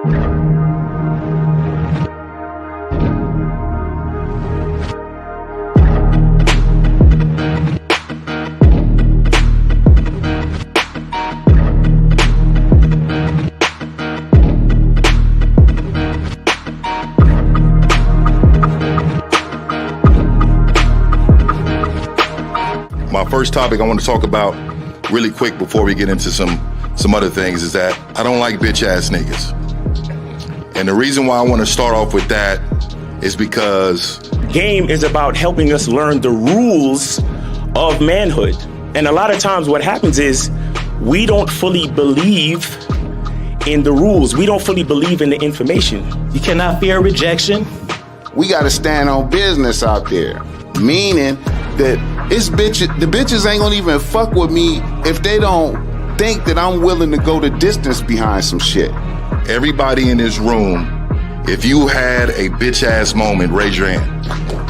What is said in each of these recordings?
My first topic I want to talk about really quick before we get into some other things is that I don't like bitch ass niggas. And the reason why I want to start off with that is because game is about helping us learn the rules of manhood. And a lot of times what happens is we don't fully believe in the rules. We don't fully believe in the information. You cannot fear rejection. We got to stand on business out there, meaning that the bitches ain't gonna even fuck with me if they don't think that I'm willing to go the distance behind some shit. everybody in this room, if you had a bitch ass moment, raise your hand.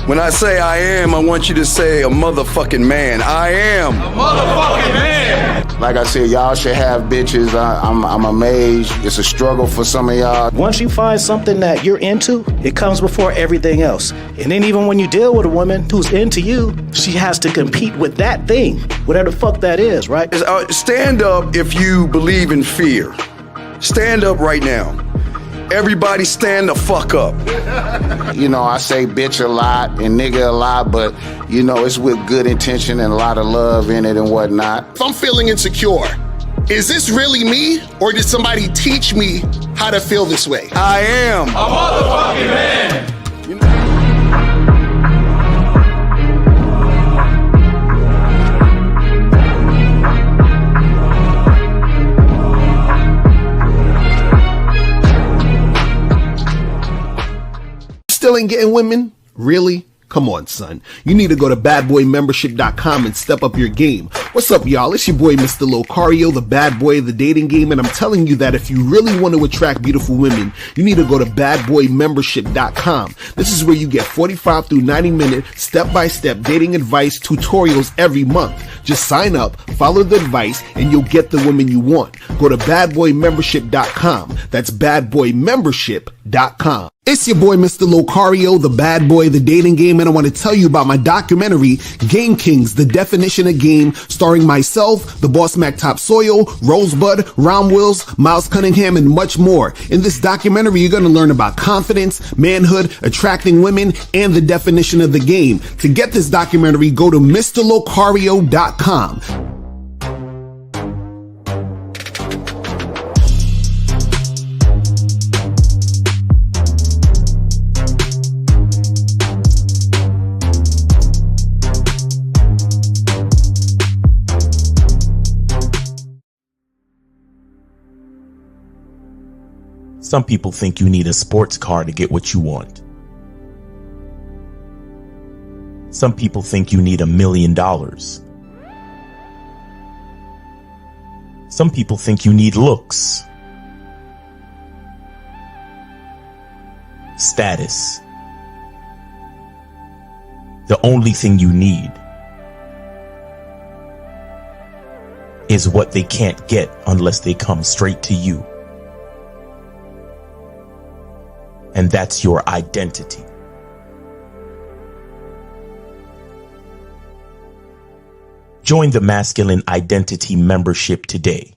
When I say I am, I want you to say a motherfucking man. I am a motherfucking man. Like I said, y'all should have bitches. I'm amazed. It's a struggle for some of y'all. Once you find something that you're into, it comes before everything else. And then even when you deal with a woman who's into you, she has to compete with that thing, whatever the fuck that is, right? Stand up if you believe in fear. Stand up right now. Everybody stand the fuck up. You know, I say bitch a lot and nigga a lot, but, you know, it's with good intention and a lot of love in it and whatnot. If I'm feeling insecure, is this really me, or did somebody teach me how to feel this way? I am a motherfucking man. Still ain't getting women? Really? Come on, son. You need to go to badboymembership.com and step up your game. What's up, y'all? It's your boy, Mr. Locario, the bad boy of the dating game, and I'm telling you that if you really want to attract beautiful women, you need to go to badboymembership.com. This is where you get 45 through 90-minute step-by-step dating advice tutorials every month. Just sign up, follow the advice, and you'll get the women you want. Go to badboymembership.com. That's badboymembership.com. It's your boy, Mr. Locario, the bad boy of the dating game, and I want to tell you about my documentary, Game Kings, The Definition of Game, starring myself, the Boss Mac Top Soil, Rosebud, Ron Wills, Miles Cunningham, and much more. In this documentary, you're going to learn about confidence, manhood, attracting women, and the definition of the game. To get this documentary, go to MrLocario.com. Some people think you need a sports car to get what you want. Some people think you need $1 million. Some people think you need looks, status. The only thing you need is what they can't get unless they come straight to you. And that's your identity. Join the Masculine Identity membership today.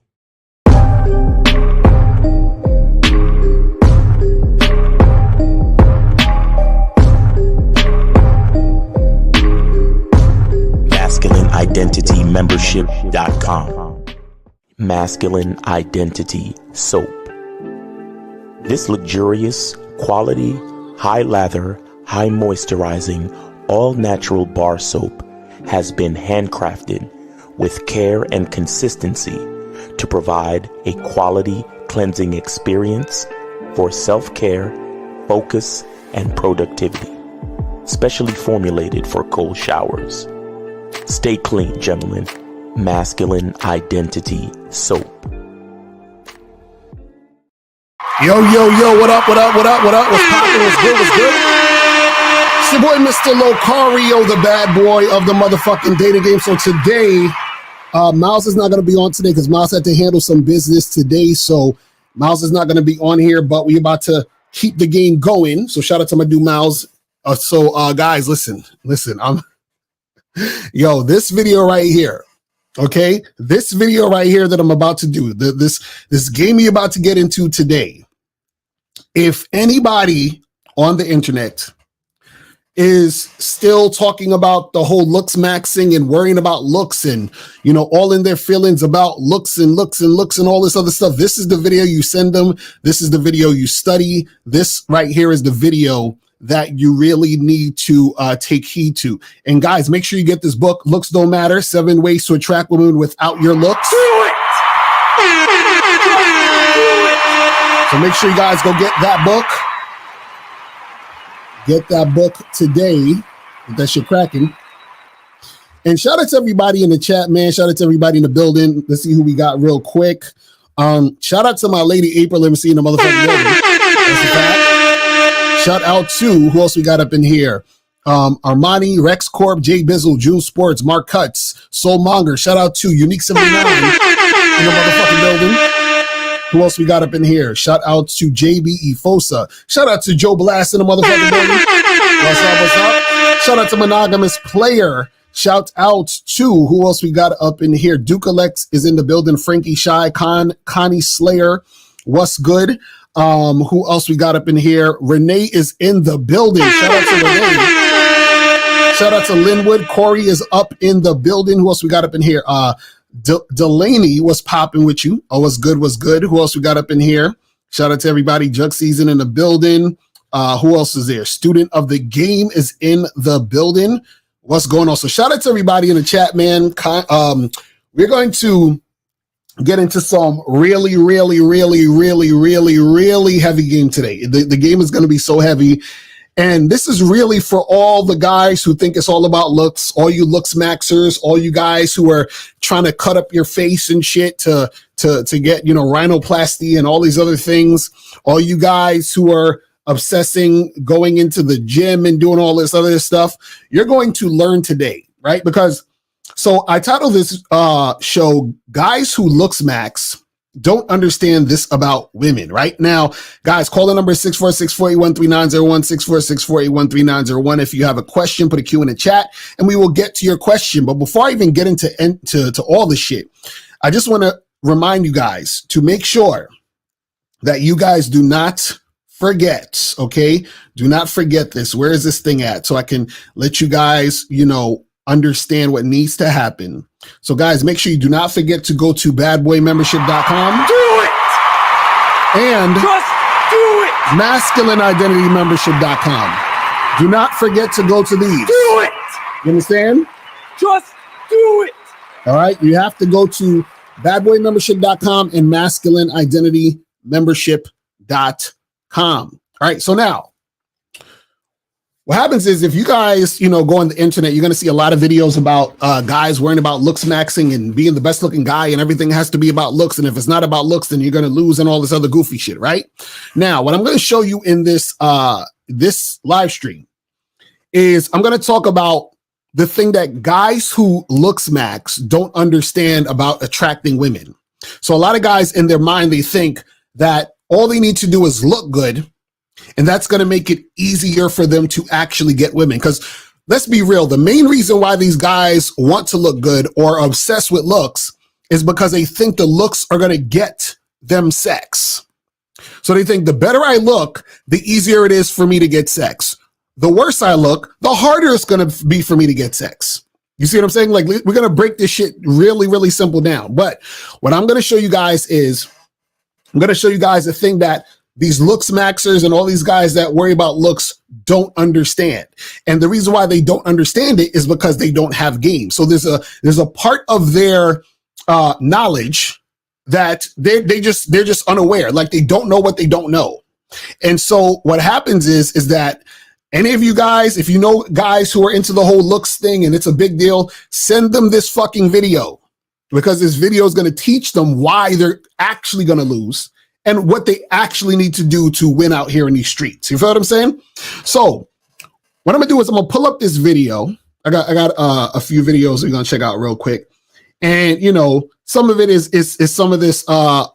MasculineIdentityMembership.com. Masculine Identity Soap. This luxurious, quality, high lather, high moisturizing, all natural bar soap has been handcrafted with care and consistency to provide a quality cleansing experience for self-care, focus, and productivity. Specially formulated for cold showers. Stay clean, gentlemen. Masculine Identity Soap. Yo, what up? What's poppin'? What's good? It's your boy, Mr. Locario, the bad boy of the motherfucking dating game. So today, Miles is not going to be on today because Miles had to handle some business today. So Miles is not going to be on here, but we're about to keep the game going. So shout out to my dude Miles. Guys, listen. Yo, this video right here. Okay, this video right here that I'm about to do, this game you're about to get into today. If anybody on the internet is still talking about the whole LOOKSMAXXing and worrying about looks and, all in their feelings about looks and all this other stuff, this is the video you send them. This is the video you study. This right here is the video that you really need to take heed to. And guys, make sure you get this book, Looks Don't Matter, 7 Ways to Attract Women Without Your Looks. Do it! So make sure you guys go get that book. Get that book today. Get that shit cracking. And shout out to everybody in the chat, man. Shout out to everybody in the building. Let's see who we got real quick. Shout out to my lady April MC in the motherfucking building. That's a fact. Shout out to who else we got up in here? Armani, Rex Corp, Jay Bizzle, June Sports, Mark Cuts, Soulmonger. Shout out to Unique 79 in the motherfucking building. Who else we got up in here? Shout out to JBE Fosa. Shout out to Joe Blast in the motherfucking building. What's up? Shout out to Monogamous Player. Shout out to who else we got up in here? Duke Alex is in the building. Frankie Shy, Connie Slayer. What's good? Who else we got up in here? Renee is in the building. Shout out to Renee. Shout out to Linwood. Corey is up in the building. Who else we got up in here? Delaney was popping with you. Oh, what's good? Who else we got up in here? Shout out to everybody. Jug Season in the building. Who else is there? Student of the Game is in the building. What's going on? So shout out to everybody in the chat, man. We're going to get into some really heavy game today. The game is going to be so heavy. And this is really for all the guys who think it's all about looks, all you LOOKSMAXXers, all you guys who are trying to cut up your face and shit to get, rhinoplasty and all these other things. All you guys who are obsessing going into the gym and doing all this other stuff. You're going to learn today, right? Because so I titled this show, Guys Who LOOKSMAXX Don't Understand This About Women. Right now, guys, call the number 646-481-3901, 646-481-3901. If you have a question, put a Q in the chat and we will get to your question. But before I even get into all the shit, I just want to remind you guys to make sure that you guys do not forget, okay? Do not forget this. Where is this thing at? So I can let you guys, understand what needs to happen. So guys, make sure you do not forget to go to badboymembership.com. Do it! And Just do it! masculineidentitymembership.com. Do not forget to go to these. Do it! You understand? Just do it! All right. You have to go to badboymembership.com and masculineidentitymembership.com. All right. So now, what happens is if you guys, go on the internet, you're going to see a lot of videos about guys worrying about LOOKSMAXXing and being the best looking guy and everything has to be about looks. And if it's not about looks, then you're going to lose and all this other goofy shit, right? Now, what I'm going to show you in this this live stream is I'm going to talk about the thing that guys who LOOKSMAXX don't understand about attracting women. So a lot of guys in their mind, they think that all they need to do is look good. And that's going to make it easier for them to actually get women. Because let's be real, the main reason why these guys want to look good or are obsessed with looks is because they think the looks are going to get them sex. So they think the better I look, the easier it is for me to get sex. The worse I look, the harder it's going to be for me to get sex. You see what I'm saying? Like, we're going to break this shit really simple down. But what I'm going to show you guys is I'm going to show you guys a thing that these LOOKSMAXXers and all these guys that worry about looks don't understand. And the reason why they don't understand it is because they don't have game. So there's a part of their knowledge that they're just unaware. Like they don't know what they don't know. And so what happens is that any of you guys, if you know guys who are into the whole looks thing and it's a big deal, send them this fucking video because this video is going to teach them why they're actually going to lose and what they actually need to do to win out here in these streets. You feel what I'm saying? So what I'm gonna do is I'm gonna pull up this video. I got a few videos we're gonna check out real quick. And some of it is some of this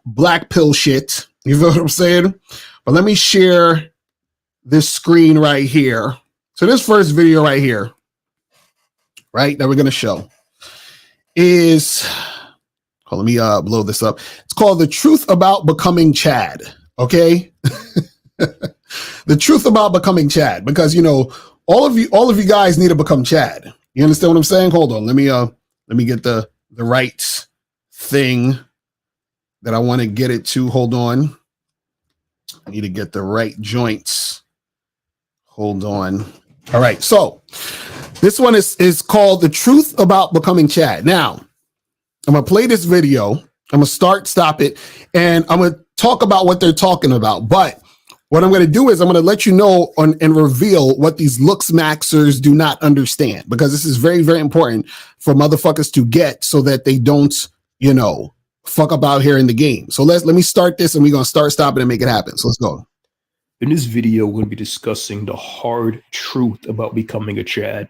black pill shit. You feel what I'm saying? But let me share this screen right here. So this first video right here, right, that we're going to show is, let me blow this up. It's called The Truth About Becoming Chad. Okay. The truth about becoming Chad, because, you know, all of you guys need to become Chad. You understand what I'm saying? Hold on. Let me get the right thing that I want to get it to. Hold on. I need to get the right joints. Hold on. All right. So this one is called The Truth About Becoming Chad. Now, I'm going to play this video. I'm going to stop it, and I'm going to talk about what they're talking about. But what I'm going to do is I'm going to let you know and reveal what these LOOKSMAXXers do not understand, because this is very, very important for motherfuckers to get so that they don't, you know, fuck up out here in the game. So let me start this, and we're going to stop it and make it happen. So let's go. In this video, we're going to be discussing the hard truth about becoming a Chad.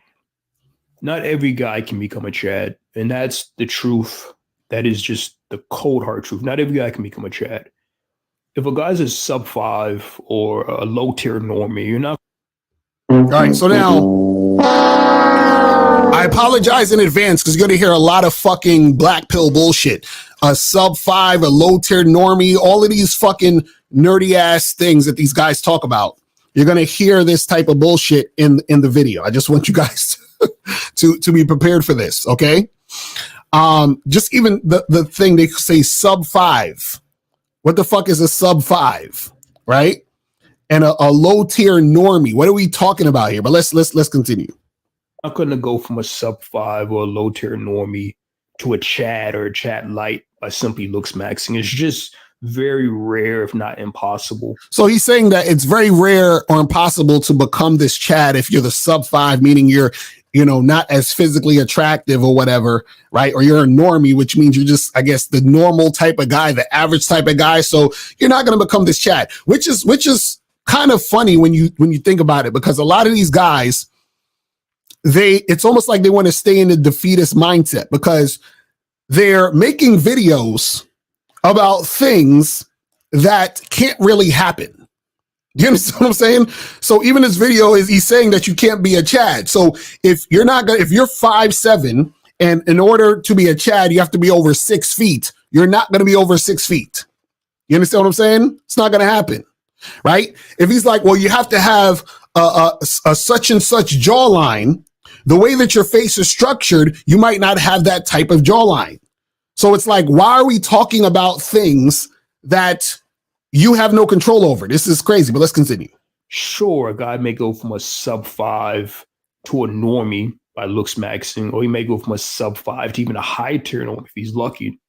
Not every guy can become a Chad, and that's the truth. That is just the cold hard truth. Not every guy can become a Chad. If a guy's a sub 5 or a low tier normie, you're not. All right. So now I apologize in advance, because you're going to hear a lot of fucking black pill bullshit. A sub 5, a low tier normie, all of these fucking nerdy ass things that these guys talk about. You're going to hear this type of bullshit in the video. I just want you guys to be prepared for this. Okay. Just even the thing they say sub 5. What the fuck is a sub 5, right? And a low tier normie. What are we talking about here? But let's continue. I'm not going to go from a sub 5 or a low tier normie to a Chad or a Chad light by simply LOOKSMAXXing. It's just very rare, if not impossible. So he's saying that it's very rare or impossible to become this Chad if you're the sub 5, meaning you're, you know, not as physically attractive or whatever, right? Or you're a normie, which means you're just, I guess, the normal type of guy, the average type of guy. So you're not going to become this Chad, which is kind of funny when you think about it, because a lot of these guys, it's almost like they want to stay in the defeatist mindset, because they're making videos about things that can't really happen. You understand what I'm saying? So even this video he's saying that you can't be a Chad. So if you're 5'7", and in order to be a Chad, you have to be over 6 feet. You're not going to be over 6 feet. You understand what I'm saying? It's not going to happen, right? If he's like, well, you have to have a such and such jawline, the way that your face is structured, you might not have that type of jawline. So it's like, why are we talking about things that you have no control over? This is crazy, but let's continue. Sure, a guy may go from a sub 5 to a normie by LOOKSMAXXing, or he may go from a sub 5 to even a high tier normie if he's lucky.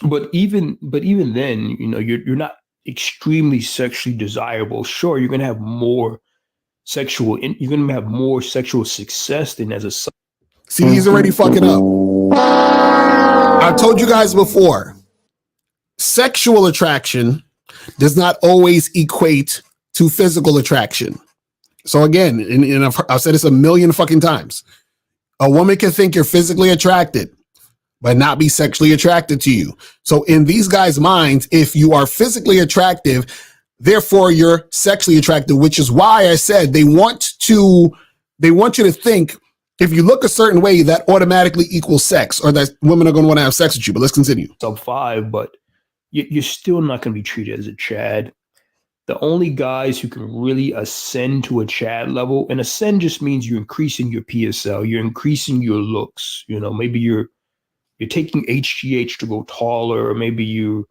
But even then, you know, you're not extremely sexually desirable. Sure, you're gonna have more sexual success than as a sub. See, he's already fucking up. I've told you guys before, sexual attraction does not always equate to physical attraction. So again, and I've said this a million fucking times, a woman can think you're physically attracted, but not be sexually attracted to you. So in these guys' minds, if you are physically attractive, therefore you're sexually attractive, which is why I said they want you to think if you look a certain way, that automatically equals sex, or that women are going to want to have sex with you. But let's continue. Sub 5, but you're still not going to be treated as a Chad. The only guys who can really ascend to a Chad level, and ascend just means you're increasing your PSL, you're increasing your looks. You know, maybe you're taking HGH to go taller, or maybe you're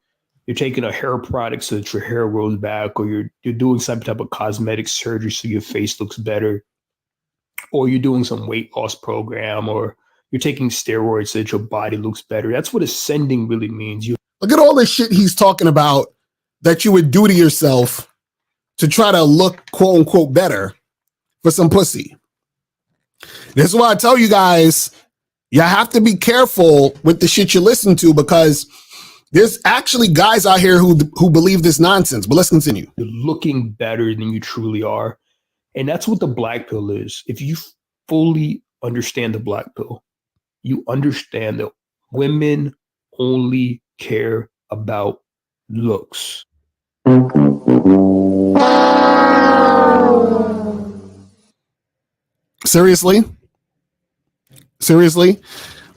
taking a hair product so that your hair grows back, or you're doing some type of cosmetic surgery so your face looks better, or you're doing some weight loss program, or you're taking steroids so that your body looks better. That's what ascending really means. Look at all this shit he's talking about that you would do to yourself to try to look, quote unquote, better for some pussy. This is why I tell you guys, you have to be careful with the shit you listen to, because there's actually guys out here who believe this nonsense. But let's continue. You're looking better than you truly are. And that's what the black pill is. If you fully understand the black pill, you understand that women only care about looks. Seriously? Seriously?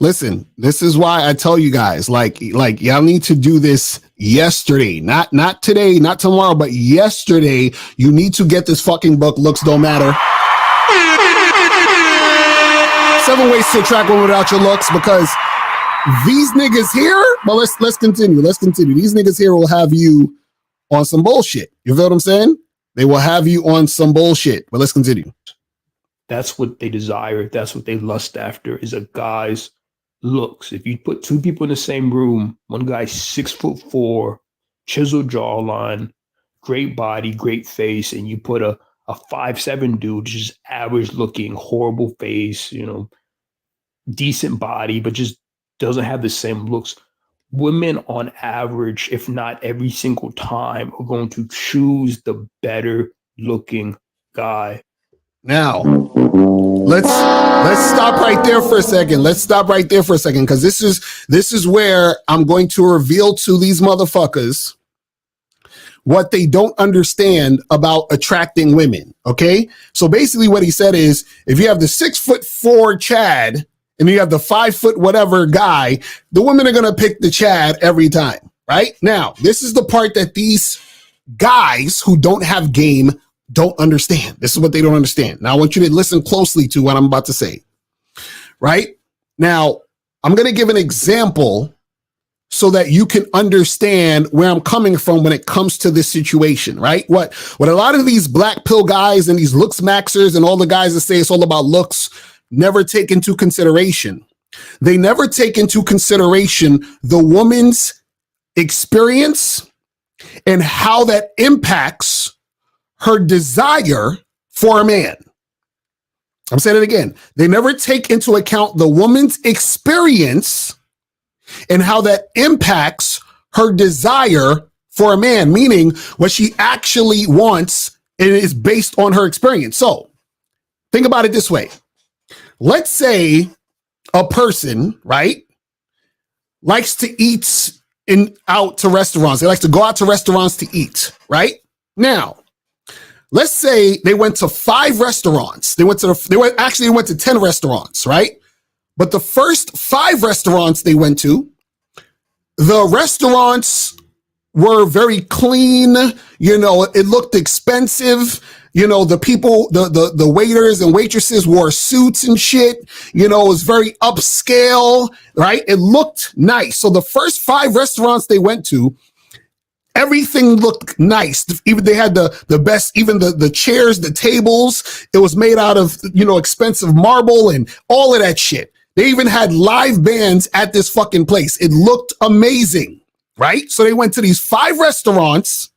Listen, this is why I tell you guys, like y'all need to do this yesterday, not today, not tomorrow, but yesterday. You need to get this fucking book, Looks Don't Matter. 7 Ways to Attract Women Without Your Looks, because these niggas here, well, let's continue. These niggas here will have you on some bullshit. You feel what I'm saying? They will have you on some bullshit, but let's continue. That's what they desire. That's what they lust after, is a guy's looks. If you put two people in the same room, one guy's 6'4", chiseled jawline, great body, great face, and you put a 5'7" dude, just average looking, horrible face, decent body, but just doesn't have the same looks. Women on average, if not every single time, are going to choose the better looking guy. Now, let's stop right there for a second. Because this is where I'm going to reveal to these motherfuckers what they don't understand about attracting women. Okay, so basically, what he said is, if you have the 6'4" Chad and you have the 5 foot whatever guy, the women are gonna pick the Chad every time, right? Now, this is the part that these guys who don't have game don't understand. This is what they don't understand. Now, I want you to listen closely to what I'm about to say. Right? Now, I'm going to give an example so that you can understand where I'm coming from when it comes to this situation, right? What a lot of these black pill guys and these LOOKSMAXXers and all the guys that say it's all about looks never take into consideration. They never take into consideration the woman's experience and how that impacts her desire for a man. I'm saying it again. They never take into account the woman's experience and how that impacts her desire for a man, meaning what she actually wants, and it is based on her experience. So think about it this way. Let's say a person, right, likes to eat out to restaurants. They like to go out to restaurants to eat, right? Now, let's say they went to 5 restaurants. They went to 10 restaurants, right? But the first 5 restaurants they went to, the restaurants were very clean. It looked expensive. The people, the waiters and waitresses wore suits and shit. It was very upscale, right? It looked nice. So the first 5 restaurants they went to, everything looked nice. Even they had the best, even the chairs, the tables, it was made out of, expensive marble and all of that shit. They even had live bands at this fucking place. It looked amazing, right? So they went to these 5 restaurants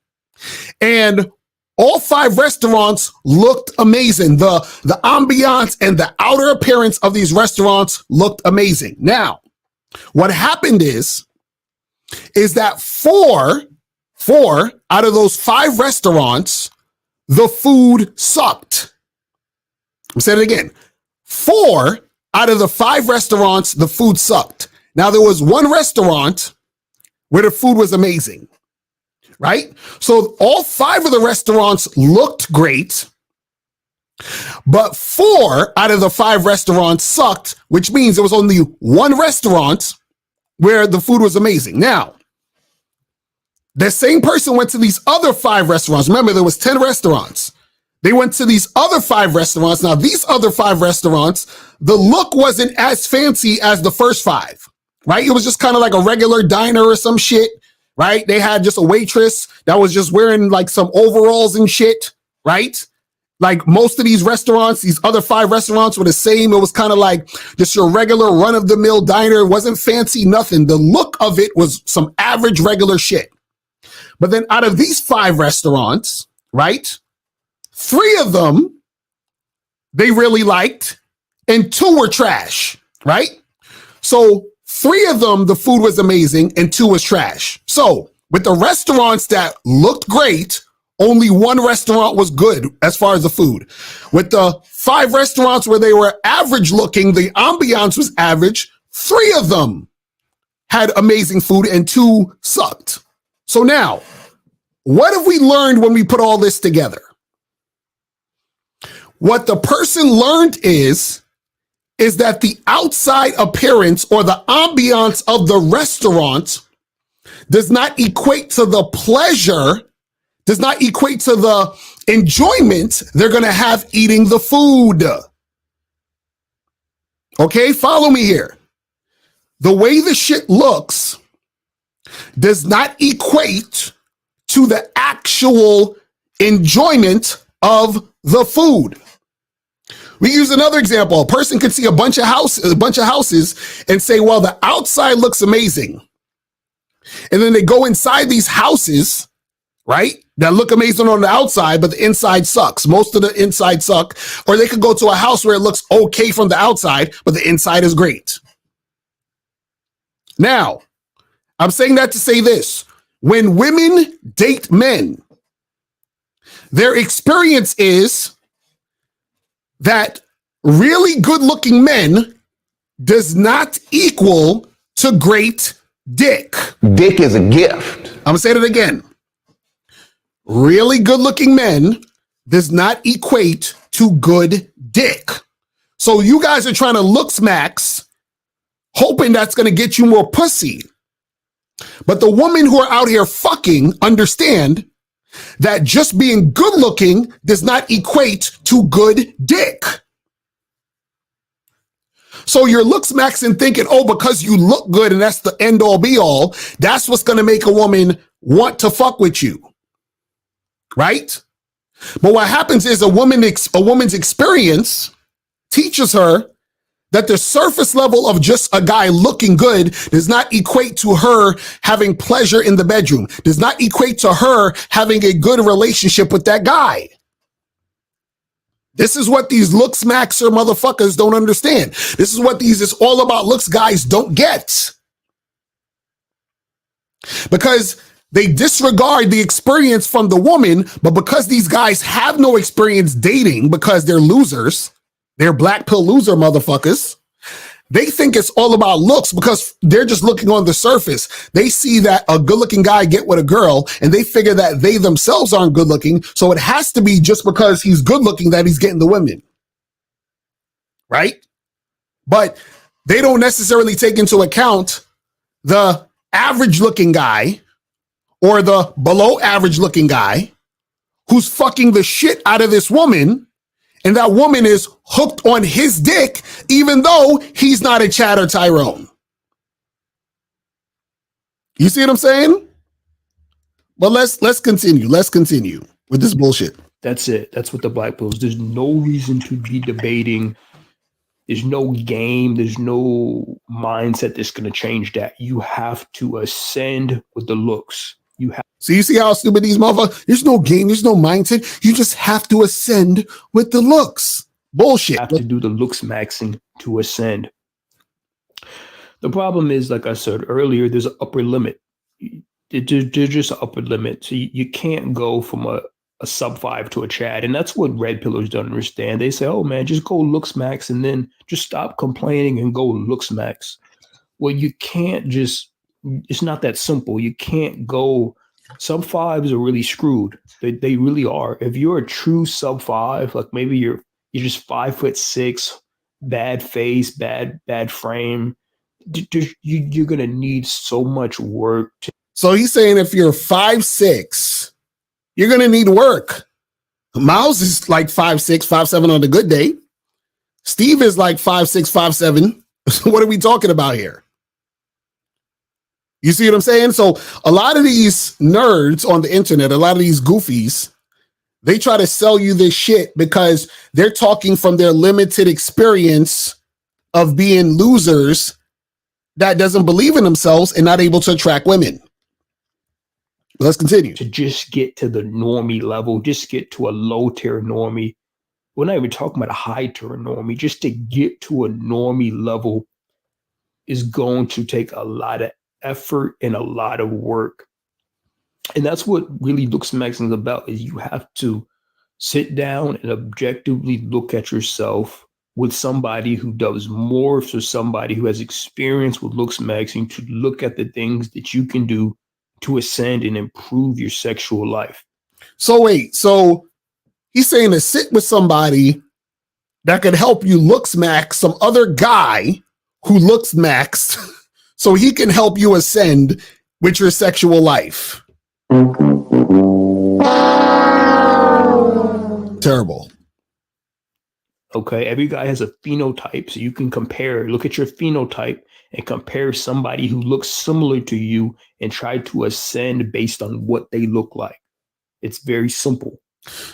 and all 5 restaurants looked amazing. The ambiance and the outer appearance of these restaurants looked amazing. Now, what happened is that 4 out of those 5 restaurants, the food sucked. I'm saying it again. 4 out of the 5 restaurants, the food sucked. Now, there was 1 restaurant where the food was amazing, right? So all 5 of the restaurants looked great, but 4 out of the 5 restaurants sucked, which means there was only 1 restaurant where the food was amazing. Now, the same person went to these other 5 restaurants. Remember, there was 10 restaurants. They went to these other 5 restaurants. Now, these other 5 restaurants, the look wasn't as fancy as the first 5, right? It was just kind of like a regular diner or some shit, right? They had just a waitress that was just wearing like some overalls and shit, right? Like most of these restaurants, these other 5 restaurants were the same. It was kind of like just your regular run-of-the-mill diner. It wasn't fancy, nothing. The look of it was some average, regular shit. But then out of these 5 restaurants, right, 3 of them they really liked and 2 were trash, right? So 3 of them, the food was amazing and 2 was trash. So with the restaurants that looked great, only 1 restaurant was good as far as the food. With the 5 restaurants where they were average looking, the ambiance was average, 3 of them had amazing food and 2 sucked. So now, what have we learned when we put all this together? What the person learned is that the outside appearance or the ambiance of the restaurant does not equate to the pleasure, does not equate to the enjoyment they're going to have eating the food. Okay, follow me here. The way the shit looks does not equate to the actual enjoyment of the food. We use another example. A person could see a bunch of houses and say, well, the outside looks amazing. And then they go inside these houses, right, that look amazing on the outside, but the inside sucks. Most of the inside suck. Or they could go to a house where it looks okay from the outside, but the inside is great. Now, I'm saying that to say this. When women date men, their experience is that really good-looking men does not equal to great dick. Dick is a gift. I'm going to say it again. Really good-looking men does not equate to good dick. So you guys are trying to LOOKSMAXX, hoping that's going to get you more pussy. But the women who are out here fucking understand that just being good looking does not equate to good dick. So you're LOOKSMAXXing thinking, oh, because you look good and that's the end all be all, that's what's going to make a woman want to fuck with you. Right? But what happens is a woman's experience teaches her that the surface level of just a guy looking good does not equate to her having pleasure in the bedroom, does not equate to her having a good relationship with that guy. This is what these LOOKSMAXXer motherfuckers don't understand. This is what these "it's all about looks" guys don't get. Because they disregard the experience from the woman, but because these guys have no experience dating because they're losers, they're black pill loser motherfuckers, they think it's all about looks because they're just looking on the surface. They see that a good-looking guy get with a girl, and they figure that they themselves aren't good-looking, so it has to be just because he's good-looking that he's getting the women. Right? But they don't necessarily take into account the average-looking guy or the below-average-looking guy who's fucking the shit out of this woman, and that woman is hooked on his dick, even though he's not a Chad or Tyrone. You see what I'm saying? But let's continue. Let's continue with this bullshit. That's it. That's what the black pills. There's no reason to be debating. There's no game. There's no mindset that's going to change that. You have to ascend with the looks. So you see how stupid these motherfuckers? There's no game. There's no mindset. You just have to ascend with the looks. Bullshit. You have to do the LOOKSMAXXing to ascend. The problem is, like I said earlier, there's an upper limit. There's just an upper limit. So you can't go from a sub 5 to a Chad. And that's what red pillars don't understand. They say, oh man, just go LOOKSMAXX and then just stop complaining and go LOOKSMAXX. Well, you can't just, it's not that simple. You can't go, sub 5s are really screwed. They really are. If you're a true sub 5, like maybe you're just 5'6", bad face, bad frame, you're gonna need so much work. So he's saying if you're 5'6", you're gonna need work. Miles is like 5'6", 5'7" on a good day. Steve is like 5'6", 5'7". So what are we talking about here? You see what I'm saying? So a lot of these nerds on the internet, a lot of these goofies, they try to sell you this shit because they're talking from their limited experience of being losers that doesn't believe in themselves and not able to attract women. Let's continue. To just get to the normie level, just get to a low tier normie. We're not even talking about a high tier normie. Just to get to a normie level is going to take a lot of effort and a lot of work. And that's what really LOOKSMAXX is about, is you have to sit down and objectively look at yourself with somebody who does morphs or somebody who has experience with LOOKSMAXXing to look at the things that you can do to ascend and improve your sexual life. So wait, so he's saying to sit with somebody that could help you LOOKSMAXX some other guy who LOOKSMAXX so he can help you ascend with your sexual life. Terrible. Okay, every guy has a phenotype, so you can look at your phenotype and compare somebody who looks similar to you and try to ascend based on what they look like. It's very simple.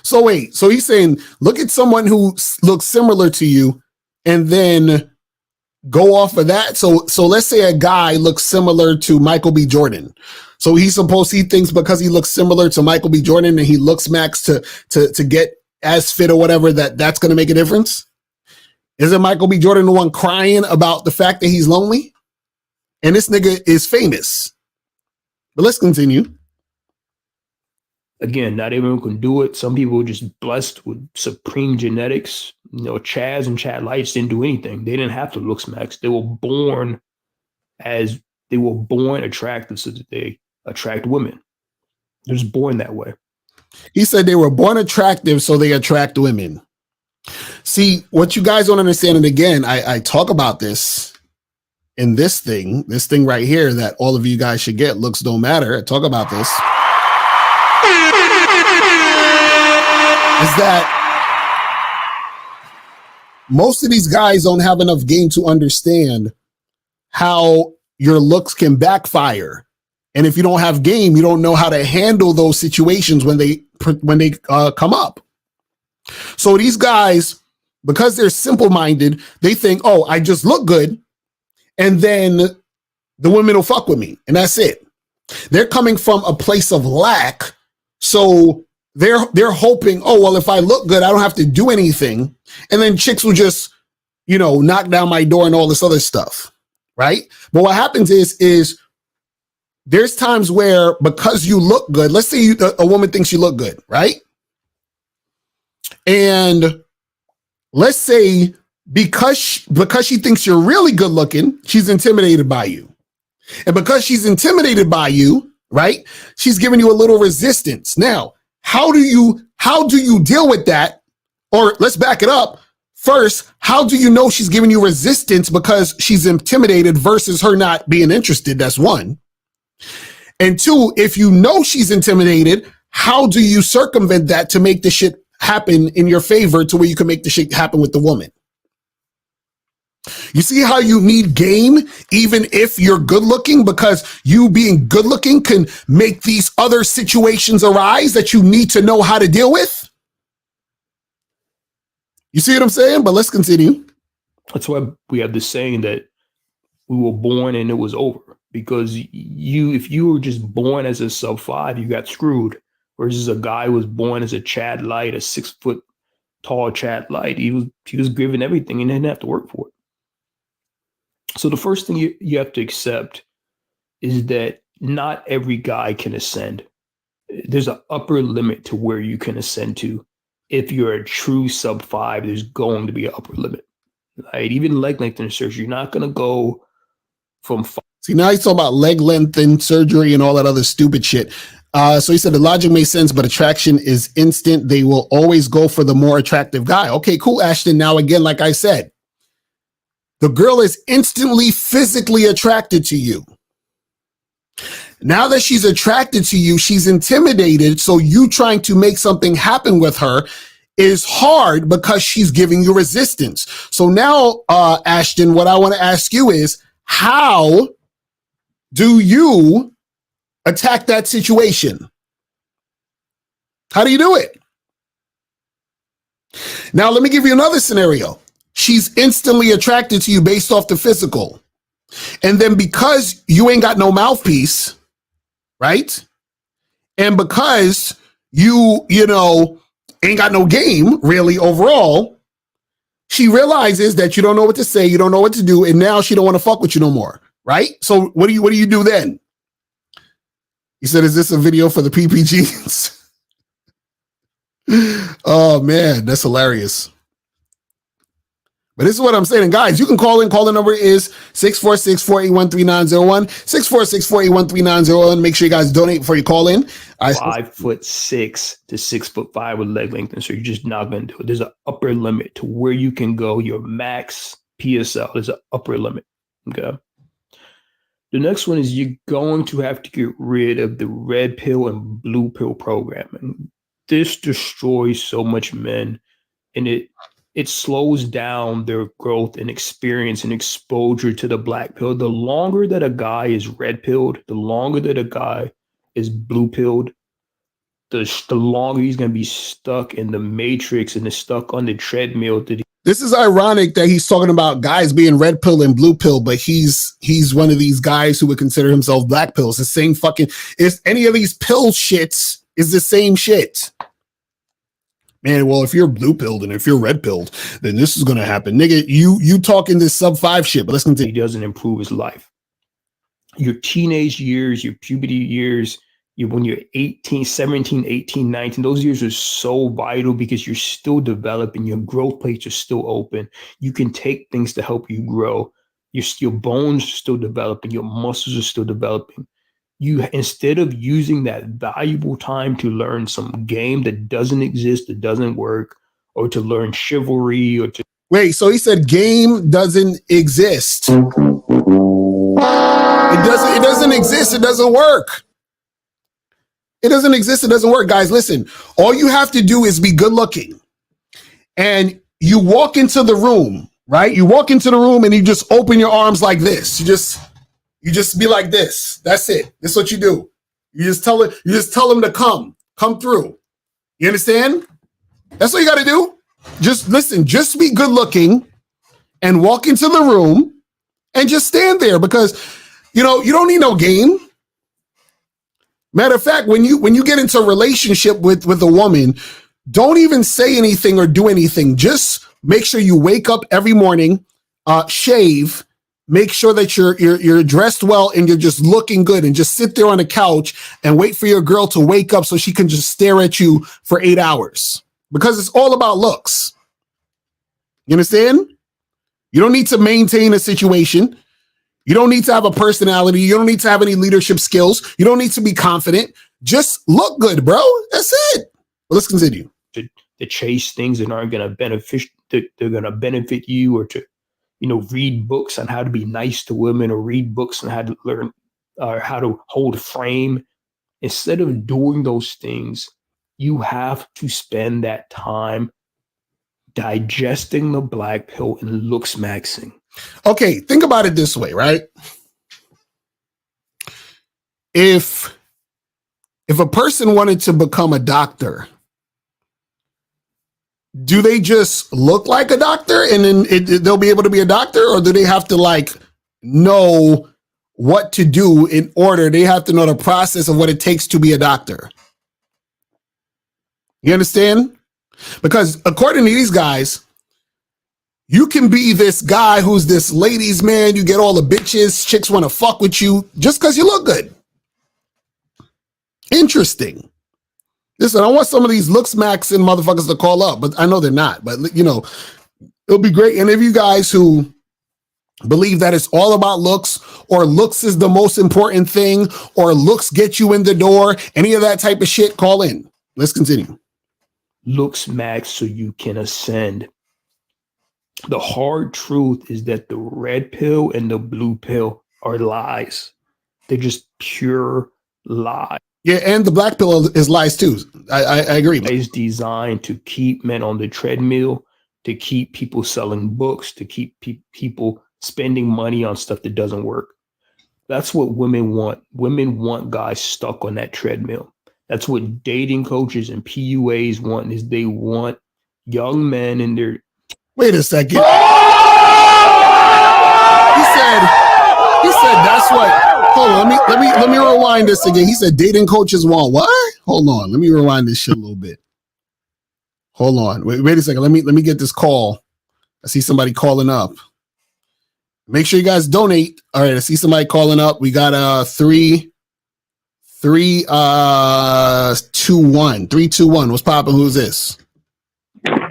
So wait, so he's saying look at someone who looks similar to you and then go off of that. So let's say a guy looks similar to Michael B. Jordan. So he thinks because he looks similar to Michael B. Jordan and he LOOKSMAXX to get as fit or whatever, that's going to make a difference. Isn't Michael B. Jordan the one crying about the fact that he's lonely? And this nigga is famous. But let's continue. Again, not everyone can do it. Some people are just blessed with supreme genetics. You know, Chaz and Chad Lights didn't do anything. They didn't have to LOOKSMAXX. They were born attractive so that they attract women. They're just born that way. He said they were born attractive, so they attract women. See, what you guys don't understand, and again, I talk about this in this thing right here that all of you guys should get, Looks Don't Matter. I talk about this. Is that most of these guys don't have enough game to understand how your looks can backfire. And if you don't have game, you don't know how to handle those situations when they come up. So these guys, because they're simple-minded, they think, oh, I just look good, and then the women will fuck with me, and that's it. They're coming from a place of lack, so they're hoping, oh, well, if I look good, I don't have to do anything, and then chicks will just, knock down my door and all this other stuff, right? But what happens is there's times where because you look good, let's say a woman thinks you look good, right? And let's say because she thinks you're really good looking, she's intimidated by you. And because she's intimidated by you, right, she's giving you a little resistance. Now, how do you deal with that? Or let's back it up. First, how do you know she's giving you resistance because she's intimidated versus her not being interested? That's one. And two, if you know she's intimidated, how do you circumvent that to make the shit happen in your favor to where you can make the shit happen with the woman? You see how you need game even if you're good looking, because you being good looking can make these other situations arise that you need to know how to deal with? You see what I'm saying? But let's continue. That's why we have this saying that we were born and it was over. Because if you were just born as a sub-5, you got screwed. Versus a guy who was born as a Chad Light, a 6 foot tall Chad Light. He was given everything and didn't have to work for it. So the first thing you have to accept is that not every guy can ascend. There's an upper limit to where you can ascend to. If you're a true sub-5, there's going to be an upper limit. Right? Even leg length surgery, you're not going to go from 5. See, now he's talking about leg length and surgery and all that other stupid shit. So he said the logic makes sense, but attraction is instant. They will always go for the more attractive guy. Okay, cool, Ashton. Now, again, like I said, the girl is instantly physically attracted to you. Now that she's attracted to you, she's intimidated. So you trying to make something happen with her is hard because she's giving you resistance. So now, Ashton, what I want to ask you is, how do you attack that situation? How do you do it? Now, let me give you another scenario. She's instantly attracted to you based off the physical. And then because you ain't got no mouthpiece, right? And because you ain't got no game really overall, she realizes that you don't know what to say, you don't know what to do, and now she don't want to fuck with you no more, right? So what do you do then? He said, is this a video for the PPGs? Oh man, that's hilarious. But this is what I'm saying. Guys, you can call in. Call in number is 646-481-3901. 646-481-3901. Make sure you guys donate before you call in. 5'6" to 6'5" with leg length. And so you're just not going to do it. There's an upper limit to where you can go. Your max PSL. There's an upper limit. Okay. The next one is you're going to have to get rid of the red pill and blue pill programming. This destroys so much men, and it slows down their growth and experience and exposure to the black pill. The longer that a guy is red pilled, the longer that a guy is blue pilled, the longer he's going to be stuck in the matrix and is stuck on the treadmill. This is ironic that he's talking about guys being red pill and blue pill, but he's one of these guys who would consider himself black pill. It's the same fucking, if any of these pill shits is the same shit. Man, well, if you're blue pilled and if you're red pilled, then this is going to happen. Nigga, you talking this sub 5 shit, but let's continue. He doesn't improve his life. Your teenage years, your puberty years, when you're 18, 17, 18, 19, those years are so vital because you're still developing. Your growth plates are still open. You can take things to help you grow. Your bones are still developing. Your muscles are still developing. You, instead of using that valuable time to learn some game that doesn't exist, that doesn't work, or to learn chivalry, or to wait, so he said game doesn't exist. It doesn't exist. It doesn't work. It doesn't exist. It doesn't work. Guys, listen, all you have to do is be good looking. And you walk into the room, right? You walk into the room and you just open your arms like this. You just be like this. That's it. That's what you do. You just tell them to come through. You understand? That's what you got to do. Just listen, just be good looking and walk into the room and just stand there because, you don't need no game. Matter of fact, when you get into a relationship with a woman, don't even say anything or do anything. Just make sure you wake up every morning, shave, make sure that you're dressed well and you're just looking good, and just sit there on the couch and wait for your girl to wake up so she can just stare at you for 8 hours, because it's all about looks. You understand? You don't need to maintain a situation. You don't need to have a personality. You don't need to have any leadership skills. You don't need to be confident. Just look good, bro. That's it. Well, let's continue. To chase things that aren't going to benefit, they're going to benefit you, or to, read books on how to be nice to women, or read books on how to learn how to hold a frame. Instead of doing those things, you have to spend that time digesting the black pill and LOOKSMAXXing. Okay, think about it this way, right? If a person wanted to become a doctor, do they just look like a doctor and then they'll be able to be a doctor, or do they have to know what to do in order? They have to know the process of what it takes to be a doctor. You understand? Because according to these guys, you can be this guy who's this ladies' man. You get all the bitches, chicks want to fuck with you just because you look good. Interesting. Listen, I want some of these LOOKSMAXX and motherfuckers to call up, but I know they're not. But, it'll be great. And if you guys who believe that it's all about looks, or looks is the most important thing, or looks get you in the door, any of that type of shit, call in. Let's continue. LOOKSMAXX so you can ascend. The hard truth is that the red pill and the blue pill are lies. They're just pure lies. Yeah, and the black pill is lies too. I agree. It's designed to keep men on the treadmill, to keep people selling books, to keep people spending money on stuff that doesn't work. That's what women want. Women want guys stuck on that treadmill. That's what dating coaches and PUAs want, is they want young men in their... Wait a second. He said that's what... Hold on, let me rewind this again. He said dating coaches want what? Hold on, let me rewind this shit a little bit. Hold on, wait a second. Let me get this call. I see somebody calling up. Make sure you guys donate. All right, I see somebody calling up. We got 321. What's poppin'? Who's this?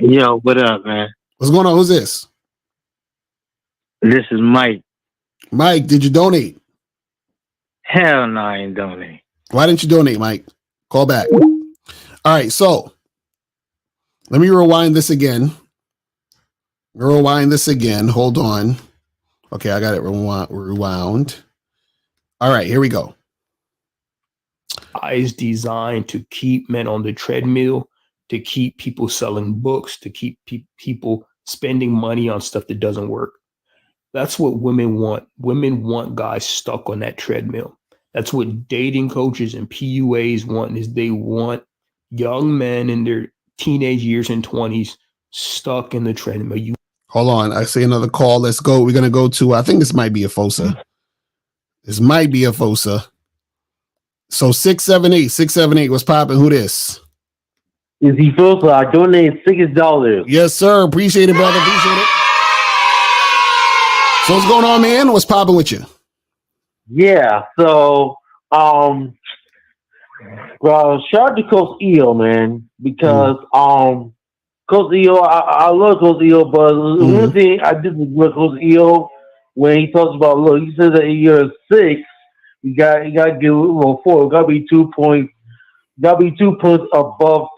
Yo, what up, man? What's going on? Who's this? This is Mike. Mike, did you donate? Hell no, I ain't donate. Why didn't you donate, Mike? Call back. All right, so let me rewind this again. Hold on. Okay, I got it rewound. All right, here we go. Is designed to keep men on the treadmill, to keep people selling books, to keep people spending money on stuff that doesn't work. That's what women want. Women want guys stuck on that treadmill. That's what dating coaches and PUAs want, is they want young men in their teenage years and 20s stuck in the treadmill. Hold on. I see another call. Let's go. We're going to go to, I think this might be a FOSA. So 678, what's popping? Who this? Is he FOSA? I donated $6. Yes, sir. Appreciate it, brother. Appreciate it. So what's going on, man? What's popping with you? Yeah, so well, shout out to Coach EO, man, because Coach EO, I love Coach EO, but one thing I didn't love Coach EO when he talks about, look, he says that in year 6, you got to get a little 4, got to be 2 points, above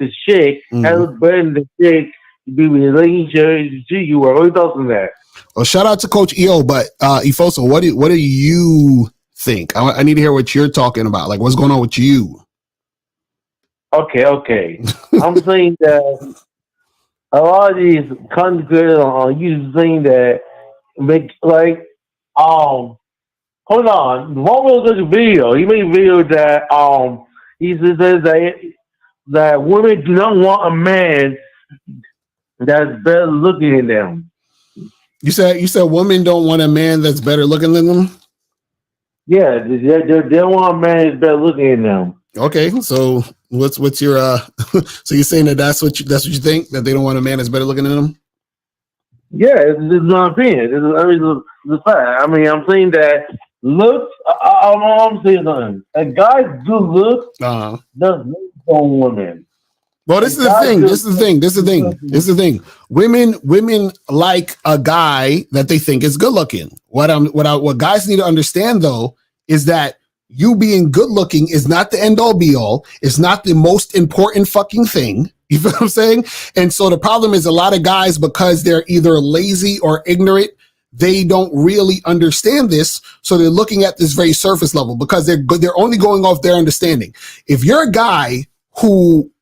the chick, and look better than the chick to be relationship to you. What are your thoughts on that? Well, shout out to Coach EO, but Ifoso, what do you think? I need to hear what you're talking about. Like, what's going on with you? Okay. I'm saying that a lot of these content creators on YouTube saying that make hold on. One was a video. He made a video that he says that women do not want a man that's better looking than them. You said women don't want a man that's better looking than them? Yeah, they want a man that's better looking than them. Okay, so what's your so you're saying that's what you think, that they don't want a man that's better looking than them? Yeah, it's my opinion. It's a fact. I mean, I'm saying that looks. I'm saying something. A guy's good looks does make some women. Well, this is the thing. Women like a guy that they think is good looking. What guys need to understand though is that you being good looking is not the end all be all. It's not the most important fucking thing. You feel what I'm saying? And so the problem is a lot of guys, because they're either lazy or ignorant, they don't really understand this. So they're looking at this very surface level because they're only going off their understanding. If you're a guy who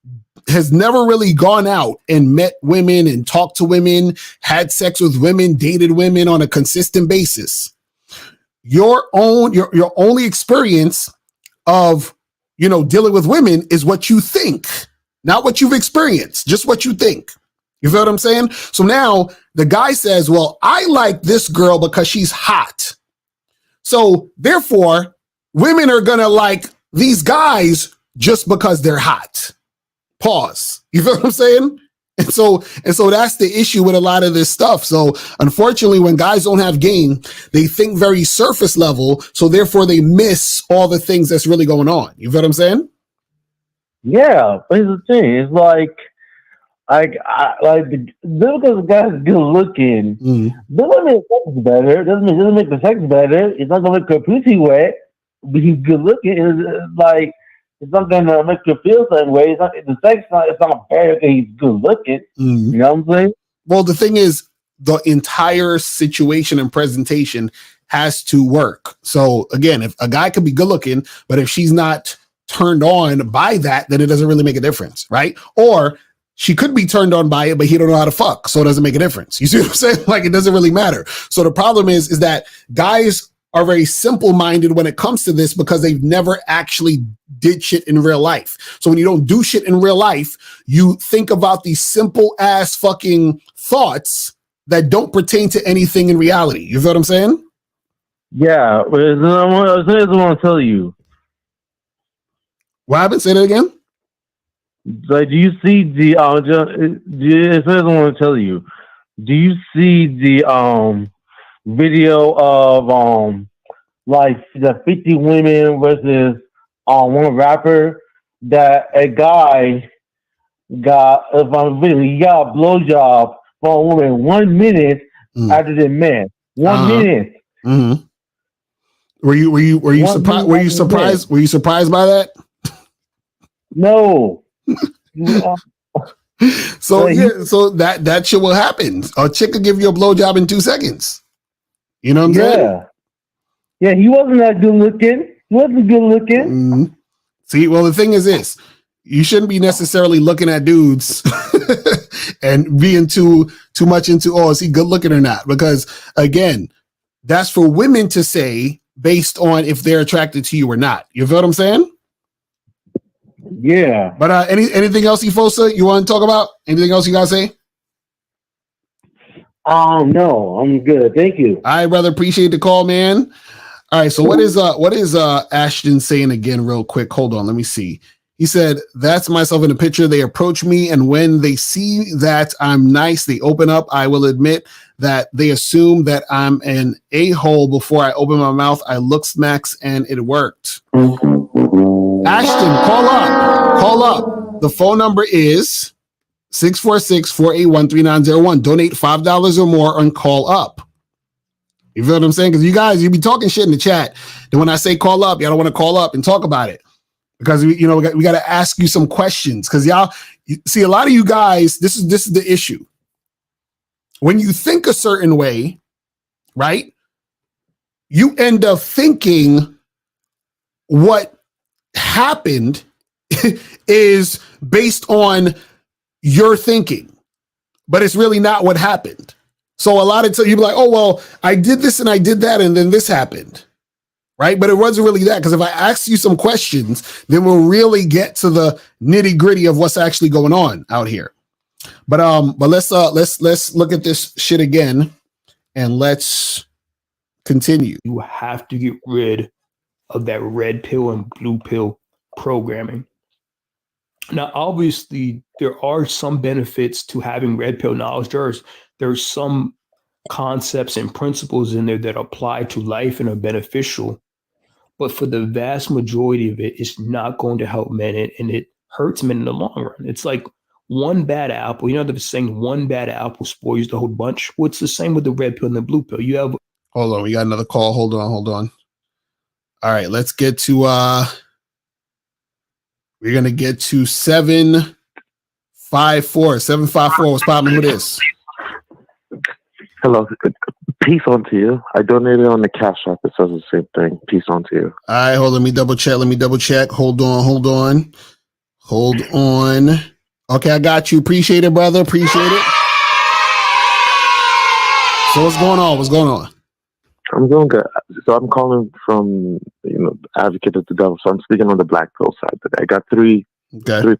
has never really gone out and met women and talked to women, had sex with women, dated women on a consistent basis, your only experience of, dealing with women is what you think, not what you've experienced, just what you think. You feel what I'm saying? So now the guy says, well, I like this girl because she's hot. So therefore, women are going to like these guys just because they're hot. Pause. You feel what I'm saying? And so that's the issue with a lot of this stuff. So unfortunately, when guys don't have game, they think very surface level. So therefore they miss all the things that's really going on. You feel what I'm saying? Yeah, but here's the thing. It's just because the guy's good looking, doesn't make sex better. Doesn't make the sex better. It's not gonna make her pussy wet. But he's good looking. It's not gonna make you feel the same way. It's not bad because he's good looking. You know what I'm saying? Well, the thing is, the entire situation and presentation has to work. So again, if a guy could be good looking, but if she's not turned on by that, then it doesn't really make a difference, right? Or she could be turned on by it, but he don't know how to fuck, so it doesn't make a difference. You see what I'm saying? Like, it doesn't really matter. So the problem is that guys are very simple-minded when it comes to this because they've never actually did shit in real life. So when you don't do shit in real life, you think about these simple-ass fucking thoughts that don't pertain to anything in reality. You feel what I'm saying? Yeah, but I want to tell you. What happened? Say that again? Like, do you see the? I want to tell you. Do you see the video of the 50 women versus one rapper that a guy got he got a blowjob from a woman 1 minute after the man. 1 minute. Mm-hmm. Were you surprised? Were you surprised? Were you surprised by that? No. So so that shit will happen. A chick could give you a blowjob in 2 seconds. You know what I'm saying? Yeah, he wasn't that good looking. He wasn't good looking. Mm-hmm. See, well, the thing is this: you shouldn't be necessarily looking at dudes and being too much into, oh, is he good looking or not? Because again, that's for women to say based on if they're attracted to you or not. You feel what I'm saying? Yeah. But anything else, Efosa, you want to talk about? Anything else you gotta say? No, I'm good. Thank you. All right, brother. Appreciate the call, man. All right. So what is Ashton saying again, real quick? Hold on. Let me see. He said, that's myself in the picture. They approach me, and when they see that I'm nice, they open up. I will admit that they assume that I'm an a-hole before I open my mouth. I LOOKSMAXX, and it worked. Ashton, call up. Call up. The phone number is 646-481-3901. Donate $5 or more and call up. You feel what I'm saying? Because you be talking shit in the chat. Then when I say call up, y'all don't want to call up and talk about it. Because we got to ask you some questions. Because y'all see, a lot of you guys, this is the issue. When you think a certain way, right? You end up thinking what happened is based on your thinking, but it's really not what happened. So a lot of times you'll be like, oh, well, I did this and I did that, and then this happened. Right? But it wasn't really that, because if I ask you some questions, then we'll really get to the nitty gritty of what's actually going on out here. But let's look at this shit again, and let's continue. You have to get rid of that red pill and blue pill programming. Now, obviously, there are some benefits to having red pill knowledge. There's some concepts and principles in there that apply to life and are beneficial. But for the vast majority of it, it's not going to help men, and it hurts men in the long run. It's like one bad apple. You know, they're saying one bad apple spoils the whole bunch. Well, it's the same with the red pill and the blue pill. You have. Hold on, we got another call. Hold on. All right, let's get to we're gonna get to 754. 754. What's popping with this? Hello. Peace on to you. I donated on the Cash App. It says the same thing. Peace on to you. All right, hold on. Let me double check. Hold on. Okay, I got you. Appreciate it, brother. Appreciate it. So what's going on? I'm doing good. So I'm calling from, advocate of the devil. So I'm speaking on the black pill side today. I got three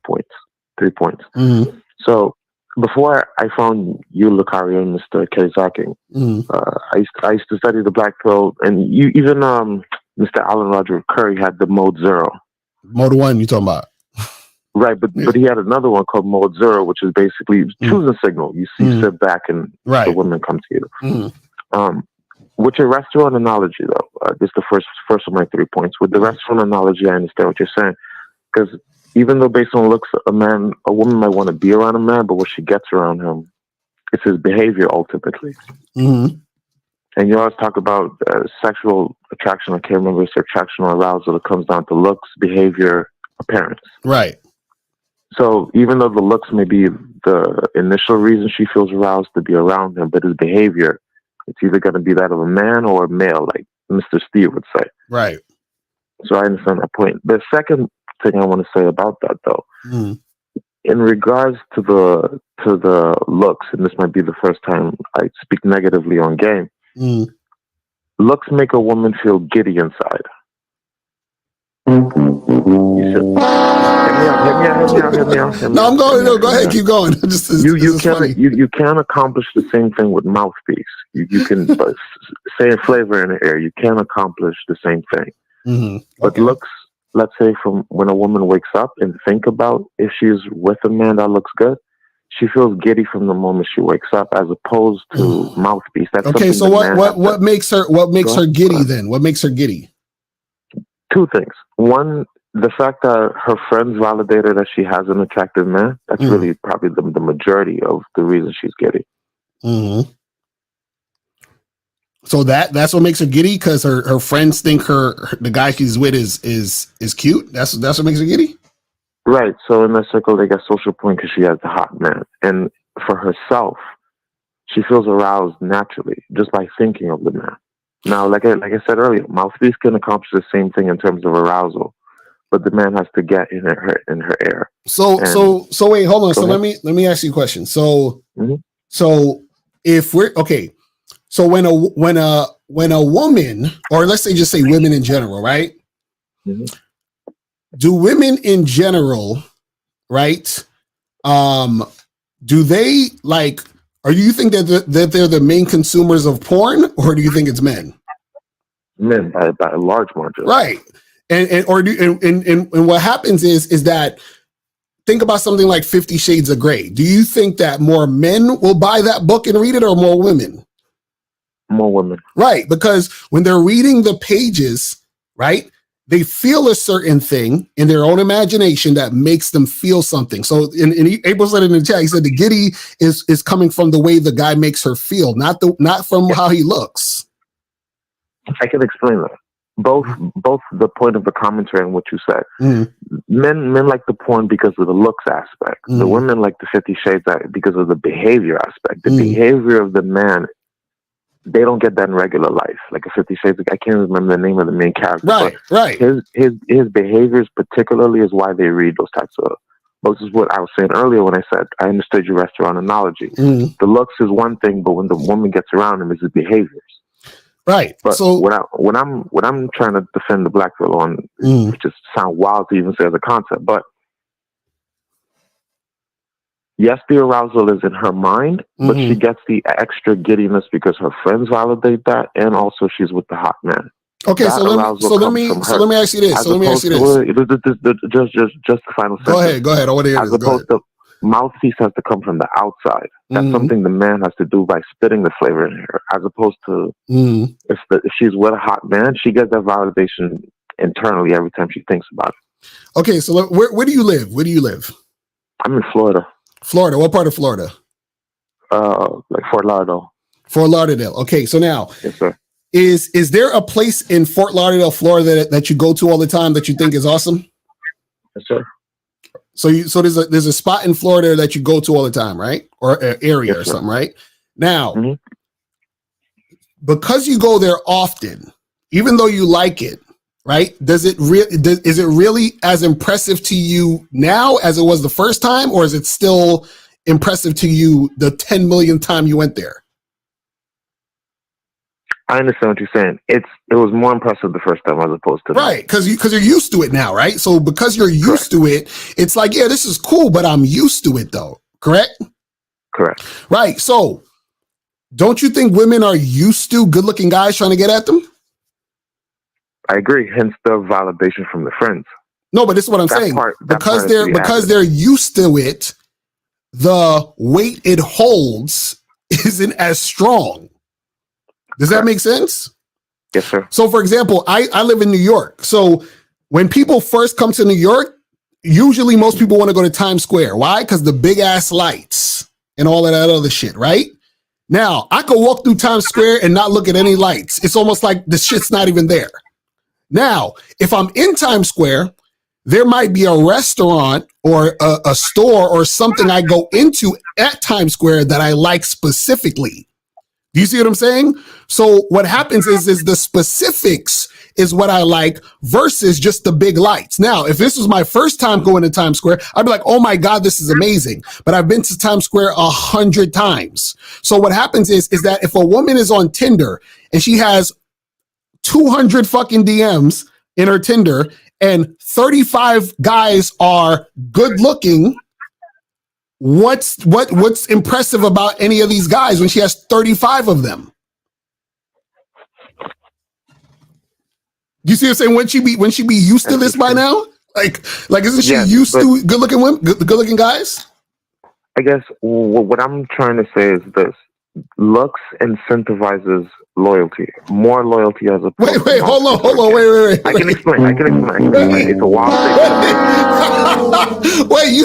points. 3 points. Mm-hmm. So before I found you, Lucario, and Mr. Kizaki, I used to study the black pill, and even Mr. Alan Roger Curry had the mode 0. Mode 1 you talking about? Right, but he had another one called mode 0, which is basically choosing signal. You sit back and the women come to you. Mm-hmm. With your restaurant analogy, though, this is the first of my 3 points. With the restaurant analogy, I understand what you're saying, because even though based on looks, a woman might want to be around a man, but what she gets around him, it's his behavior ultimately. Mm-hmm. And you always talk about sexual attraction. I can't remember if it's attraction or arousal. It comes down to looks, behavior, appearance. Right. So even though the looks may be the initial reason she feels aroused to be around him, but his behavior, it's either going to be that of a man or a male, like Mr. Steve would say. Right. So I understand that point. The second thing I want to say about that, though, in regards to the looks, and this might be the first time I speak negatively on game, looks make a woman feel giddy inside. You should hear me out. No, I'm going. No, go ahead. Keep going. You can't accomplish the same thing with mouthpiece. You can say a flavor in the air. You can't accomplish the same thing. Mm-hmm. But looks, let's say from when a woman wakes up and think about if she's with a man that looks good, she feels giddy from the moment she wakes up, as opposed to mouthpiece. That's okay. So what makes her giddy then? What makes her giddy? 2 things. One, the fact that her friends validated that she has an attractive man. That's really probably the majority of the reason she's giddy. Mm-hmm. So that's what makes her giddy, because her friends think the guy she's with is cute. That's what makes her giddy. Right. So in that circle, they get social point because she has the hot man, and for herself, she feels aroused naturally just by thinking of the man. Now, like I said earlier, mouthpiece can accomplish the same thing in terms of arousal, but the man has to get in her air. So wait, hold on. So let me ask you a question. So if we're okay. So when a woman, or let's just say women in general, right? Mm-hmm. Do women in general, right? Do they like? Or do you think that they're the main consumers of porn, or do you think it's men? Men by a large margin, right? And what happens is that, think about something like 50 Shades of Grey. Do you think that more men will buy that book and read it, or more women? More women. Right, because when they're reading the pages, right, they feel a certain thing in their own imagination that makes them feel something. So in April said in the chat, he said the giddy is coming from the way the guy makes her feel, not from how he looks. I can explain that. Both the point of the commentary and what you said. Mm-hmm. Men like the porn because of the looks aspect. Mm-hmm. The women like the 50 Shades because of the behavior aspect. The behavior of the man, they don't get that in regular life. Like a 50 Shades, I can't remember the name of the main character. Right. His behaviors particularly is why they read those types of books. This is what I was saying earlier when I said I understood your restaurant analogy. Mm-hmm. The looks is one thing, but when the woman gets around him, it's his behaviors. Right. But so when I'm trying to defend the black girl on, which just sound wild to even say as a concept, but yes, the arousal is in her mind, but she gets the extra giddiness because her friends validate that, and also she's with the hot man. Okay, so let me ask you this. Just the final sentence. Go ahead. I want to hear as this. opposed to mouthpiece has to come from the outside. That's something the man has to do by spitting the flavor in her, as opposed to if she's with a hot man, she gets that validation internally every time she thinks about it. Okay, so where do you live? I'm in Florida. Florida. What part of Florida? Like Fort Lauderdale. Fort Lauderdale. Okay, so now, yes, sir. Is there a place in Fort Lauderdale, Florida, that you go to all the time that you think is awesome? Yes, sir. So there's a spot in Florida that you go to all the time, right? Or an area or something, right? Now, because you go there often, even though you like it, right? Is it really as impressive to you now as it was the first time, or is it still impressive to you the 10 millionth time you went there? I understand what you're saying. It was more impressive the first time as opposed to right, because you're used to it now, right? So because you're used to it, it's like, yeah, this is cool, but I'm used to it though. Correct? Correct. Right. So don't you think women are used to good-looking guys trying to get at them? I agree. Hence the validation from the friends. No, but this is what I'm saying. Because they're used to it, the weight it holds isn't as strong. Does that make sense? Yes, sir. So, for example, I live in New York. So when people first come to New York, usually most people want to go to Times Square. Why? Because the big ass lights and all of that other shit, right? Now, I could walk through Times Square and not look at any lights. It's almost like the shit's not even there. Now, if I'm in Times Square, there might be a restaurant or a store or something I go into at Times Square that I like specifically. Do you see what I'm saying? So what happens is the specifics is what I like versus just the big lights. Now, if this was my first time going to Times Square, I'd be like, oh my God, this is amazing. But I've been to Times Square 100 times. So what happens is that if a woman is on Tinder and she has 200 fucking DMs in her Tinder and 35 guys are good looking, what's impressive about any of these guys when she has 35 of them? You see what I'm saying? When she be used to this by now? Like isn't she used to good looking women, good looking guys? I guess what I'm trying to say is this: looks incentivizes loyalty, more loyalty as opposed. Wait, hold on, wait. I can explain. It's a wild thing. Wait, you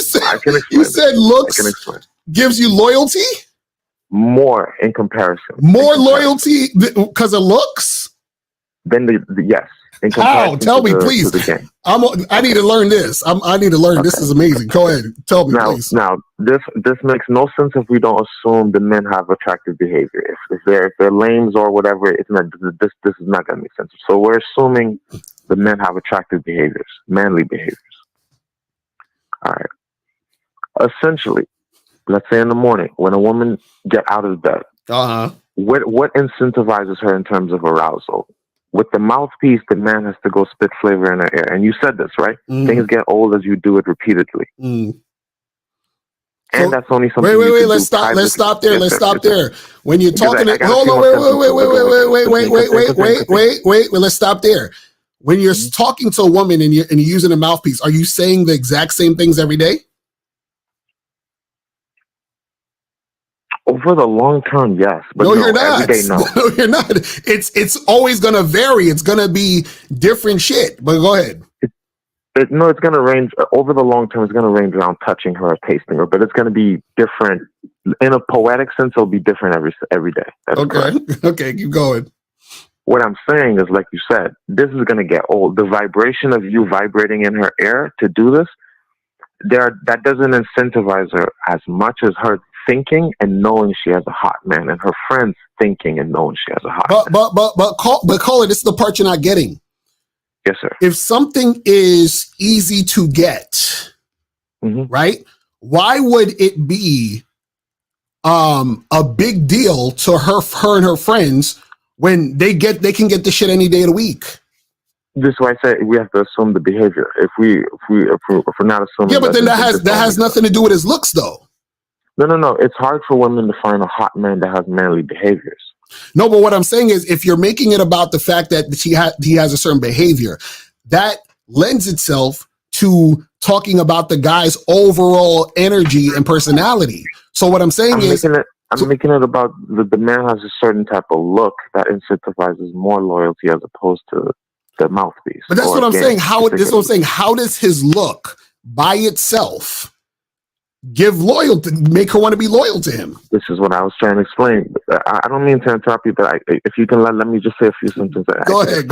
said looks gives you loyalty? More in comparison. More loyalty because of looks? Then yes. In How? Tell me, please. To the game. I need to learn this. I need to learn. Okay. This is amazing. Go ahead. Tell me, please. Now, this makes no sense if we don't assume the men have attractive behavior. If they're lames or whatever, it's not. This is not going to make sense. So we're assuming the men have attractive behaviors, manly behaviors. All right. Essentially, let's say in the morning when a woman get out of bed, what incentivizes her in terms of arousal? With the mouthpiece, the man has to go spit flavor in her ear. And you said this, right? Things get old as you do it repeatedly. And that's only something. Wait. Let's stop there. When you're talking, hold on. Wait. Let's stop there. When you're talking to a woman and you're using a mouthpiece, are you saying the exact same things every day? Over the long term, yes. But no, you're not. Every day, no. No, you're not. It's always going to vary. It's going to be different shit. But go ahead. It's going to range over the long term. It's going to range around touching her or tasting her, but it's going to be different in a poetic sense. It'll be different every day. That's okay. Correct. Okay, keep going. What I'm saying is, like you said, this is going to get old. The vibration of you vibrating in her ear to do this, that doesn't incentivize her as much as her thinking and knowing she has a hot man, and her friends thinking and knowing she has a hot man. But caller, this is the part you're not getting. Yes, sir. If something is easy to get, right? Why would it be a big deal to her and her friends when they can get the shit any day of the week? This is why I say we have to assume the behavior. If we're not assuming, yeah, but then that has nothing to do with his looks, though. No. It's hard for women to find a hot man that has manly behaviors. No, but what I'm saying is, if you're making it about the fact that he has a certain behavior, that lends itself to talking about the guy's overall energy and personality. So what I'm saying I'm making it about the man has a certain type of look that incentivizes more loyalty as opposed to the mouthpiece. But that's what I'm saying. How does his look by itself give loyalty, make her want to be loyal to him? This is what I was trying to explain. I don't mean to interrupt you, but if you can let me just say a few sentences. Go ahead.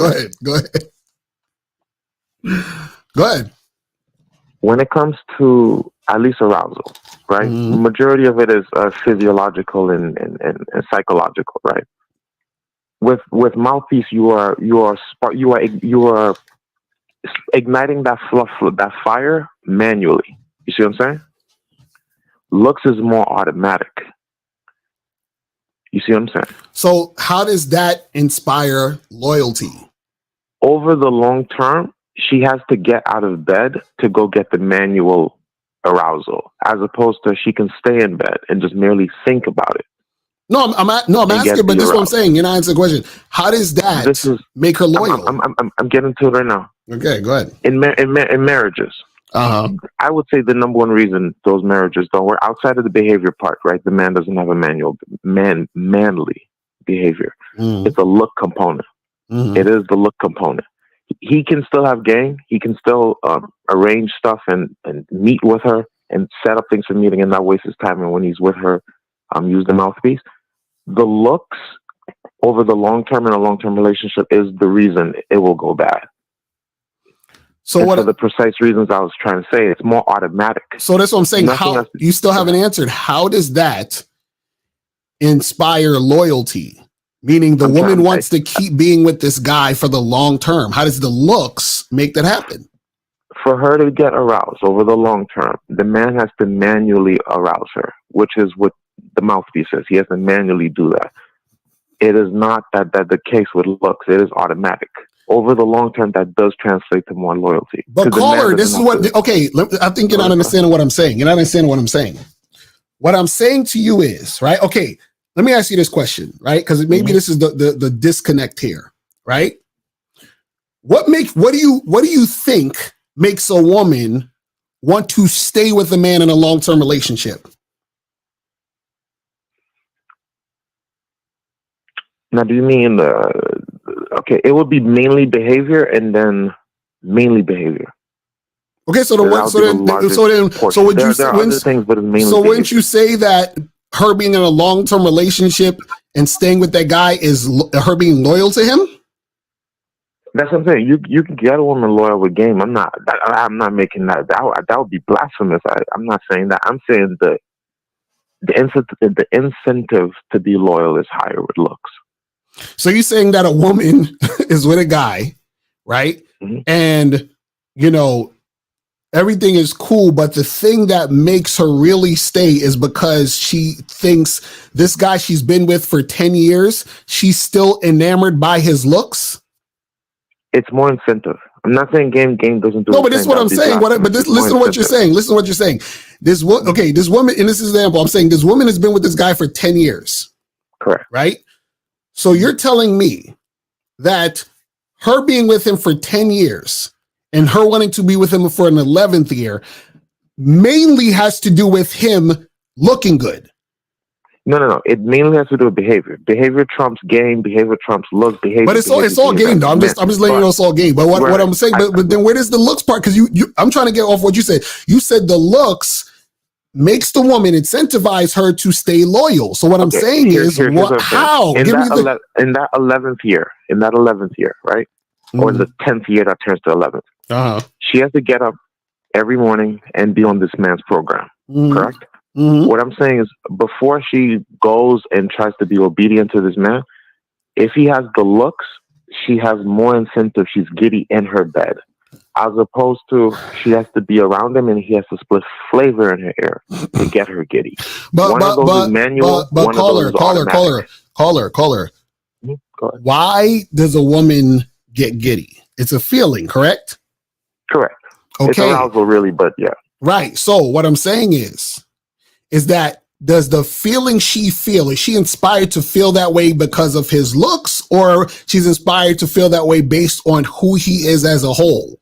When it comes to at least arousal, right? The majority of it is physiological and psychological, right? With mouthpiece, you are igniting that fire manually. You see what I'm saying? Looks is more automatic. You see what I'm saying? So how does that inspire loyalty? Over the long term, she has to get out of bed to go get the manual arousal, as opposed to she can stay in bed and just merely think about it. No, I'm asking, but this is what I'm saying. You're not answering the question. How does that make her loyal? I'm getting to it right now. Okay, go ahead. In marriages, I would say the number one reason those marriages don't work, outside of the behavior part, right? The man doesn't have a manly behavior. It's a look component. It is the look component. He can still have game. He can still arrange stuff and meet with her and set up things for meeting and not waste his time. And when he's with her, use the mouthpiece. The looks over the long term in a long-term relationship is the reason it will go bad. So for the precise reasons I was trying to say, it's more automatic. So that's what I'm saying. You still haven't answered. How does that inspire loyalty? Meaning the woman wants to keep being with this guy for the long term. How does the looks make that happen? For her to get aroused over the long term, the man has to manually arouse her, which is what the mouthpiece says. He has to manually do that. It is not that the case with looks. It is automatic. Over the long term, that does translate to more loyalty. But caller, this is what, okay, I think you're not understanding what I'm saying. You're not understanding what I'm saying. What I'm saying to you is, right? Okay, let me ask you this question, right? Because maybe this is the disconnect here, right? What do you think makes a woman want to stay with a man in a long-term relationship? Now, do you mean okay? It would be mainly behavior, and then mainly behavior. Okay, so wouldn't you say that her being in a long-term relationship and staying with that guy is her being loyal to him? That's what I'm saying. You can get a woman loyal with game. I'm not making that. That would be blasphemous. I'm not saying that. I'm saying the incentive to be loyal is higher with looks. So you're saying that a woman is with a guy, right? Mm-hmm. And you know, everything is cool, but the thing that makes her really stay is because she thinks this guy she's been with for 10 years, she's still enamored by his looks. It's more incentive. I'm not saying game doesn't do. No, but this is what I'm saying. Listen to what you're saying. Listen to what you're saying. This woman, in this example, I'm saying this woman has been with this guy for 10 years. Correct. Right? So you're telling me that her being with him for 10 years and her wanting to be with him for an 11th year mainly has to do with him looking good. No. It mainly has to do with behavior. Behavior trumps game. Behavior trumps look. Behavior. But it's all game, though. I'm just letting you know it's all game. But what I'm saying, but then where does the looks part? Because I'm trying to get off what you said. You said the looks makes the woman incentivize her to stay loyal. So what I'm saying is, how in that 11th year, right, or the 10th year that turns to 11th, she has to get up every morning and be on this man's program. Correct. Mm-hmm. What I'm saying is, before she goes and tries to be obedient to this man, if he has the looks, she has more incentive. She's giddy in her bed, as opposed to she has to be around him and he has to split flavor in her ear to get her giddy. One of those is manual. But caller. Mm-hmm. Why does a woman get giddy? It's a feeling, correct? Correct. Okay. It's arousal, really, but yeah. Right. So what I'm saying is that does the feeling she feel, is she inspired to feel that way because of his looks, or she's inspired to feel that way based on who he is as a whole?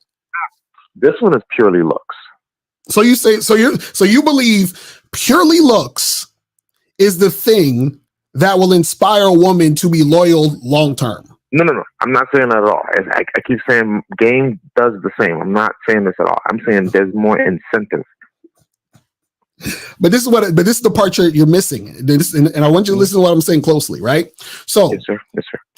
This one is purely looks. So you believe purely looks is the thing that will inspire a woman to be loyal long term? No. I'm not saying that at all. I keep saying game does the same. I'm not saying this at all. I'm saying there's more incentive. But this is the part you're missing, and I want you to listen to what I'm saying closely, right? So, yes, sir.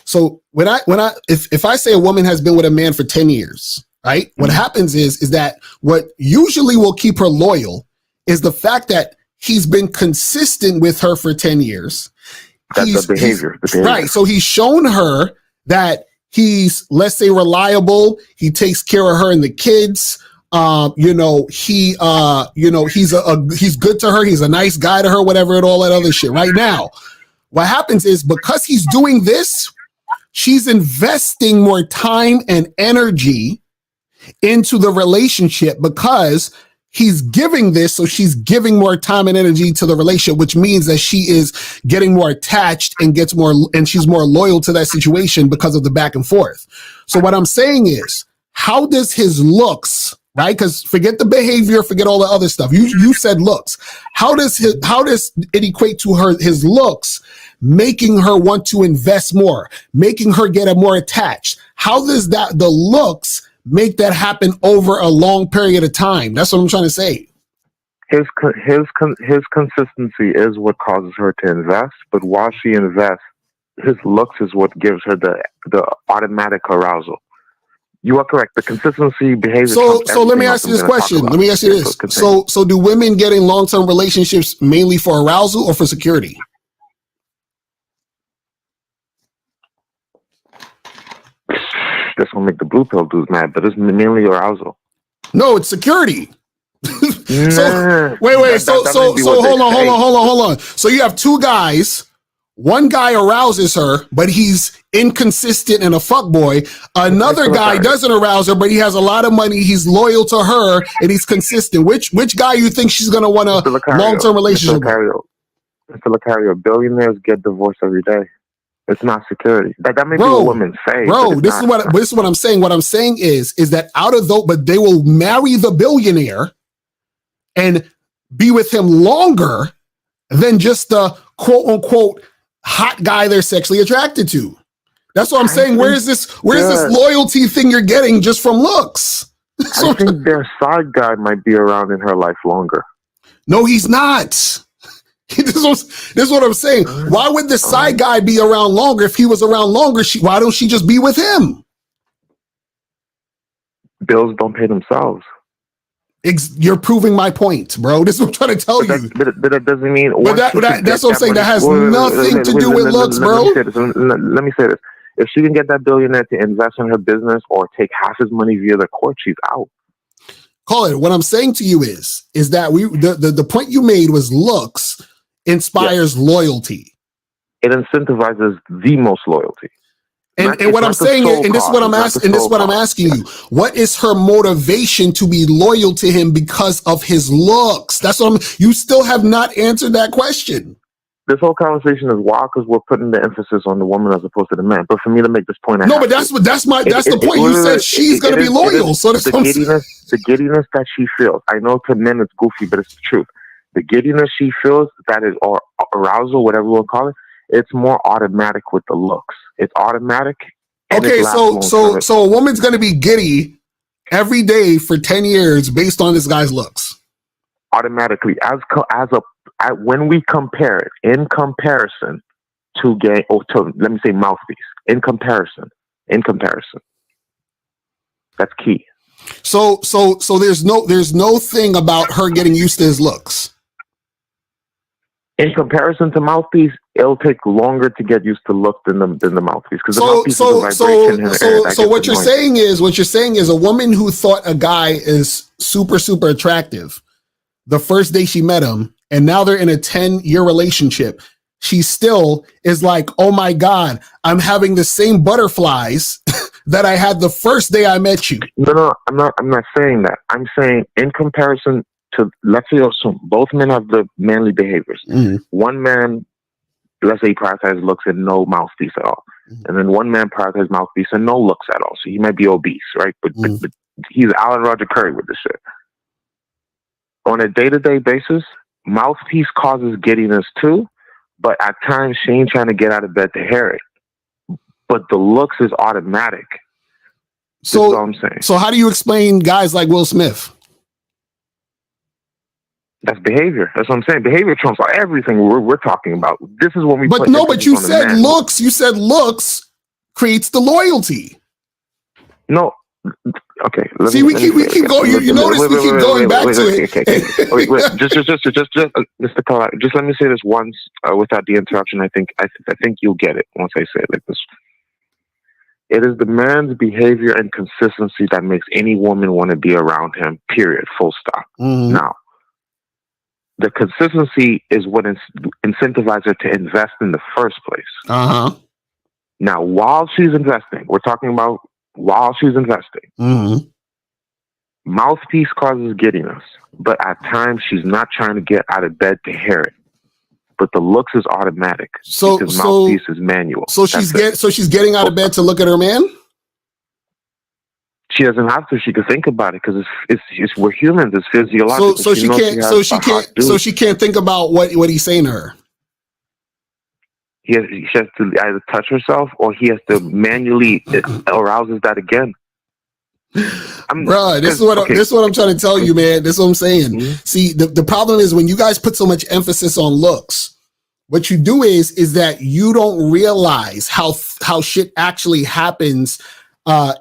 So if I say a woman has been with a man for 10 years, right? What happens is that what usually will keep her loyal is the fact that he's been consistent with her for 10 years. That's the behavior. Right. So he's shown her that he's, let's say, reliable. He takes care of her and the kids. He's good to her. He's a nice guy to her, whatever, and all that other shit. Right now, what happens is because he's doing this, she's investing more time and energy into the relationship because he's giving this. So she's giving more time and energy to the relationship, which means that she is getting more attached and she's more loyal to that situation because of the back and forth. So what I'm saying is, how does his looks, right? Because forget the behavior, forget all the other stuff. You said looks. How does it equate to his looks, making her want to invest more, making her get more attached? How does the looks make that happen over a long period of time? That's what I'm trying to say. His consistency is what causes her to invest, but while she invests, his looks is what gives her the automatic arousal. You are correct. The consistency, behavior. So let me ask you this question. Let me ask you this. So do women get in long-term relationships mainly for arousal or for security? This will make the blue pill dudes mad, but it's mainly arousal. No, it's security. So wait. So hold on. So you have two guys. One guy arouses her, but he's inconsistent and a fuckboy. Another guy doesn't arouse her, but he has a lot of money. He's loyal to her and he's consistent. Which guy you think she's gonna want a long-term relationship with? Mr. Lucario, billionaires get divorced every day. It's not security. That may be a woman's face. Bro, this is what I'm saying. What I'm saying is that out of those, but they will marry the billionaire and be with him longer than just the quote unquote hot guy they're sexually attracted to. That's what I'm saying. Where is this loyalty thing you're getting just from looks? I think their side guy might be around in her life longer. No, he's not. This is is what I'm saying. Why would the side guy be around longer? If he was around longer, why don't she just be with him? Bills don't pay themselves. You're proving my point, bro. This is what I'm trying to tell you. But that doesn't mean. But that's what I'm saying. That has nothing to do with looks, bro. Let me say this. If she can get that billionaire to invest in her business or take half his money via the court, she's out. Call it. What I'm saying to you is that the point you made was looks inspires loyalty. It incentivizes the most loyalty. And what I'm saying is, and this is what I'm asking, you, what is her motivation to be loyal to him because of his looks? That's what you still have not answered that question. This whole conversation is wild because we're putting the emphasis on the woman as opposed to the man. But for me to make this point, but that's the point. You said she's going to be loyal. So that's the giddiness that she feels. I know to men it's goofy, but it's the truth. The giddiness she feels, that is, or arousal, whatever we'll call it, it's more automatic with the looks. It's automatic. Okay, so a woman's going to be giddy every day for 10 years based on this guy's looks. Automatically, when we compare it in comparison to let me say mouthpiece, in comparison, that's key. So there's no thing about her getting used to his looks. In comparison to mouthpiece, it'll take longer to get used to look than the mouthpiece, because the mouthpiece is a vibration in the air. So what you're saying is a woman who thought a guy is super attractive the first day she met him, and now they're in a 10-year relationship, she still is like, oh my God, I'm having the same butterflies that I had the first day I met you. No, I'm not saying that. I'm saying in comparison to, let's say, both men have the manly behaviors. Mm-hmm. One man, let's say, he prioritizes looks and no mouthpiece at all. Mm-hmm. And then one man prioritizes mouthpiece and no looks at all. So he might be obese, right? But he's Alan Roger Curry with this shit. On a day-to-day basis, mouthpiece causes giddiness too, but at times she ain't trying to get out of bed to hear it. But the looks is automatic. So that's what I'm saying. So how do you explain guys like Will Smith? That's behavior. That's what I'm saying. Behavior trumps everything we're talking about. This is when we. But you said looks. You said looks creates the loyalty. No. Okay. See, we keep going. You notice we keep going back to it. Okay. Just, Mr. Collar, just let me say this once without the interruption. I think you'll get it once I say it like this. It is the man's behavior and consistency that makes any woman want to be around him. Period. Full stop. Mm-hmm. Now, the consistency is what incentivizes her to invest in the first place. Now, while she's investing, we're talking about while she's investing. Mm-hmm. Mouthpiece causes giddiness, but at times she's not trying to get out of bed to hear it. But the looks is automatic because mouthpiece is manual. So she's getting out of bed to look at her man. She doesn't have to. She can think about it because it's we're humans. It's physiological. So she can't think about what he's saying to her. She has to either touch herself or he has to manually arouses that again. Bro, this is what I'm trying to tell you, man. This is what I'm saying. Mm-hmm. See, the problem is when you guys put so much emphasis on looks, what you do is that you don't realize how shit actually happens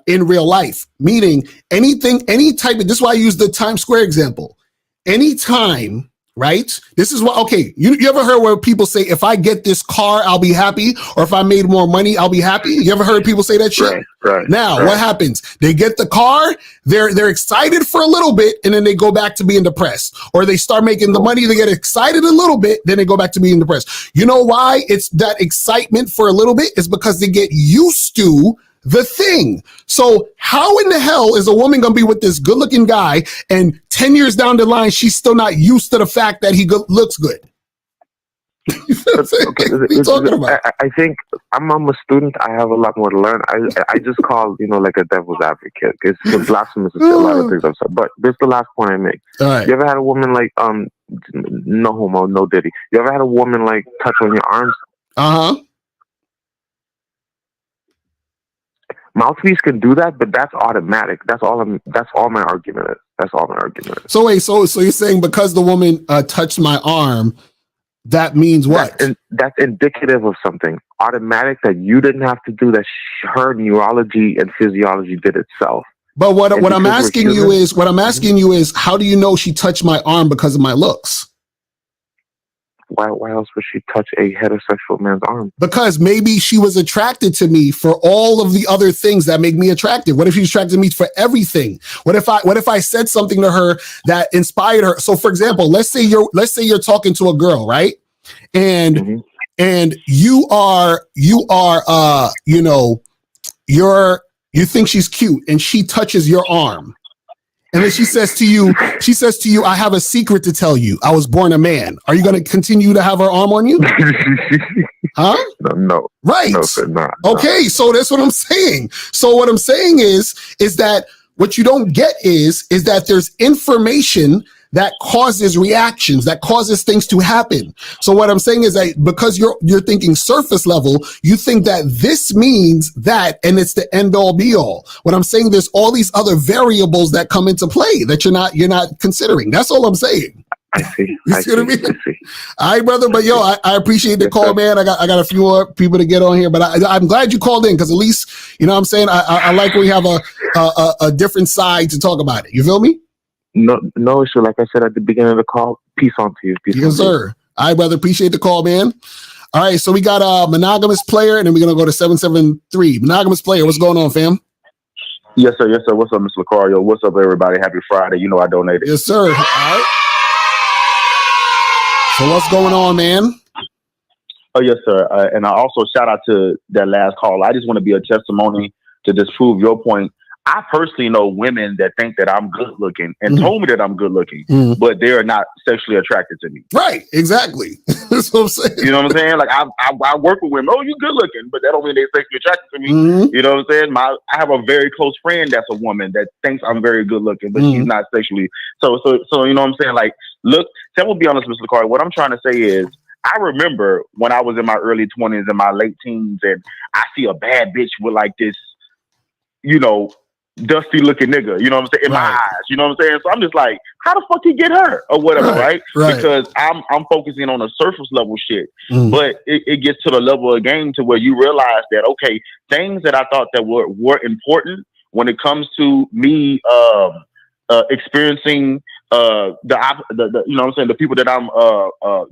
in real life. Meaning this is why I use the Times Square example. Anytime, right? This is what, okay, you ever heard where people say, if I get this car, I'll be happy, or if I made more money, I'll be happy? You ever heard people say that shit? Right. Now, what happens? They get the car, they're excited for a little bit, and then they go back to being depressed. Or they start making the money, they get excited a little bit, then they go back to being depressed. You know why it's that excitement for a little bit? It's because they get used to the thing. So how in the hell is a woman going to be with this good looking guy and 10 years down the line, she's still not used to the fact that he looks good? What are you talking about? I think I'm a student. I have a lot more to learn. I just call, like a devil's advocate. It's blasphemous to say a lot of things I've said. But this is the last point I make. All right. You ever had a woman like, no homo, no diddy. You ever had a woman like touch on your arms? Uh-huh. Mouthpiece can do that, but that's automatic. That's all my argument is. So wait, so you're saying because the woman touched my arm, That means what? That's indicative of something automatic that you didn't have to do, that her neurology and physiology did itself. But what I'm asking you is, how do you know she touched my arm because of my looks? Why else would she touch a heterosexual man's arm? Because maybe she was attracted to me for all of the other things that make me attractive. What if she's attracted to me for everything? What if I said something to her that inspired her? So for example, let's say you're talking to a girl, right? And you think she's cute and she touches your arm. And then she says to you, I have a secret to tell you. I was born a man. Are you going to continue to have her arm on you? Huh? No. Right. No, sir, not. Okay. So that's what I'm saying. So what I'm saying is that what you don't get is that there's information that causes reactions, that causes things to happen. So what I'm saying is that because you're thinking surface level, you think that this means that, and it's the end all be all. What I'm saying, there's all these other variables that come into play that you're not considering. That's all I'm saying. I see. You see what I mean? All right, brother. But yo, I appreciate the call, man. I got a few more people to get on here, but I'm glad you called in, because at least, you know what I'm saying, I like when we have a different side to talk about it. You feel me? No issue. Like I said at the beginning of the call, peace on to you. Yes, sir. All right, brother. Appreciate the call, man. All right, so we got a monogamous player, and then we're going to go to 773. Monogamous player, what's going on, fam? Yes, sir. Yes, sir. What's up, Mr. Lucario? What's up, everybody? Happy Friday. You know I donated. Yes, sir. All right. So what's going on, man? Oh, yes, sir. And I also shout out to that last call. I just want to be a testimony to disprove your point. I personally know women that think that I'm good looking and told me that I'm good looking, but they're not sexually attracted to me. Right, exactly. That's what I'm saying. You know what I'm saying? Like I work with women. Oh, you good looking, but that don't mean they're sexually attracted to me. You know what I'm saying? I have a very close friend that's a woman that thinks I'm very good looking, but she's not sexually. So you know what I'm saying? Like, look, I will be honest, Mr. Carter. What I'm trying to say is, I remember when I was in my early 20s and my late teens, and I see a bad bitch with like this, you know, dusty looking nigga, you know what I'm saying, in my eyes, you know what I'm saying? So I'm just like, how the fuck he get her or whatever, right? Because I'm focusing on a surface level shit, but it gets to the level of game to where you realize that, okay, things that I thought that were important when it comes to me experiencing the you know what I'm saying, the people that I'm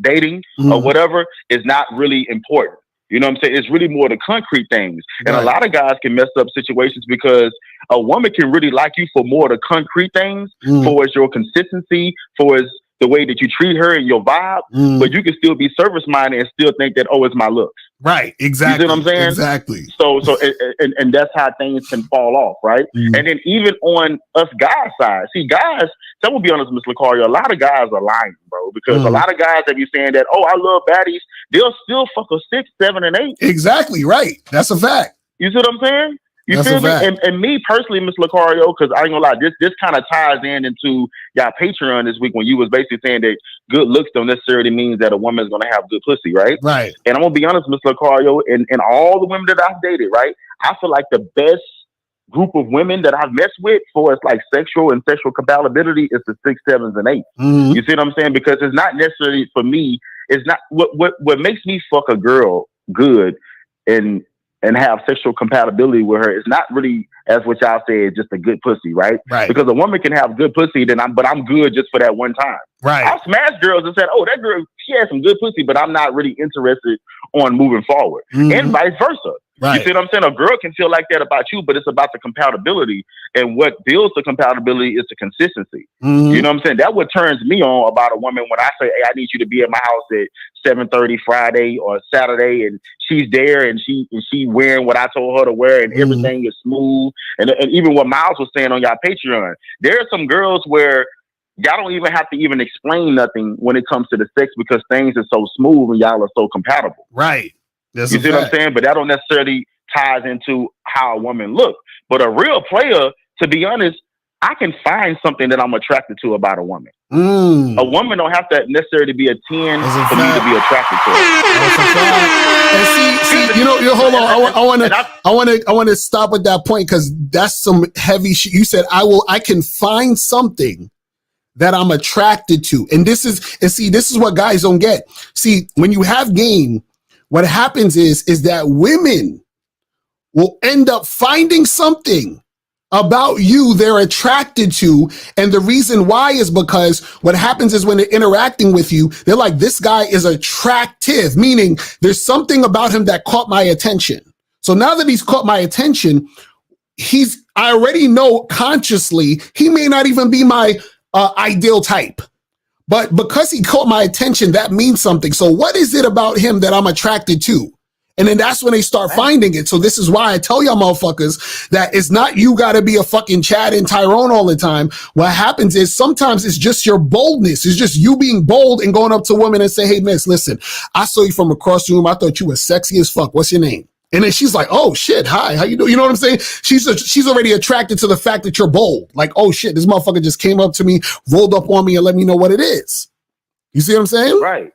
dating or whatever is not really important. You know what I'm saying? It's really more the concrete things. And a lot of guys can mess up situations because a woman can really like you for more the concrete things, for your consistency, for the way that you treat her and your vibe, but you can still be service-minded and still think that, oh, it's my looks. Right, exactly. You see what I'm saying? Exactly. So and that's how things can fall off, right? And then even on us guys' side, see, guys, I will be honest, Mr. Lucario, a lot of guys are lying, bro, because a lot of guys that be saying that, oh, I love baddies, they'll still fuck a 6, 7, and 8. Exactly, right. That's a fact. You see what I'm saying? You That's feel a me? fact. And me personally, Mr. Lucario, because I ain't gonna lie, this kind of ties into y'all Patreon this week when you was basically saying that good looks don't necessarily mean that a woman's gonna have good pussy, right? Right. And I'm gonna be honest, Mr. Lucario, and all the women that I've dated, right? I feel like the best group of women that I've messed with for it's like sexual and sexual compatibility is the 6, 7s, and 8s. You see what I'm saying? Because it's not necessarily for me. It's not what makes me fuck a girl good and have sexual compatibility with her. It's not really, as what y'all said, just a good pussy, right? Right. Because a woman can have good pussy, but I'm good just for that one time. Right. I've smashed girls and said, oh, that girl, she has some good pussy, but I'm not really interested on moving forward. And vice versa. Right. You see what I'm saying? A girl can feel like that about you, but it's about the compatibility. And what builds the compatibility is the consistency. You know what I'm saying? That's what turns me on about a woman when I say, hey, I need you to be at my house at 7:30 Friday or Saturday, and she's there and she wearing what I told her to wear, and everything is smooth. And even what Miles was saying on y'all Patreon, there are some girls where y'all don't even have to even explain nothing when it comes to the sex because things are so smooth and y'all are so compatible. Right. That's you see what I'm saying? But that don't necessarily ties into how a woman looks. But a real player, to be honest, I can find something that I'm attracted to about a woman. A woman don't have to necessarily be a 10 for me to be attracted to her. And see, you know, hold on. I want to stop at that point because that's some heavy shit. You said I can find something that I'm attracted to. And this is what guys don't get. See, when you have game, what happens is that women will end up finding something about you they're attracted to. And the reason why is because what happens is when they're interacting with you, they're like, this guy is attractive, meaning there's something about him that caught my attention. So now that he's caught my attention, I already know consciously, he may not even be my ideal type, but because he caught my attention, that means something. So what is it about him that I'm attracted to? And then that's when they start finding it. So this is why I tell y'all motherfuckers that it's not you got to be a fucking Chad and Tyrone all the time. What happens is sometimes it's just your boldness. It's just you being bold and going up to women and say, hey, miss, listen, I saw you from across the room. I thought you were sexy as fuck. What's your name? And then she's like, oh shit, hi, how you doing? You know what I'm saying? She's already attracted to the fact that you're bold. Like, oh shit, this motherfucker just came up to me, rolled up on me and let me know what it is. You see what I'm saying? Right.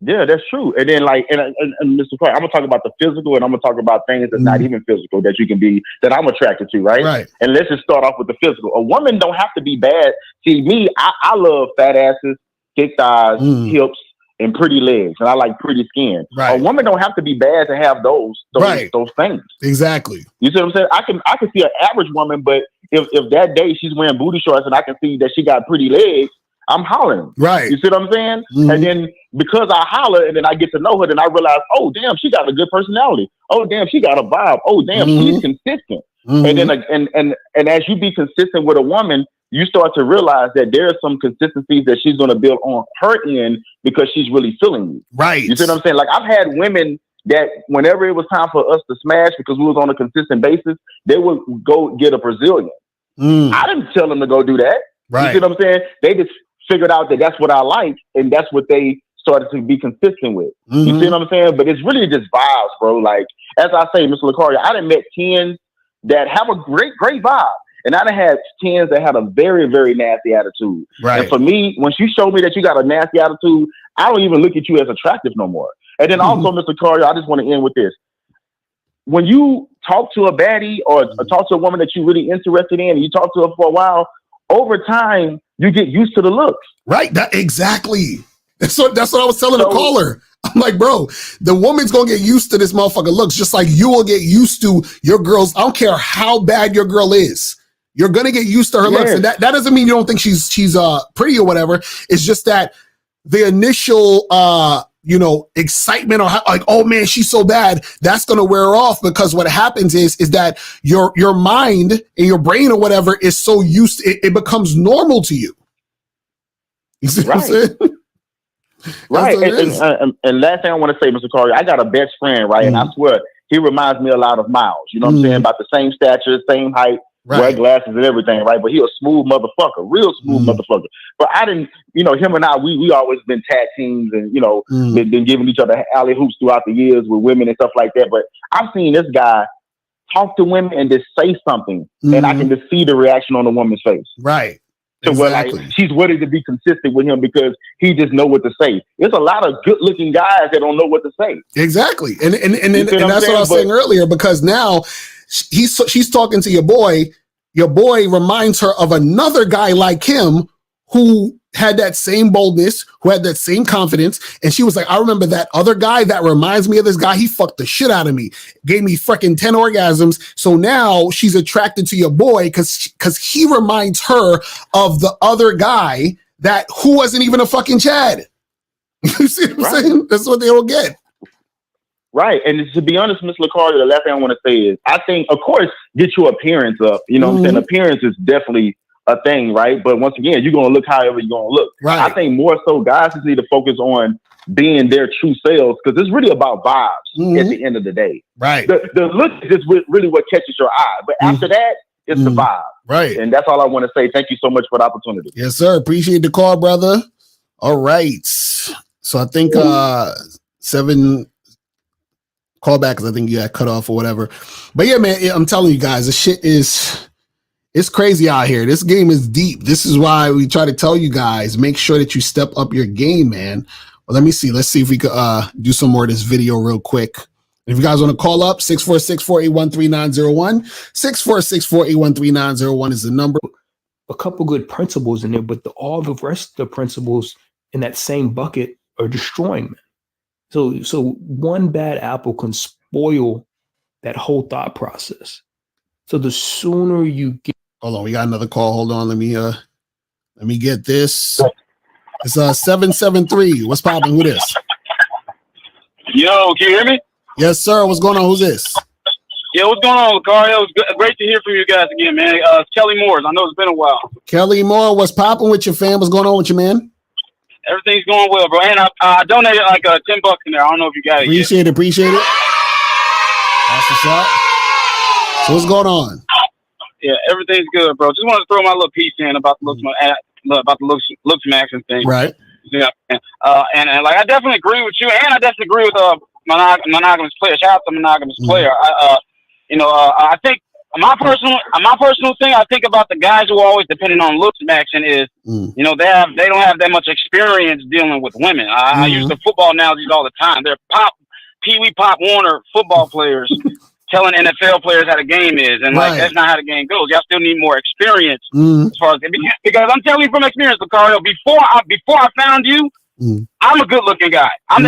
Yeah, that's true. And then like, and Mr. Clark, I'm gonna talk about the physical, and I'm gonna talk about things that's not even physical that you can be, that I'm attracted to, right? Right. And let's just start off with the physical. A woman don't have to be bad. See, me, I love fat asses, thick thighs, hips, and pretty legs, and I like pretty skin. Right. A woman don't have to be bad to have those things. Exactly. You see what I'm saying? I can see an average woman, but if that day she's wearing booty shorts and I can see that she got pretty legs, I'm hollering. Right. You see what I'm saying? And then because I holler and then I get to know her, then I realize, oh damn, she got a good personality. Oh damn, she got a vibe. Oh damn, she's consistent. And then and as you be consistent with a woman, you start to realize that there are some consistencies that she's going to build on her end because she's really feeling you. Right. You see what I'm saying? Like I've had women that whenever it was time for us to smash because we was on a consistent basis, they would go get a Brazilian. I didn't tell them to go do that. Right. You see what I'm saying? They just figured out that that's what I like, and that's what they started to be consistent with. You see what I'm saying? But it's really just vibes, bro. Like, as I say, Mr. Lucario, I done met 10s that have a great vibe. And I done had 10s that had a very, very nasty attitude. Right. And for me, once you show me that you got a nasty attitude, I don't even look at you as attractive no more. And then also, Mr. Lucario, I just want to end with this. When you talk to a baddie or talk to a woman that you're really interested in, and you talk to her for a while, over time, you get used to the looks. Right. Exactly. That's what I was telling the caller. I'm like, bro, the woman's going to get used to this motherfucker looks, just like you will get used to your girls. I don't care how bad your girl is. You're going to get used to her looks. And that doesn't mean you don't think she's pretty or whatever. It's just that the initial, excitement or like, oh man, she's so bad, that's going to wear off, because what happens is that your mind and your brain or whatever is so used to it becomes normal to you. You see what I'm saying? Right. And last thing I want to say, Mr. Corey, I got a best friend, right? And I swear he reminds me a lot of Miles. You know what I'm saying? About the same stature, same height, wear glasses and everything, right? But he a smooth motherfucker, real smooth motherfucker. But I didn't, him and I, we always been tag teams and, been giving each other alley hoops throughout the years with women and stuff like that. But I've seen this guy talk to women and just say something, and I can just see the reaction on the woman's face. Right. So where like she's ready to be consistent with him because he just know what to say. There's a lot of good looking guys that don't know what to say. Exactly. And that's what I was saying earlier, because now she's talking to your boy. Your boy reminds her of another guy like him who had that same boldness, who had that same confidence. And she was like, I remember that other guy that reminds me of this guy. He fucked the shit out of me, gave me freaking 10 orgasms. So now she's attracted to your boy because he reminds her of the other guy who wasn't even a fucking Chad. You see what I'm saying? That's what they don't get. Right. And to be honest, Ms. Lucario, the last thing I want to say is, I think, of course, get your appearance up. You know what I'm saying? Appearance is definitely a thing, right? But once again, you're going to look however you're going to look. Right. I think more so guys just need to focus on being their true selves, because it's really about vibes at the end of the day. Right. The look is just really what catches your eye. But after that, it's the vibe. Right. And that's all I want to say. Thank you so much for the opportunity. Yes, sir. Appreciate the call, brother. All right. So I think 7 call back, because I think you got cut off or whatever. But yeah, man, I'm telling you guys, the shit it's crazy out here. This game is deep. This is why we try to tell you guys, make sure that you step up your game, man. Well, let me see. Let's see if we could do some more of this video real quick. If you guys want to call up, 646-481-3901. 646-481-3901 is the number. a couple good principles in there, but all the rest of the principles in that same bucket are destroying men. So one bad apple can spoil that whole thought process. So the sooner you get. Hold on, we got another call. Hold on, let me get this. It's 773. What's popping? Who this? Yo, can you hear me? Yes, sir. What's going on? Who's this? Yeah, what's going on, Lucario? It's great to hear from you guys again, man. It's Kelly Moores. I know it's been a while. Kelly Moore, what's popping with your fam? What's going on with you, man? Everything's going well, bro. And I donated like $10 in there. I don't know if you got it Appreciate it. That's what's up. So what's going on? Yeah, everything's good, bro. Just wanted to throw my little piece in about the LOOKSMAXX thing. Right. Yeah. And like I definitely agree with you, and I definitely agree with monogamous player. Shout out to monogamous player. I think my personal thing, I think about the guys who are always depending on LOOKSMAXX is, they don't have that much experience dealing with women. I use the football analogies all the time. They're Pee Wee Pop Warner football players telling NFL players how the game is, and like that's not how the game goes. Y'all still need more experience as far as because I'm telling you from experience, Lucario. Before I found you, I'm a good looking guy. I'm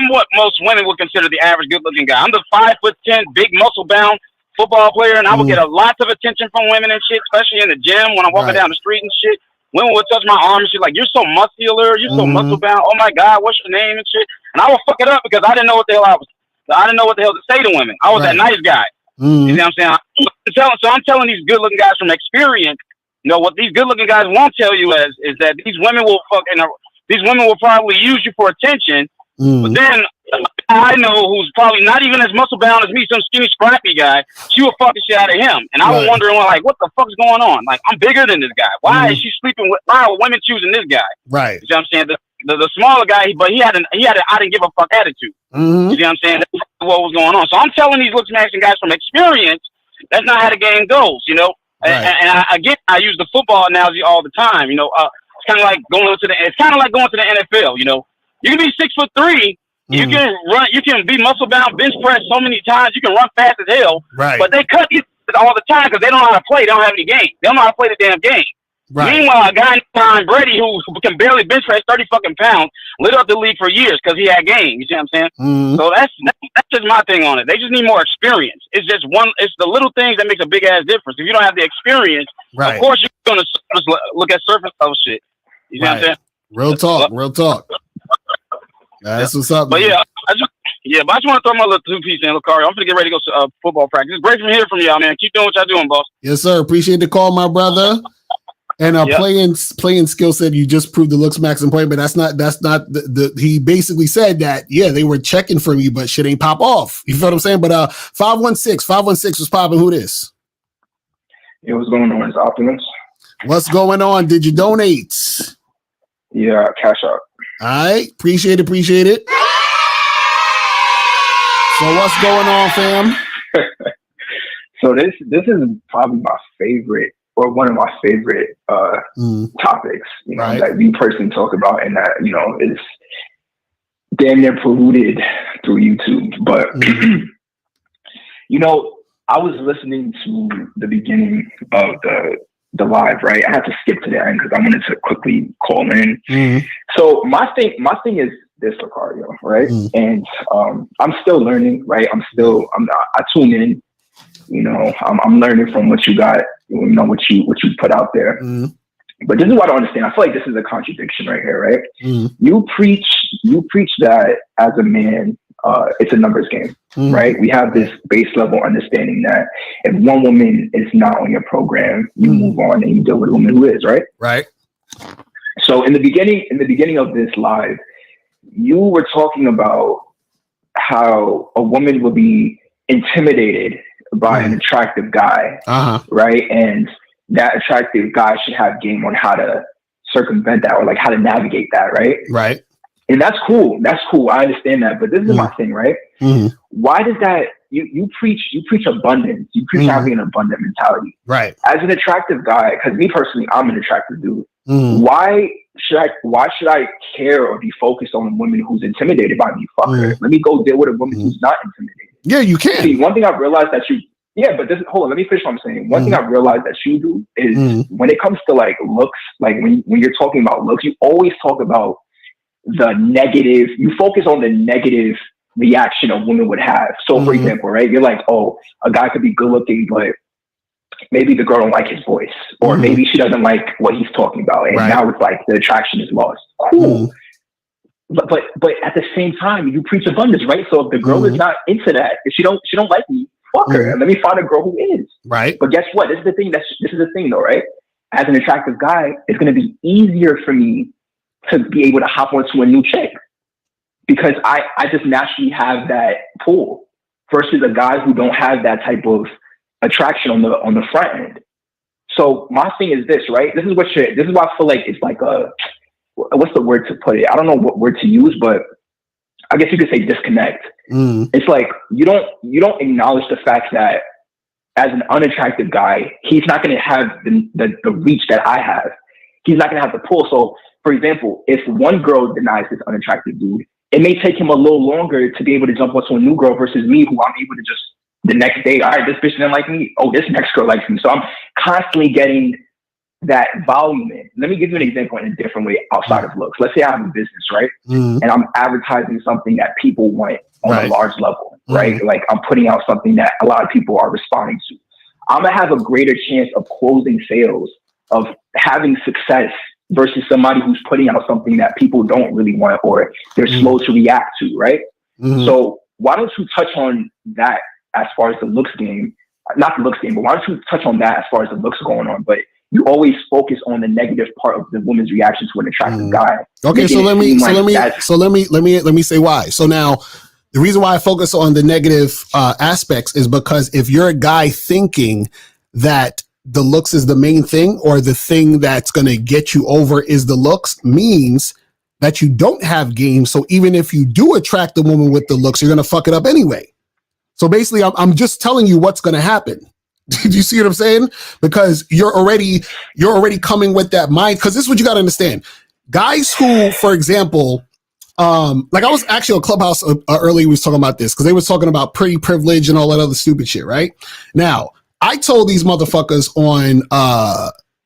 what most women would consider the average good looking guy. I'm the 5'10", big muscle bound football player, and I would get a lot of attention from women and shit, especially in the gym when I'm walking down the street and shit. Women would touch my arm and shit like, "You're so muscular, you're so muscle bound. Oh my God, what's your name and shit?" And I would fuck it up because I didn't know what the hell to say to women. I was that nice guy. You know what I'm saying? So I'm telling these good looking guys from experience. What these good looking guys won't tell you is that these women will probably use you for attention. But then I know who's probably not even as muscle bound as me, some skinny scrappy guy. She will fuck the shit out of him, and I was wondering like, what the fuck's going on? Like, I'm bigger than this guy. Why is she sleeping with? Why are women choosing this guy? Right. You know what I'm saying? The smaller guy, but he had an I didn't give a fuck attitude. You know what I'm saying? That's what was going on. So I'm telling these LOOKSMAXX guys from experience, that's not how the game goes. And I use the football analogy all the time. It's kind of like going to the NFL. You can be 6'3". You can run. You can be muscle bound, bench press so many times. You can run fast as hell. Right. But they cut you all the time because they don't know how to play. They don't have any game. They don't know how to play the damn game. Right. Meanwhile, a guy named Tom Brady who can barely bench press 30 fucking pounds lit up the league for years because he had game. You see what I'm saying? So that's just my thing on it. They just need more experience. It's just it's the little things that makes a big ass difference. If you don't have the experience, of course you're gonna look at surface level shit. You see what I'm saying? Real talk. That's what's up. But I just want to throw my little 2-piece in, Lucario. I'm gonna get ready to go to football practice. It's great to hear from y'all, man. Keep doing what y'all doing, boss. Yes, sir. Appreciate the call, my brother. And playing skill set, you just proved the LOOKSMAXX point, but that's not the he basically said that they were checking for you, but shit ain't pop off. You feel what I'm saying? But 516 was popping. Who this? Yeah, what's going on? It's Optimus. What's going on? Did you donate? Yeah, cash out. All right, appreciate it. So what's going on, fam? So this is probably my favorite, or one of my favorite topics, that we personally talk about, and that is damn near polluted through YouTube. But I was listening to the beginning of the live, right? I had to skip to the end because I wanted to quickly call in. So my thing is this, Lucario, right? And I'm still learning, right? I tune in. I'm learning from what you got, what you put out there. But this is what I don't understand. I feel like this is a contradiction right here, right? You preach that as a man, it's a numbers game, right? We have this base level understanding that if one woman is not on your program, you move on and you deal with a woman who is, right? Right. So in the beginning of this live, you were talking about how a woman will be intimidated by an attractive guy, right? And that attractive guy should have game on how to circumvent that, or like how to navigate that, right? Right. And that's cool. I understand that. But this is my thing, right? Why does that you preach abundance, you preach having an abundant mentality. Right. As an attractive guy, because me personally, I'm an attractive dude. Why should I care or be focused on a woman who's intimidated by me? Fuck her. Let me go deal with a woman who's not intimidated. Yeah, you can. See, one thing I've realized that Yeah, but hold on, let me finish what I'm saying. One thing I've realized that you do is when it comes to like looks, like when you're talking about looks, you always talk about the negative, you focus on the negative reaction a woman would have. So for example, right, you're like, oh, a guy could be good looking, but maybe the girl don't like his voice, or maybe she doesn't like what he's talking about, and now it's like the attraction is lost. Cool. But at the same time, you preach abundance, right? So if the girl is not into that, if she don't like me, fuck her. Let me find a girl who is. Right. But guess what? This is the thing. This is the thing, though, right? As an attractive guy, it's going to be easier for me to be able to hop onto a new chick because I just naturally have that pull versus a guy who don't have that type of attraction on the front end. So my thing is this, right? This is why I feel like it's like what's the word to put it? I don't know what word to use, but I guess you could say disconnect. It's like you don't acknowledge the fact that as an unattractive guy, he's not going to have the reach that I have. He's not going to have the pull. So, for example, if one girl denies this unattractive dude, it may take him a little longer to be able to jump onto a new girl versus me, who I'm able to just the next day, all right, this bitch didn't like me. Oh, this next girl likes me. So I'm constantly getting that volume in. Let me give you an example in a different way outside of looks. Let's say I have a business, right? And I'm advertising something that people want on a large level, right? Like I'm putting out something that a lot of people are responding to. I'm gonna have a greater chance of closing sales, of having success versus somebody who's putting out something that people don't really want or they're slow to react to, right? So why don't you touch on that as far as the looks game? Not the looks game, but why don't you touch on that as far as the looks going on? But you always focus on the negative part of the woman's reaction to an attractive guy. Okay, so let me say why. So now the reason why I focus on the negative aspects is because if you're a guy thinking that the looks is the main thing, or the thing that's going to get you over is the looks, means that you don't have game. So even if you do attract the woman with the looks, you're going to fuck it up anyway. So basically, I'm just telling you what's going to happen. Do you see what I'm saying? Because you're already coming with that mind. Because this is what you got to understand. Guys who, for example, like I was actually on Clubhouse earlier, we was talking about this because they was talking about pretty privilege and all that other stupid shit, right? Now, I told these motherfuckers on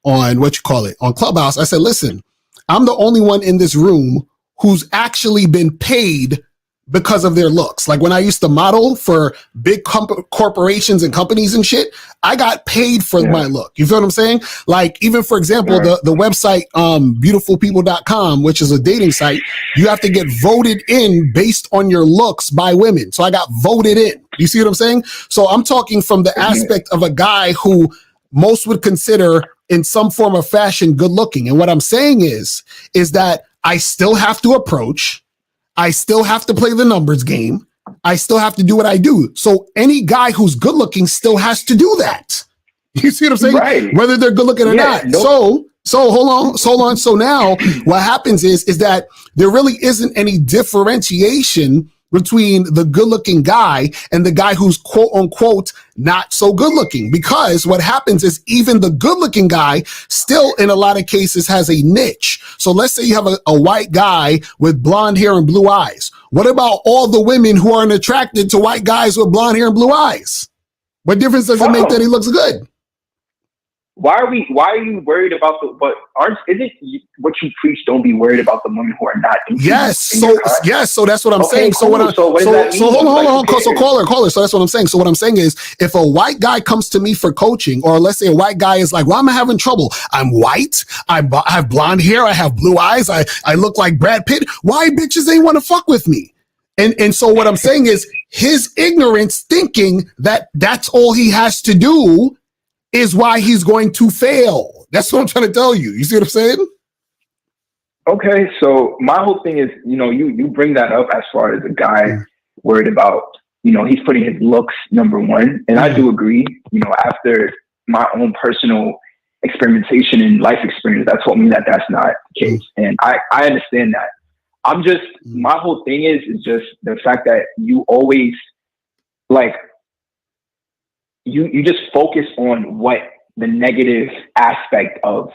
on Clubhouse, I said, listen, I'm the only one in this room who's actually been paid because of their looks. Like when I used to model for big corporations and companies and shit, I got paid for my look. You feel what I'm saying? Like even for example, the website beautifulpeople.com, which is a dating site, you have to get voted in based on your looks by women. So I got voted in. You see what I'm saying? So I'm talking from the aspect of a guy who most would consider in some form of fashion good looking. And what I'm saying is that I still have to approach, I still have to play the numbers game. I still have to do what I do. So any guy who's good looking still has to do that. You see what I'm saying? Right. Whether they're good looking or not. Nope. So hold on. So now what happens is that there really isn't any differentiation between the good looking guy and the guy who's quote unquote not so good looking, because what happens is even the good looking guy still in a lot of cases has a niche. So let's say you have a white guy with blonde hair and blue eyes. What about all the women who aren't attracted to white guys with blonde hair and blue eyes? What difference does it make that he looks good? Why are you worried about isn't what you preach, don't be worried about the women who are not yes, so that's what I'm saying. So hold on. So caller. So that's what I'm saying. So what I'm saying is if a white guy comes to me for coaching, or let's say a white guy is like, well, I'm having trouble. I'm white, I have blonde hair, I have blue eyes, I look like Brad Pitt. Why bitches ain't want to fuck with me? And so what I'm saying is his ignorance thinking that that's all he has to do is why he's going to fail. That's what I'm trying to tell you. You see what I'm saying? Okay, so my whole thing is, you bring that up as far as a guy worried about, he's putting his looks number one. And I do agree, after my own personal experimentation and life experience, that told me that that's not the case. And I understand that. I'm just, my whole thing is just the fact that you always, like, you just focus on what the negative aspect of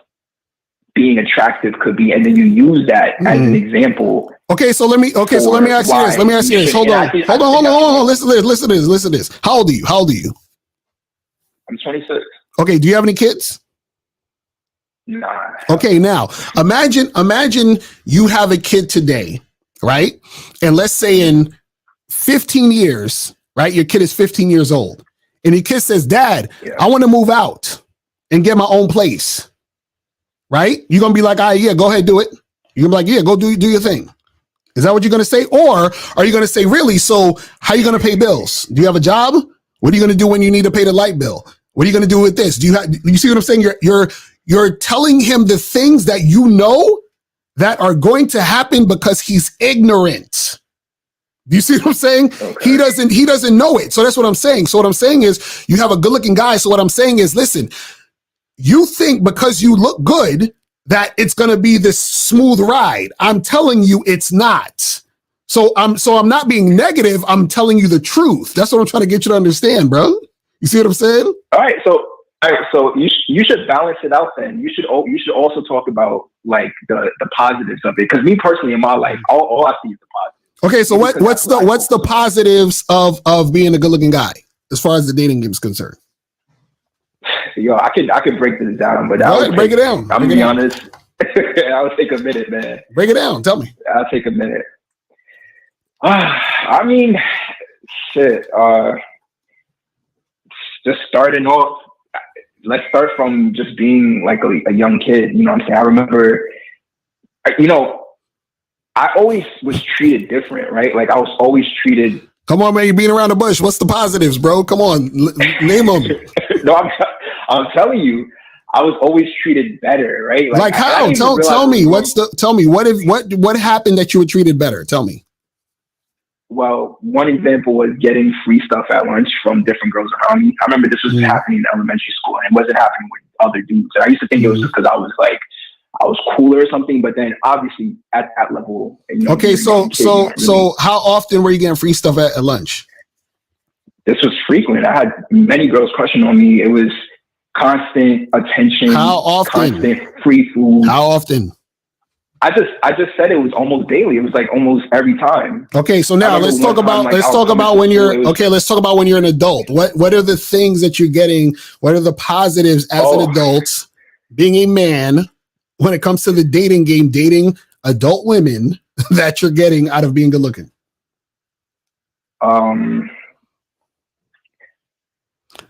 being attractive could be, and then you use that as an example. So let me ask you this. Hold on. Listen to this. How old are you? I'm 26. Okay, do you have any kids? Nah. Okay, now imagine you have a kid today, right? And let's say in 15 years, right? Your kid is 15 years old. And your kid says, Dad, I want to move out and get my own place. Right? You're going to be like, yeah, go ahead, do it. You're going to be like, yeah, go do your thing. Is that what you're going to say? Or are you going to say, really? So how are you going to pay bills? Do you have a job? What are you going to do when you need to pay the light bill? What are you going to do with this? You see what I'm saying? You're telling him the things that you know that are going to happen because he's ignorant. Do you see what I'm saying? Okay. He doesn't know it. So that's what I'm saying. So what I'm saying is you have a good looking guy. So what I'm saying is, listen, you think because you look good that it's going to be this smooth ride. I'm telling you it's not. So I'm not being negative. I'm telling you the truth. That's what I'm trying to get you to understand, bro. You see what I'm saying? All right. So you should balance it out then. You should also talk about like the positives of it. Because me personally in my life, all I see is the positives. Okay, so what's the positives of being a good looking guy as far as the dating game is concerned? Yo, I could break this down, but break it down. I'm gonna be honest. I'll take a minute, man. Break it down. Tell me. I'll take a minute. I mean, shit. Just starting off. Let's start from just being like a young kid. You know what I'm saying? I remember, I always was treated different, right? Like I was always treated. Come on, man, you're beating around the bush. What's the positives, bro? Come on, name them. No, I'm telling you, I was always treated better, right? Like how? Tell me. What happened that you were treated better? Tell me. Well, one example was getting free stuff at lunch from different girls around me. I remember this was happening in elementary school, and it wasn't happening with other dudes. And I used to think it was just because I was cooler or something, but then obviously at that level. Okay, so how often were you getting free stuff at lunch? This was frequent. I had many girls crushing on me. It was constant attention. How often? Constant free food. How often? I just said it was almost daily. It was like almost every time. Okay, so now let's talk about when you're an adult. What are the things that you're getting? What are the positives as an adult, being a man, when it comes to the dating game, dating adult women that you're getting out of being good looking?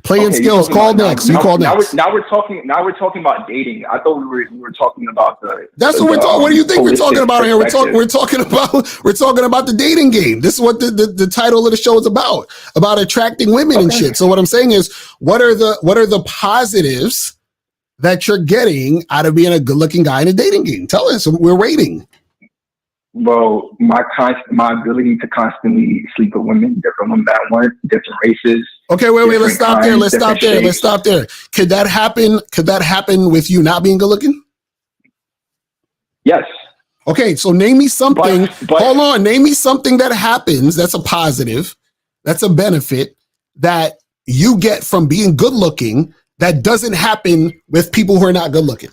Playing skills. Call next. You call next. Now we're talking about dating. I thought we were talking about the. That's what we're talking. What do you think we're talking about here? We're talking about the dating game. This is what the title of the show is about attracting women and shit. So what I'm saying is, what are the positives that you're getting out of being a good looking guy in a dating game? Tell us. We're rating. Well, my ability to constantly sleep with women, different women that I want, different races. Okay, wait. Let's stop there. Could that happen with you not being good looking? Yes. Okay, so name me something. Hold on. Name me something that happens that's a positive, that's a benefit that you get from being good looking that doesn't happen with people who are not good looking.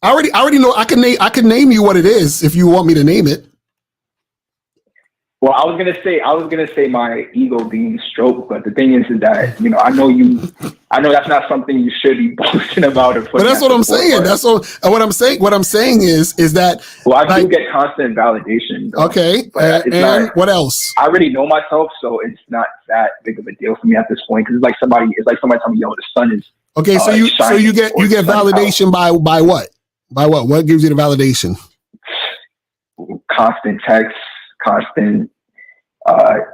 I already know. I can name you what it is if you want me to name it. Well, I was gonna say my ego being stroked, but the thing is that I know that's not something you should be boasting about. But that's what I'm saying. That's what I'm saying. What I'm saying is that. Well, I do get constant validation. Though, okay, and what else? I already know myself, so it's not that big of a deal for me at this point. Because it's like somebody telling me, "Yo, the sun is." Okay, so you get validation by what? By what? What gives you the validation? Constant texts, constant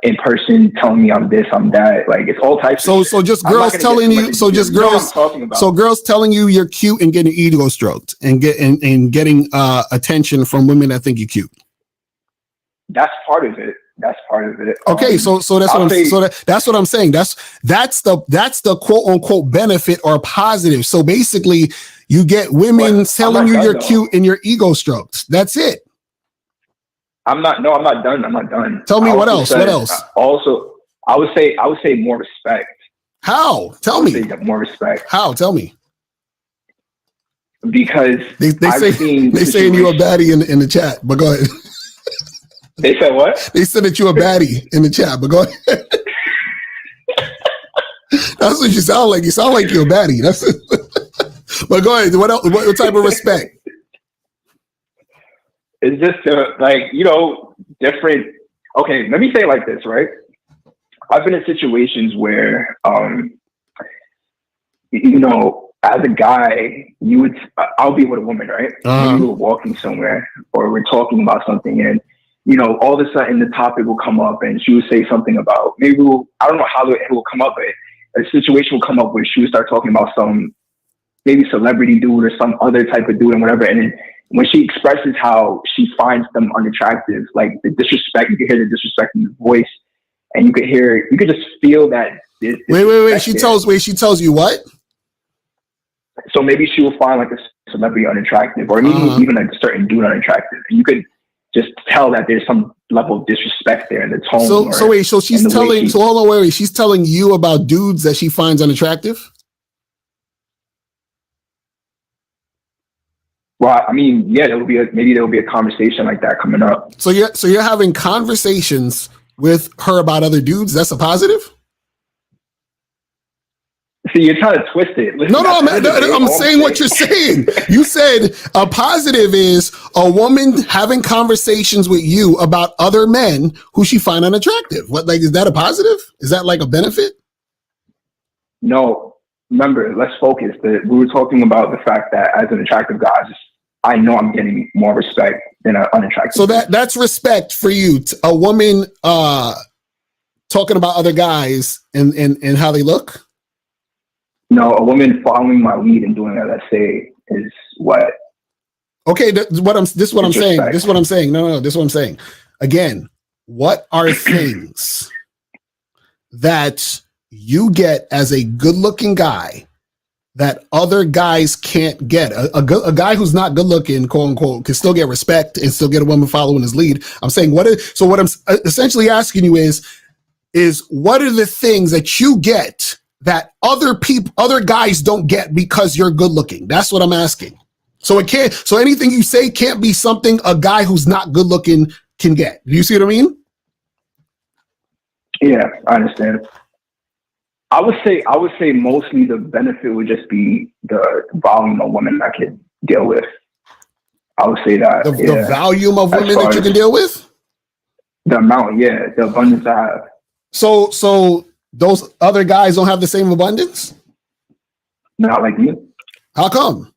in person telling me I'm this, I'm that. Like it's all types. So just girls telling you. So just girls. So girls telling you you're cute and getting your ego stroked and getting attention from women that think you're cute. That's part of it. Okay, so that's what I'm saying. That's the quote unquote benefit or positive. So basically, you get women telling you you're cute and your ego stroked. That's it. I'm not done. Tell me what else? Also, I would say more respect. How? Tell me. More respect. How? Tell me. Because they saying you a baddie in the chat, but go ahead. They said what? They said that you a baddie in the chat, but go ahead. That's what you sound like. You sound like you're a baddie. That's it. But go ahead. What else? What type of respect? It's just different. Okay, let me say it like this, right? I've been in situations where, as a guy, I'll be with a woman, right? Maybe we're walking somewhere or we're talking about something, and all of a sudden the topic will come up, and she would say something about I don't know how it will come up, but a situation will come up where she would start talking about some maybe celebrity dude or some other type of dude and whatever, and then when she expresses how she finds them unattractive, like the disrespect, you can hear the disrespect in the voice, and you could just feel that. Wait. She tells you what? So maybe she will find like a celebrity unattractive, or maybe even like a certain dude unattractive, and you could just tell that there's some level of disrespect there in the tone. So she's telling. So hold on, wait. She's telling you about dudes that she finds unattractive. Well, I mean, yeah, maybe there will be a conversation like that coming up. So you're having conversations with her about other dudes. That's a positive. See, you're trying to twist it. Listen, I'm saying what you're saying. You said a positive is a woman having conversations with you about other men who she find unattractive. What, like, is that a positive? Is that like a benefit? No. Remember, let's focus. We were talking about the fact that as an attractive guy, I know I'm getting more respect than an unattractive. So that's respect for you. A woman talking about other guys and how they look? No, a woman following my lead and doing as I say is what. Okay, this is what I'm saying. This is what I'm saying. No, this is what I'm saying. Again, what are things that you get as a good-looking guy that other guys can't get? A guy who's not good-looking, quote unquote, can still get respect and still get a woman following his lead. I'm saying what I'm essentially asking you is what are the things that you get that other guys don't get because you're good-looking? That's what I'm asking. So anything you say can't be something a guy who's not good-looking can get. Do you see what I mean? Yeah, I understand. I would say mostly the benefit would just be the volume of women I could deal with. I would say that the volume of women that you can deal with, the amount, the abundance I have. So those other guys don't have the same abundance? Not like you. How come?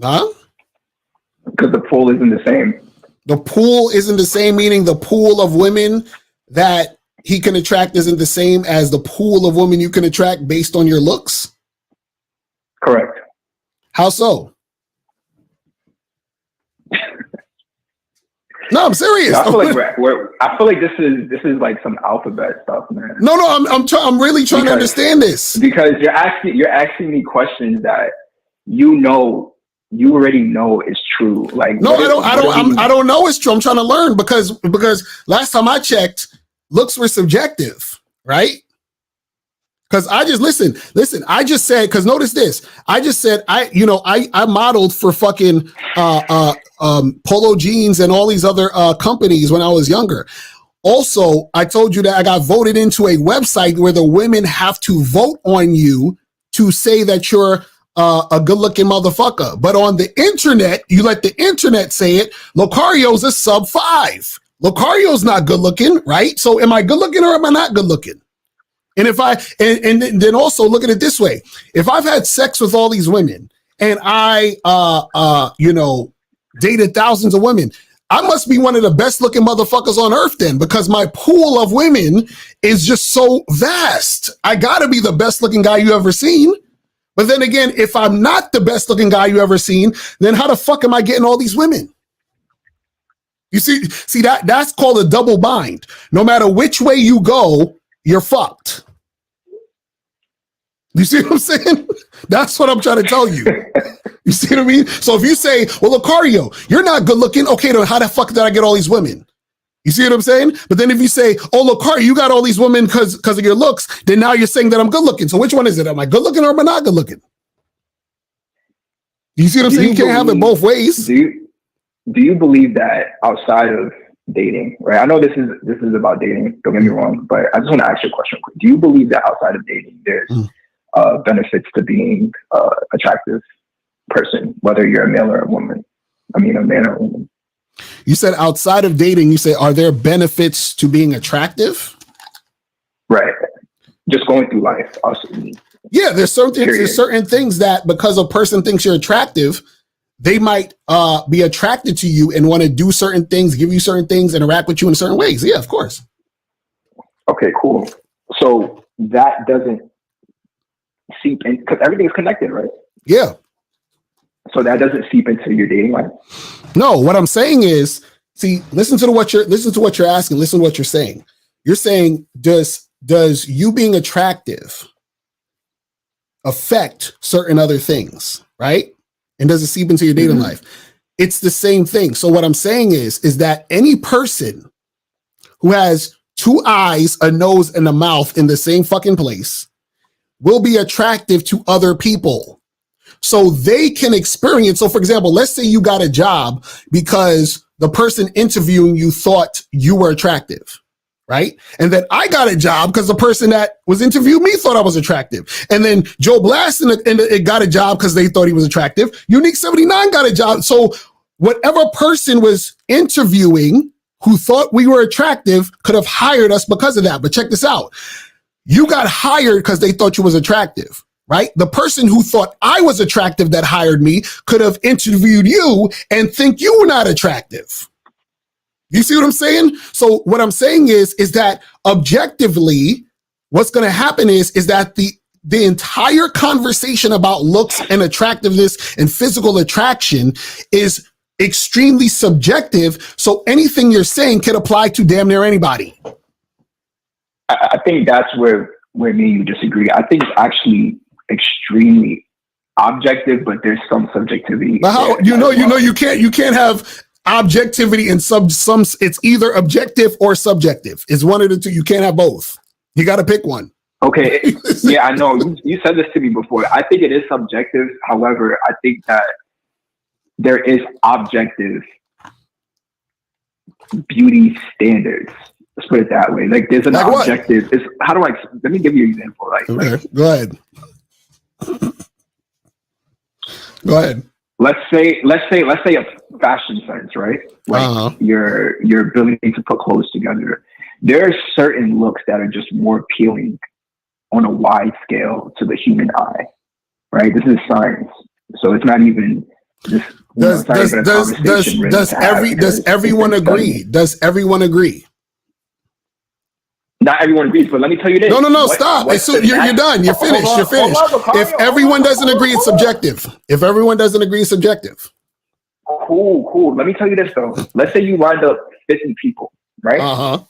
Huh? Because the pool isn't the same. The pool isn't the same, meaning the pool of women that he can attract isn't the same as the pool of women you can attract based on your looks? Correct. How so? No, I'm serious. I feel like this is like some alphabet stuff, man. No, I'm really trying to understand this. Because you're asking me questions that you already know is true. Like, no, I don't know it's true. I'm trying to learn because last time I checked, looks were subjective, right? Because I just listen. I just said, because notice this. I just said I modeled for fucking Polo Jeans and all these other companies when I was younger. Also, I told you that I got voted into a website where the women have to vote on you to say that you're a good-looking motherfucker. But on the internet, you let the internet say it. Locario's a sub 5. Locario's not good-looking, right? So am I good-looking or am I not good-looking? And if and then also look at it this way: if I've had sex with all these women and I dated thousands of women, I must be one of the best looking motherfuckers on earth then, because my pool of women is just so vast. I gotta be the best looking guy you ever seen. But then again, if I'm not the best looking guy you ever seen, then how the fuck am I getting all these women? You see that's called a double bind. No matter which way you go, you're fucked. You see what I'm saying? That's what I'm trying to tell you. You see what I mean? So if you say, well, Lucario, you're not good looking. Okay, then how the fuck did I get all these women? You see what I'm saying? But then if you say, oh, Lucario, you got all these women because of your looks, then now you're saying that I'm good looking. So which one is it? Am I good looking or am I not good looking? You see what I'm saying? You can't have it both ways. Do you believe that outside of dating, right? I know this is about dating. Don't get me wrong, but I just want to ask you a question. Do you believe that outside of dating, there's benefits to being attractive person, whether you're a male or a woman? I mean, a man or a woman. You said outside of dating, you say, are there benefits to being attractive? Right. Just going through life. Also. Yeah, there's certain things that because a person thinks you're attractive, they might be attracted to you and want to do certain things, give you certain things, interact with you in certain ways. Yeah, of course. Okay, cool. So that doesn't seep in because everything's connected, right? Yeah. So that doesn't seep into your dating life. No, what I'm saying is, see, listen to what you're asking. Listen to what you're saying. You're saying, does you being attractive affect certain other things, right? And does it seep into your dating life? It's the same thing. So what I'm saying is that any person who has two eyes, a nose, and a mouth in the same fucking place will be attractive to other people. So they can experience. So for example, let's say you got a job because the person interviewing you thought you were attractive, right? And then I got a job because the person that was interviewing me thought I was attractive. And then Joe Blast and got a job because they thought he was attractive. Unique 79 got a job. So whatever person was interviewing who thought we were attractive could have hired us because of that. But check this out. You got hired because they thought you was attractive. Right? The person who thought I was attractive that hired me could have interviewed you and think you were not attractive. You see what I'm saying? So what I'm saying is that objectively, what's going to happen is that the entire conversation about looks and attractiveness and physical attraction is extremely subjective. So anything you're saying can apply to damn near anybody. I think that's where me and you disagree. I think it's actually extremely objective, but there's some subjectivity. But how you can't have objectivity and some it's either objective or subjective. It's one of the two. You can't have both. You got to pick one. Okay. Yeah, I know. You said this to me before. I think it is subjective. However, I think that there is objective beauty standards. Let's put it that way. Like there's an objective. Let me give you an example. Okay, go ahead. Go ahead. Let's say a fashion sense, right? Like your ability to put clothes together. There are certain looks that are just more appealing on a wide scale to the human eye, right? This is science, so it's not even just. Does everyone agree? Does everyone agree? Not everyone agrees, but let me tell you this. No, stop. You're done. You're finished. You're finished. If everyone doesn't agree, it's subjective. If everyone doesn't agree, it's subjective. Cool. Let me tell you this, though. Let's say you lined up 50 people, right? Uh-huh.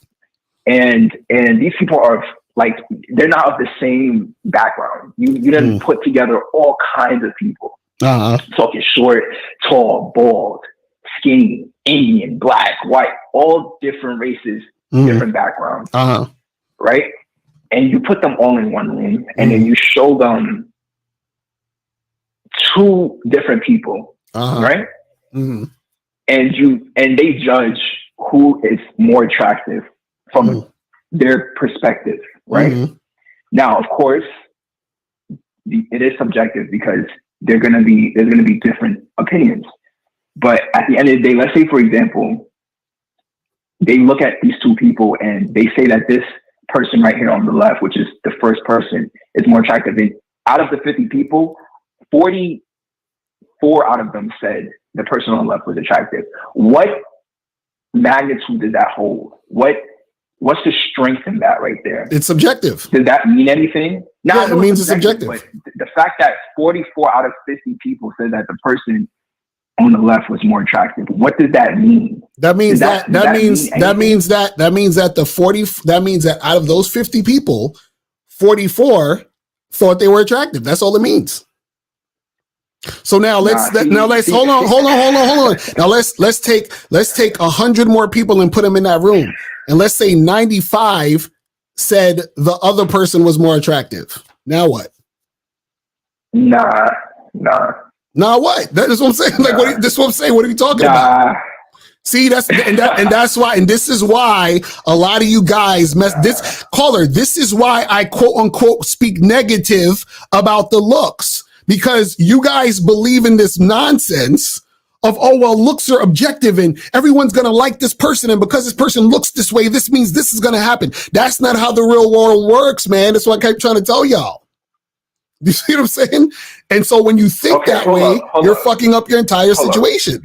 And these people are like, they're not of the same background. You didn't put together all kinds of people. Uh-huh. Talking short, tall, bald, skinny, Indian, black, white, all different races, different backgrounds. Uh-huh. Right? And you put them all in one room and then you show them two different people, right? Mm-hmm. And they judge who is more attractive from their perspective, right? Mm-hmm. Now, of course, it is subjective because there's gonna be different opinions. But at the end of the day, let's say, for example, they look at these two people and they say that this person right here on the left, which is the first person, is more attractive. And out of the 50 people, 44 out of them said the person on the left was attractive. What magnitude does that hold? What's the strength in that right there? It's subjective. Does that mean anything? No, it means it's subjective. But the fact that 44 out of 50 people said that the person on the left was more attractive. What does that mean? That means that out of those 50 people, 44 thought they were attractive. That's all it means. So now hold on. Now let's take 100 more people and put them in that room. And let's say 95 said the other person was more attractive. Now what? Nah. Now what? That is what I'm saying. Like, this is what I'm saying. What are you talking about? See, that's why, and this is why a lot of you guys this is why I quote unquote speak negative about the looks, because you guys believe in this nonsense of, oh, well, looks are objective and everyone's going to like this person. And because this person looks this way, this means this is going to happen. That's not how the real world works, man. That's what I keep trying to tell y'all. You see what I'm saying? And so when you think that way, you're fucking up your entire situation.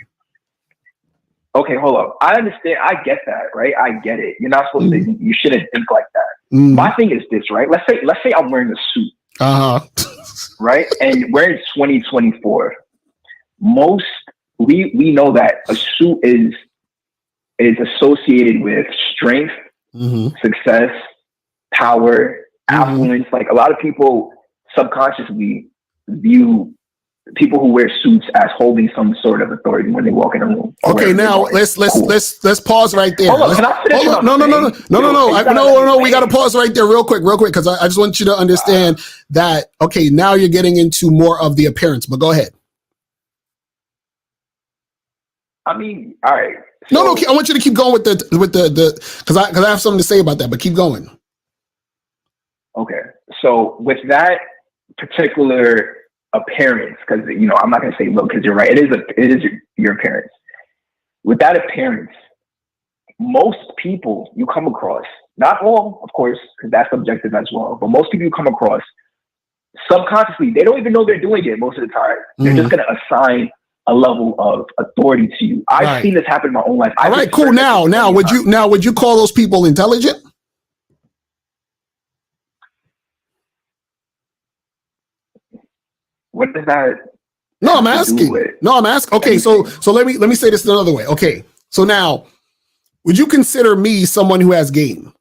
Okay, hold up. I understand. I get that, right? I get it. You're not supposed to. You shouldn't think like that. My thing is this, right? Let's say I'm wearing a suit, right? And we're in 2024. We know that a suit is associated with strength, success, power, affluence. Like a lot of people subconsciously view people who wear suits as holding some sort of authority when they walk in a room. Okay, now let's pause right there. Hold on, can I finish? No. We got to pause right there real quick, because I just want you to understand that. Okay, now you're getting into more of the appearance, but go ahead. I mean, all right. So, I want you to keep going with the because I have something to say about that, but keep going. Okay, so with that particular appearance, because I'm not going to say look, because you're right, it is your appearance. With that appearance, most people you come across, not all, of course, because that's subjective as well, but most people you come across subconsciously, they don't even know they're doing it most of the time. They're just going to assign a level of authority to you. I've seen this happen in my own life. All right, cool. Now, would you call those people intelligent? What does that? No, I'm asking. Okay, so let me say this another way. Okay, so now, would you consider me someone who has game?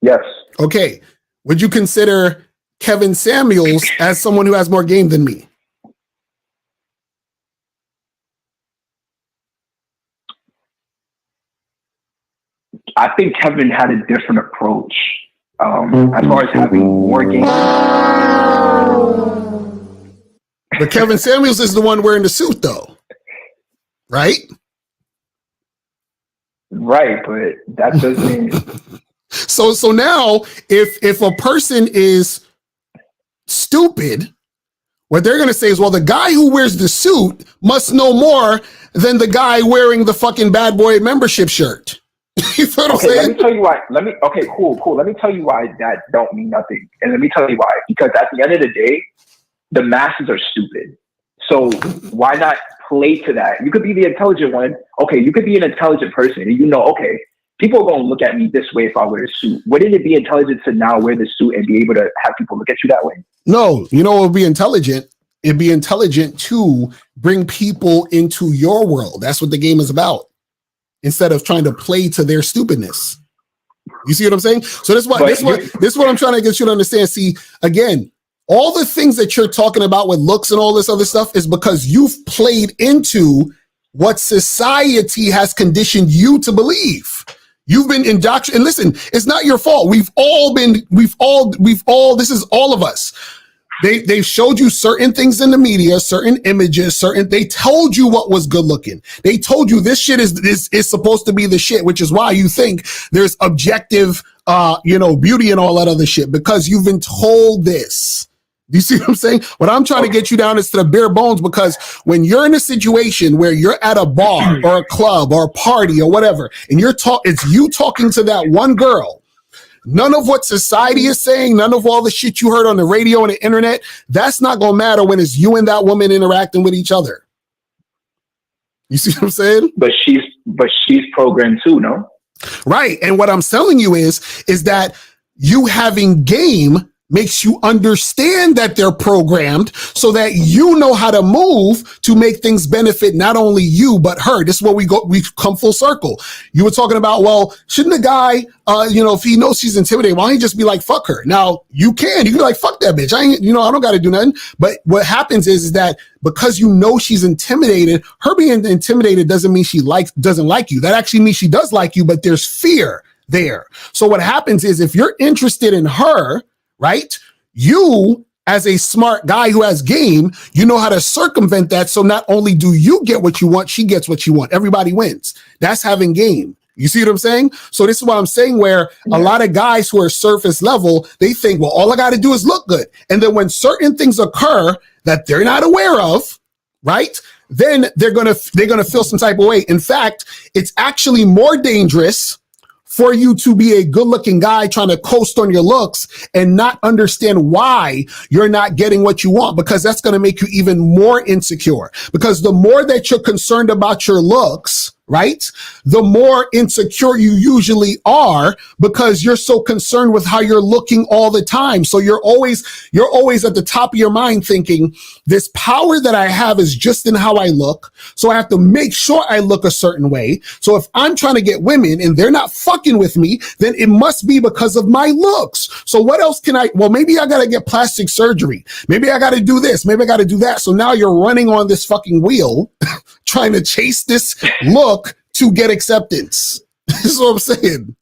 Yes. Okay. Would you consider Kevin Samuels as someone who has more game than me? I think Kevin had a different approach as far as having more game. But Kevin Samuels is the one wearing the suit, though, right? Right, but that doesn't. So now, if a person is stupid, what they're going to say is, well, the guy who wears the suit must know more than the guy wearing the fucking bad boy membership shirt. You feel what I'm saying? Let me tell you why. Cool. Let me tell you why that don't mean nothing. And let me tell you why. Because at the end of the day, the masses are stupid. So why not play to that? You could be the intelligent one. Okay, you could be an intelligent person. And okay, people are going to look at me this way if I wear a suit. Wouldn't it be intelligent to now wear the suit and be able to have people look at you that way? No, what would be intelligent? It'd be intelligent to bring people into your world. That's what the game is about. Instead of trying to play to their stupidness. You see what I'm saying? So this is what I'm trying to get you to understand. See, again, all the things that you're talking about with looks and all this other stuff is because you've played into what society has conditioned you to believe. You've been indoctrinated. And listen, it's not your fault. This is all of us. They've showed you certain things in the media, certain images, they told you what was good looking. They told you this shit is supposed to be the shit, which is why you think there's objective, beauty and all that other shit, because you've been told this. Do you see what I'm saying? What I'm trying to get you down is to the bare bones, because when you're in a situation where you're at a bar or a club or a party or whatever, and it's you talking to that one girl, none of what society is saying, none of all the shit you heard on the radio and the internet, that's not going to matter when it's you and that woman interacting with each other. You see what I'm saying? But she's programmed too, no? Right. And what I'm telling you is that you having game makes you understand that they're programmed so that you know how to move to make things benefit not only you, but her. This is where we come full circle. You were talking about, well, shouldn't the guy, if he knows she's intimidated, why don't he just be like, fuck her? Now you can be like, fuck that bitch. I don't got to do nothing. But what happens is that because she's intimidated, her being intimidated doesn't mean she doesn't like you. That actually means she does like you, but there's fear there. So what happens is if you're interested in her, right? You as a smart guy who has game, you know how to circumvent that. So not only do you get what you want, she gets what you want. Everybody wins. That's having game. You see what I'm saying? So this is what I'm saying, where a lot of guys who are surface level, they think, well, all I got to do is look good. And then when certain things occur that they're not aware of, right? Then they're going to feel some type of way. In fact, it's actually more dangerous for you to be a good looking guy trying to coast on your looks and not understand why you're not getting what you want, because that's going to make you even more insecure. Because the more that you're concerned about your looks, right, the more insecure you usually are, because you're so concerned with how you're looking all the time. So you're always at the top of your mind thinking, this power that I have is just in how I look. So I have to make sure I look a certain way. So if I'm trying to get women and they're not fucking with me, then it must be because of my looks. So what else can well, maybe I got to get plastic surgery. Maybe I got to do this. Maybe I got to do that. So now you're running on this fucking wheel trying to chase this look to get acceptance. That's what I'm saying.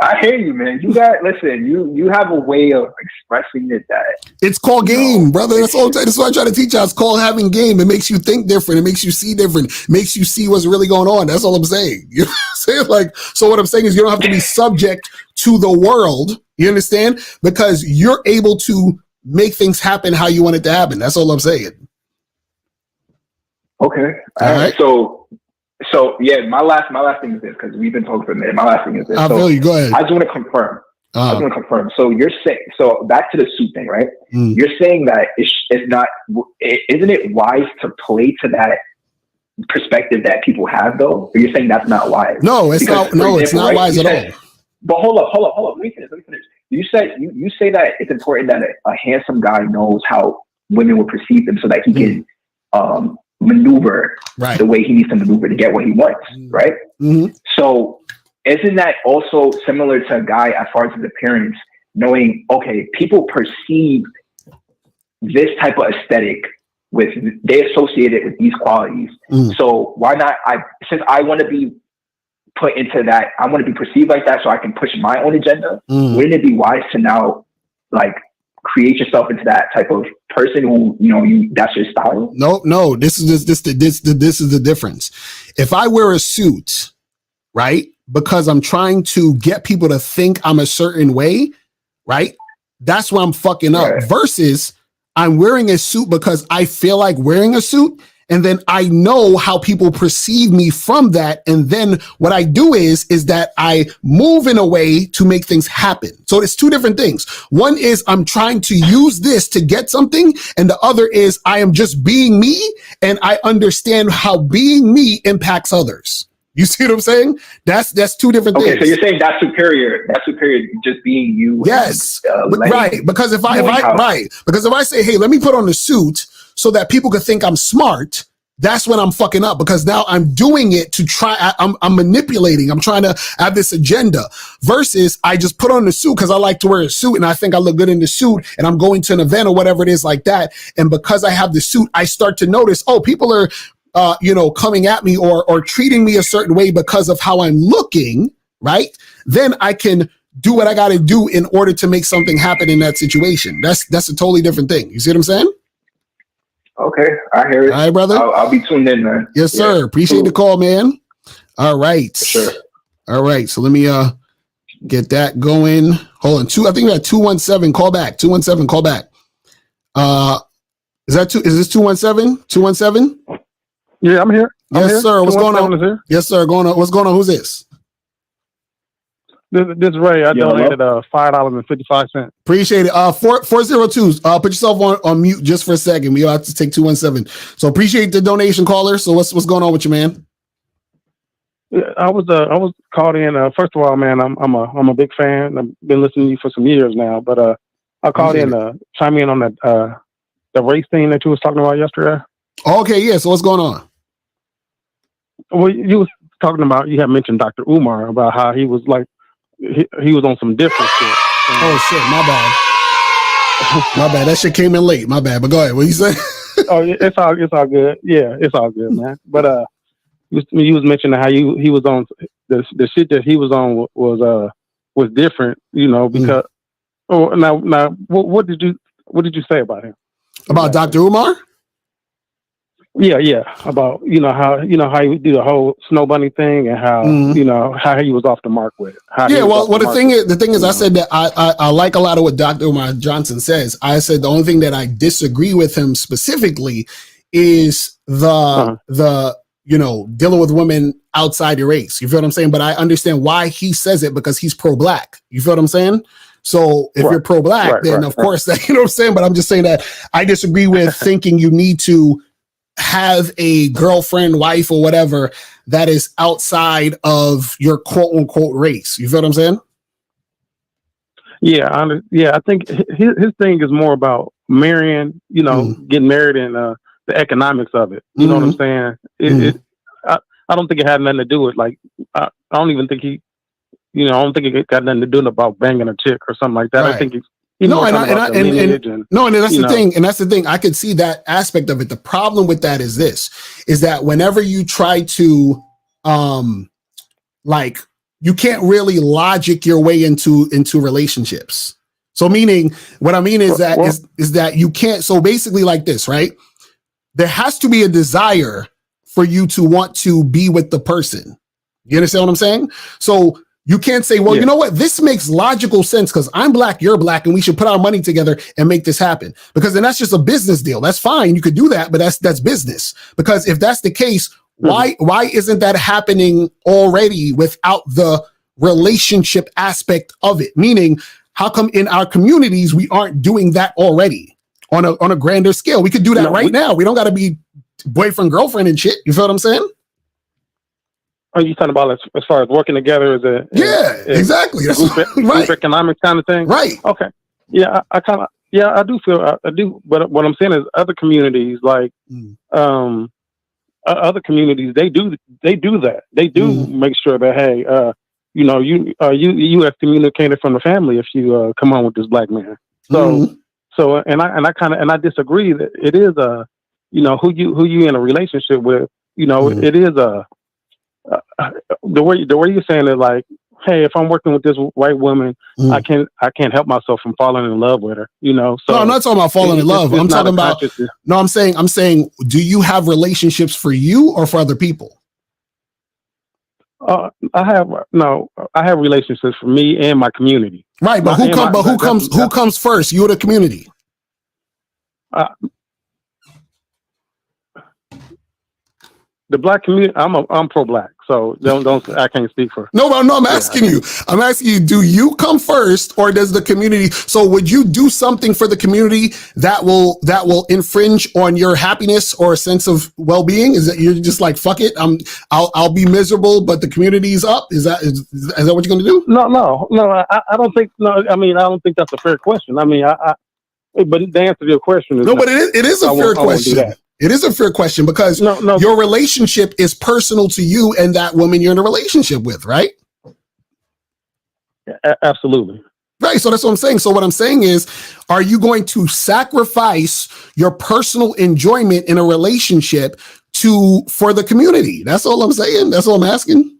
I hear you, man. Listen, you have a way of expressing it that it's called game, brother. That's what I try to teach you. It's called having game. It makes you think different. It makes you see different. It makes you see what's really going on. That's all I'm saying. You know what I'm saying? Like, so what I'm saying is you don't have to be subject to the world. You understand? Because you're able to make things happen how you want it to happen. That's all I'm saying. Okay. All right. So yeah, my last thing is this, because we've been talking for a minute. My last thing is this. I feel you. Go ahead. I just want to confirm. So you're saying, so back to the suit thing, right? You're saying that it's not, isn't it wise to play to that perspective that people have, though? Or you're saying that's not wise? No, it's not. No, it's not wise at all. But hold up. Let me finish. You say that it's important that a handsome guy knows how women will perceive him, so that he can maneuver the way he needs to maneuver to get what he wants, right? So isn't that also similar to a guy as far as his appearance, knowing, okay, people perceive this type of aesthetic they associate it with these qualities. So why not, since I want to be put into that, I want to be perceived like that so I can push my own agenda, wouldn't it be wise to now, like, create yourself into that type of person who, that's your style? No, this is the difference. If I wear a suit, right, because I'm trying to get people to think I'm a certain way, right, that's where I'm fucking up. Versus I'm wearing a suit because I feel like wearing a suit, and then I know how people perceive me from that. And then what I do is that I move in a way to make things happen. So it's two different things. One is I'm trying to use this to get something. And the other is I am just being me. And I understand how being me impacts others. You see what I'm saying? That's two different things. Okay, so you're saying that's superior. That's superior, just being you. Yes, right. Because if I say, hey, let me put on a suit so that people could think I'm smart, that's when I'm fucking up, because now I'm doing it to try. I'm manipulating. I'm trying to have this agenda. Versus I just put on the suit because I like to wear a suit and I think I look good in the suit, and I'm going to an event or whatever it is like that. And because I have the suit, I start to notice, oh, people are coming at me or treating me a certain way because of how I'm looking, right? Then I can do what I got to do in order to make something happen in that situation. That's a totally different thing. You see what I'm saying? Okay, I hear it. All right, brother. I'll be tuned in, man. Yes, sir. Appreciate the call, man. All right. For sure. All right. So let me get that going. Hold on. I think we got 217. Call back. 217. Call back. Is this 217? 217? Yeah, I'm here. Yes, sir. What's going on? Yes, sir. What's going on? Who's this? This is Ray. I donated $5.55. Appreciate it. 402. Put yourself on mute just for a second. We have to take 217. So appreciate the donation, caller. So what's going on with you, man? I was called in. First of all, man, I'm a big fan. I've been listening to you for some years now. But I called in to chime in on the race thing that you was talking about yesterday. Okay, yeah. So what's going on? Well, you was talking about, you had mentioned Dr. Umar about how he was like, he was on some different shit. Oh shit, my bad. My bad. That shit came in late. My bad. But go ahead. What you say? Oh, it's all good. Yeah, it's all good, man. But you was mentioning how he was on the shit that he was on was different, because. Oh, now, what did you What did you say about him? About Dr. Umar? Yeah. About how he do the whole snow bunny thing and how how he was off the mark with it. The thing is, I said that I like a lot of what Dr. Umar Johnson says. I said the only thing that I disagree with him specifically is the dealing with women outside your race. You feel what I'm saying? But I understand why he says it, because he's pro-black. You feel what I'm saying? So if you're pro-black, then of course that, you know what I'm saying? But I'm just saying that I disagree with thinking you need to have a girlfriend, wife, or whatever that is outside of your quote unquote race. You feel what I'm saying? Yeah, I think his thing is more about marrying, getting married and the economics of it. You know what I'm saying? I don't think it had nothing to do with I don't even think I don't think it got nothing to do about banging a chick or something like that. Right. I think that's the thing. I could see that aspect of it. The problem with that is that whenever you try to, you can't really logic your way into relationships. So meaning, what I mean is that you can't. So basically, like this, right? There has to be a desire for you to want to be with the person. You understand what I'm saying? So you can't say, well, you know what? This makes logical sense because I'm black, you're black, and we should put our money together and make this happen. Because then that's just a business deal. That's fine. You could do that, but that's business. Because if that's the case, why isn't that happening already without the relationship aspect of it? Meaning, how come in our communities we aren't doing that already on a grander scale? We could do that now. We don't got to be boyfriend, girlfriend and shit. You feel what I'm saying? Are you talking about as far as working together as exactly. That's group economics kind of thing? Right. Okay. Yeah, I do feel I do. But what I'm saying is other communities other communities, they do that. They do make sure that, hey, you excommunicated from the family if you come on with this black man. So I disagree that it is who you in a relationship with. It is the way you're saying it, like, hey, if I'm working with this white woman, I can't help myself from falling in love with her. So no, I'm not talking about falling in love. I'm talking about I'm saying, do you have relationships for you or for other people? I have relationships for me and my community. Right, but who comes first? You or the community? The black community. I'm pro-black, so don't. I can't speak for. No, I'm asking you. I'm asking you. Do you come first, or does the community? So, would you do something for the community that will infringe on your happiness or a sense of well-being? Is that you're just like, fuck it? I'll be miserable, but the community's up. Is that what you're going to do? No. I don't think. No, I mean, I don't think that's a fair question. I mean, but the answer to your question is no. But it is a fair question. It is a fair question because your relationship is personal to you and that woman you're in a relationship with, right? Absolutely. Right. So that's what I'm saying. So what I'm saying is, are you going to sacrifice your personal enjoyment in a relationship for the community? That's all I'm saying. That's all I'm asking.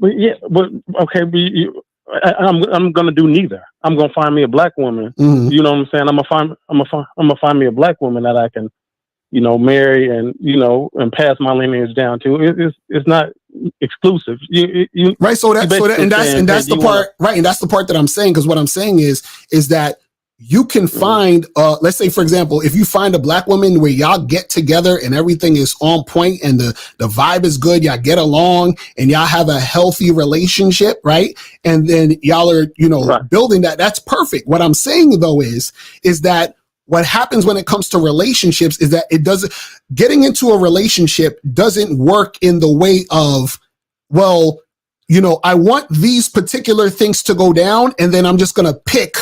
Okay. I'm gonna do neither. I'm gonna find me a black woman. You know what I'm saying? I'm gonna find me a black woman that I can, marry and and pass my lineage down to. It's not exclusive. Right. So that's the part. Right, and that's the part that I'm saying, because what I'm saying is that you can find, let's say, for example, if you find a black woman where y'all get together and everything is on point and the vibe is good, y'all get along and y'all have a healthy relationship, right? And then y'all are, building that. That's perfect. What I'm saying though is that what happens when it comes to relationships is that getting into a relationship doesn't work in the way of, well, I want these particular things to go down and then I'm just going to pick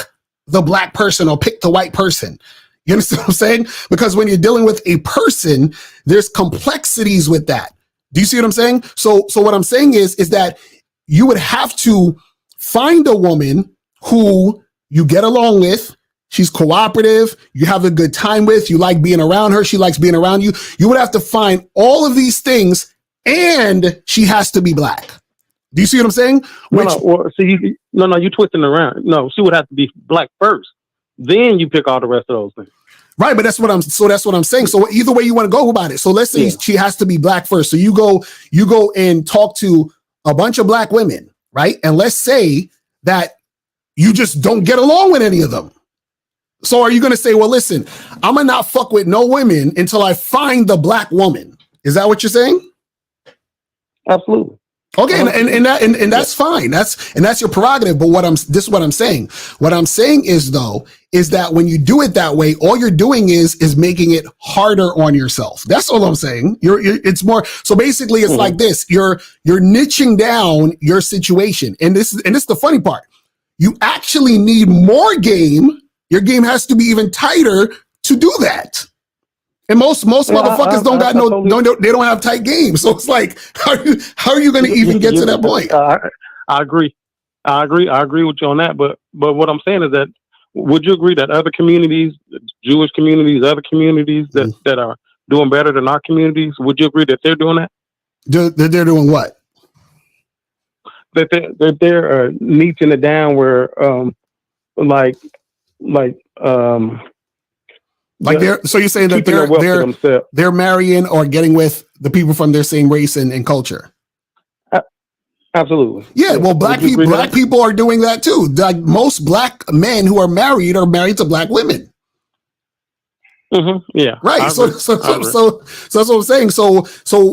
the black person or pick the white person. You understand what I'm saying? Because when you're dealing with a person, there's complexities with that. Do you see what I'm saying? So what I'm saying is that you would have to find a woman who you get along with. She's cooperative. You have a good time with. You like being around her. She likes being around you. You would have to find all of these things, and she has to be black. Do you see what I'm saying? You twisting around. No, she would have to be black first. then you pick all the rest of those things. Right, but that's what I'm saying. So either way you want to go about it. So let's say she has to be black first. So you go and talk to a bunch of black women, right? And let's say that you just don't get along with any of them. So are you going to say, well, listen, I'm going to not fuck with no women until I find the black woman? Is that what you're saying? Absolutely. Okay, and that's fine. That's your prerogative. But this is what I'm saying. What I'm saying is that when you do it that way, all you're doing is making it harder on yourself. That's all I'm saying. It's more. So basically, it's like this. You're niching down your situation, and this is the funny part. You actually need more game. Your game has to be even tighter to do that. And most motherfuckers they don't have tight games. So it's like, how are you going to even get to that point? I agree with you on that. But what I'm saying is that, would you agree that other communities, Jewish communities, other communities that are doing better than our communities, would you agree that they're doing that? They're doing what? That they're niching it down where, so you're saying that they're marrying or getting with the people from their same race and culture? Absolutely. Yeah, well, black people are doing that too. Like most black men who are married to black women. Mm-hmm. Yeah. Right. So that's what I'm saying. So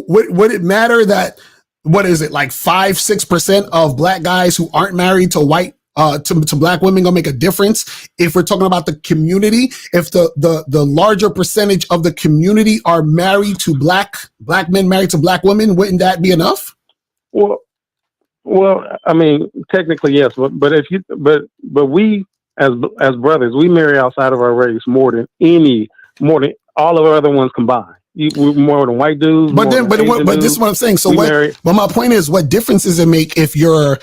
would it matter that, what is it, like 5-6% of black guys who aren't married to white to black women gonna make a difference if we're talking about the community? If the larger percentage of the community are married to black men married to black women, wouldn't that be enough? Well, I mean, technically yes, but we as brothers, we marry outside of our race more than all of our other ones combined. More than white dudes. But this is what I'm saying. So but my point is, what difference does it make if your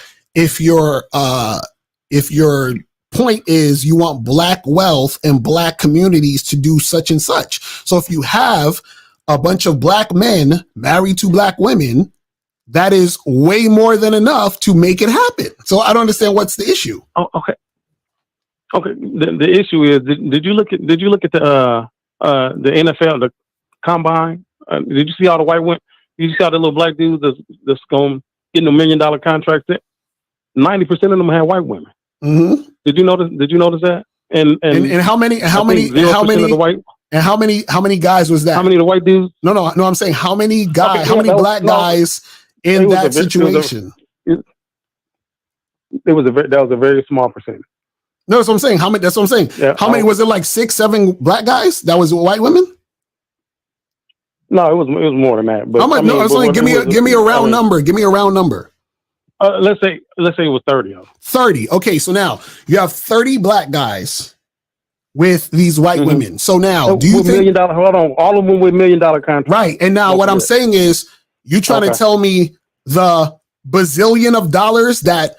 point is you want black wealth and black communities to do such and such? So if you have a bunch of black men married to black women, that is way more than enough to make it happen. So I don't understand what's the issue. Oh, okay. The issue is, did you look at the NFL, the combine? Did you see all the white women? Did you see all the little black dudes that's going getting $1 million contracts? 90% of them had white women. Mm-hmm. Did you notice that? And how many guys was that? How many of the white dudes? No, I'm saying how many black guys in that situation? That was a very small percentage. No, that's what I'm saying. That's what I'm saying. Yeah, how many was it? Like 6-7 black guys that was white women? No, it was more than that. But how much? Give me a round number. Give me a round number. Let's say it was 30 of them. 30. Okay, so now you have 30 black guys with these white women. So now, do you think hold on, all of them with $1 million contracts? Right. And now what I'm saying is, you trying to tell me the bazillion of dollars that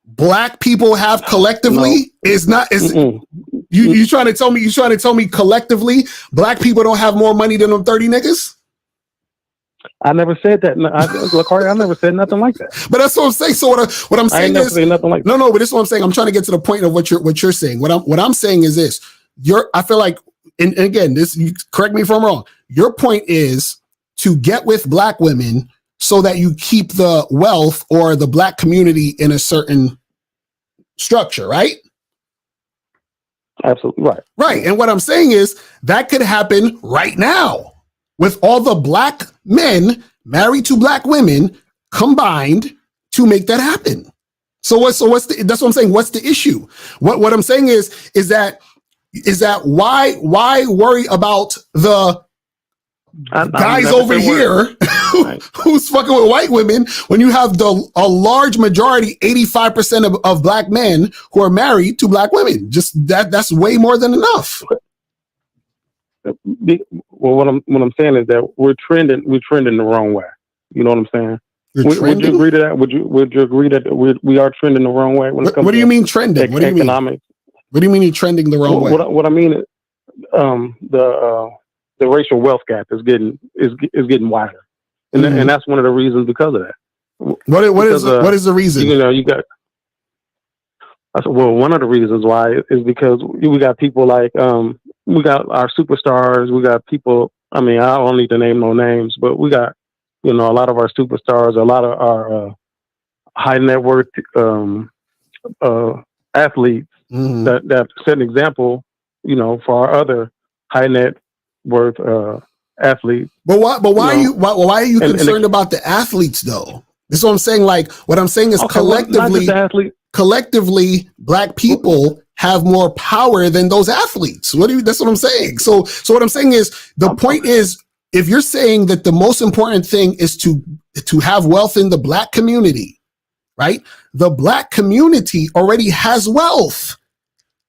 black people have collectively you trying to tell me collectively black people don't have more money than them 30 niggas? I never said that. I never said nothing like that. But that's what I'm saying. So what I'm saying is nothing like that. No, but this is what I'm saying. I'm trying to get to the point of what you're saying. What I'm saying is this. I feel like, and again, you correct me if I'm wrong. Your point is to get with black women so that you keep the wealth or the black community in a certain structure, right? Absolutely right. Right. And what I'm saying is that could happen right now with all the black men married to black women combined to make that happen. That's what I'm saying. What's the issue? What I'm saying is that why worry about the guys over here who's fucking with white women when you have a large majority, 85% of black men who are married to black women? Just that's way more than enough. Well, what I'm saying is that we're trending the wrong way. You know what I'm saying? Would you agree to that? Would you agree that we are trending the wrong way when it comes what do you mean trending? What do you mean economics? What do you mean you're trending the wrong way? What I mean is the racial wealth gap is getting wider, and and that's one of the reasons because of that. What is the reason? You got I said, well, one of the reasons why is because we got people like, we got our superstars. We got people, I mean, I don't need to name no names, but we got, a lot of our superstars, a lot of our high net worth athletes that set an example, for our other high net worth athletes. But why are you concerned about the athletes though? This is what I'm saying. Like, what I'm saying is collectively, black people have more power than those athletes. That's what I'm saying. So what I'm saying is, the point is, if you're saying that the most important thing is to have wealth in the black community, right? The black community already has wealth.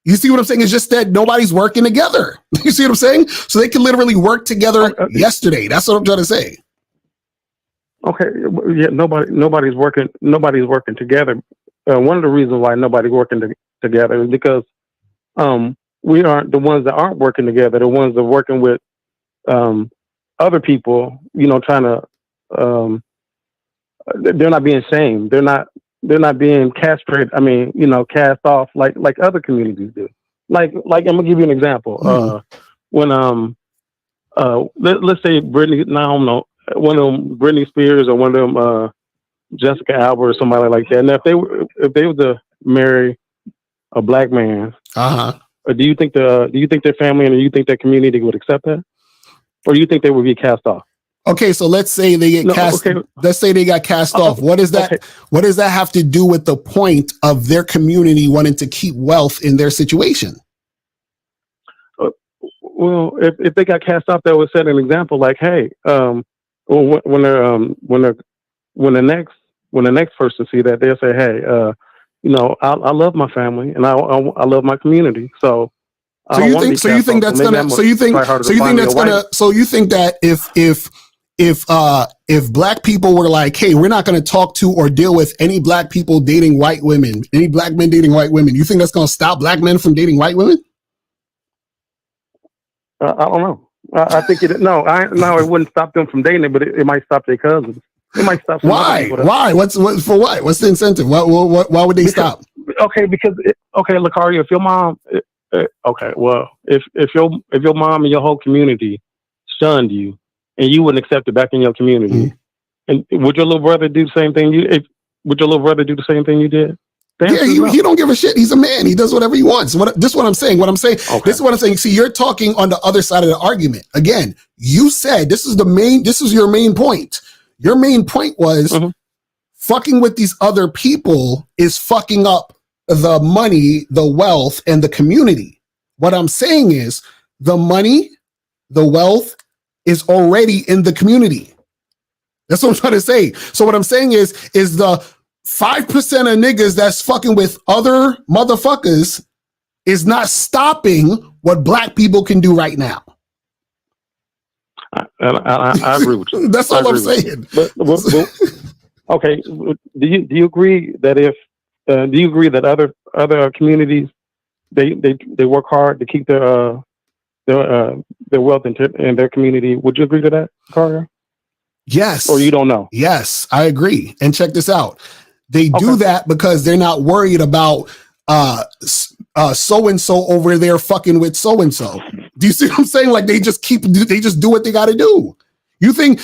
You see what I'm saying? It's just that nobody's working together. You see what I'm saying? So they can literally work together yesterday. That's what I'm trying to say. Okay, yeah, nobody's working together. One of the reasons why nobody's working together is because we aren't the ones that aren't working together. The ones that are working with other people, trying to. They're not being shamed. They're not being castrated. I mean, cast off like other communities do. Like I'm gonna give you an example. When let's say Britney. Now I don't know. One of them, Britney Spears, or one of them, Jessica Alba, or somebody like that. Now, if they were to marry a black man, do you think their family and do you think their community would accept that, or do you think they would be cast off? Okay, so let's say they get cast. Okay. Let's say they got cast off. What is that? Okay. What does that have to do with the point of their community wanting to keep wealth in their situation? Well, if they got cast off, that would set an example. Like, hey, when the next person see that, they'll say, hey, I love my family and I love my community. So you think that if black people were like, hey, we're not going to talk to or deal with any black people dating white women, any black men dating white women, you think that's going to stop black men from dating white women? I don't know. I think it wouldn't stop them from dating, but it might stop their cousins. It might stop. Why? What's the incentive? Why would they stop? Okay, because Lucario, if your mom, if your mom and your whole community shunned you, and you wouldn't accept it back in your community, and would your little brother do the same thing? Would your little brother do the same thing you did? Yeah, he don't give a shit. He's a man. He does whatever he wants. This is what I'm saying. Okay. This is what I'm saying. See, you're talking on the other side of the argument. Again, you said this is your main point. Your main point was fucking with these other people is fucking up the money, the wealth, and the community. What I'm saying is the money, the wealth is already in the community. That's what I'm trying to say. So what I'm saying is the 5% of niggas that's fucking with other motherfuckers is not stopping what black people can do right now. I agree with you. That's all I'm saying. But, okay, do you agree that other communities they work hard to keep their wealth in their community? Would you agree to that, Carter? Yes. Or you don't know? Yes, I agree. And check this out. They do that because they're not worried about so-and-so over there fucking with so-and-so. Do you see what I'm saying? Like they just do what they got to do. You think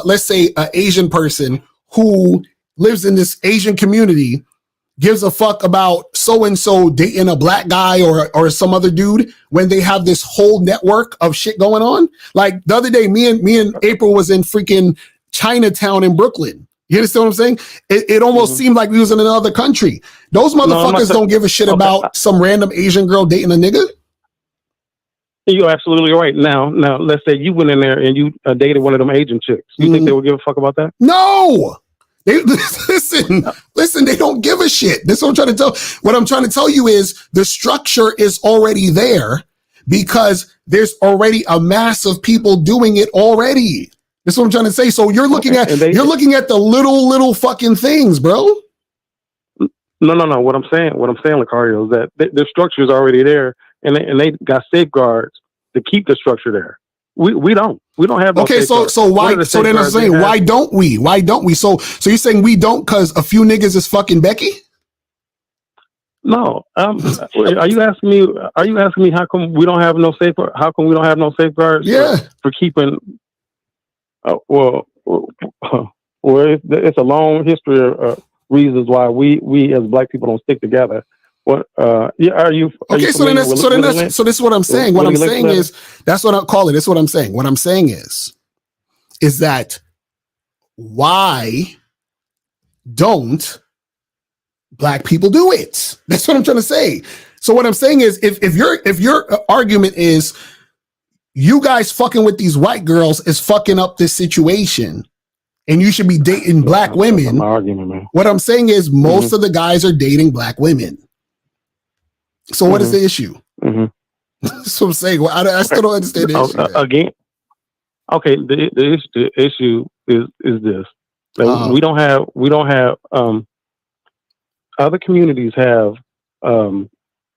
let's say an Asian person who lives in this Asian community gives a fuck about so-and-so dating a black guy or some other dude when they have this whole network of shit going on? Like the other day, me and April was in freaking Chinatown in Brooklyn. You understand what I'm saying? It almost seemed like we was in another country. Those motherfuckers don't give a shit about some random Asian girl dating a nigga. You're absolutely right. Now, let's say you went in there and you dated one of them Asian chicks. You think they would give a fuck about that? No. Listen, they don't give a shit. This is what I'm trying to tell. What I'm trying to tell you is the structure is already there because there's already a mass of people doing it already. That's what I'm trying to say. So you're looking at the little fucking things, bro. No. What I'm saying, Lucario, is that the structure is already there, and they got safeguards to keep the structure there. We don't have. Okay, so why? Why don't we? So you're saying we don't because a few niggas is fucking Becky? No. Are you asking me? Are you asking me how come we don't have no safeguard? How come we don't have no safeguards? Yeah. For keeping. Well, it's a long history of reasons why we as black people don't stick together. What? Yeah. Are you? Okay. So this is what I'm saying. What I'm saying is that's what I call it. This is what I'm saying. What I'm saying is that why don't black people do it? That's what I'm trying to say. So what I'm saying is if your argument is you guys fucking with these white girls is fucking up this situation and you should be dating black women. That's my argument, man. What I'm saying is most of the guys are dating black women. So what is the issue? That's what I'm saying. Well, I still don't understand the issue. Again, okay. The issue is this. We don't have other communities have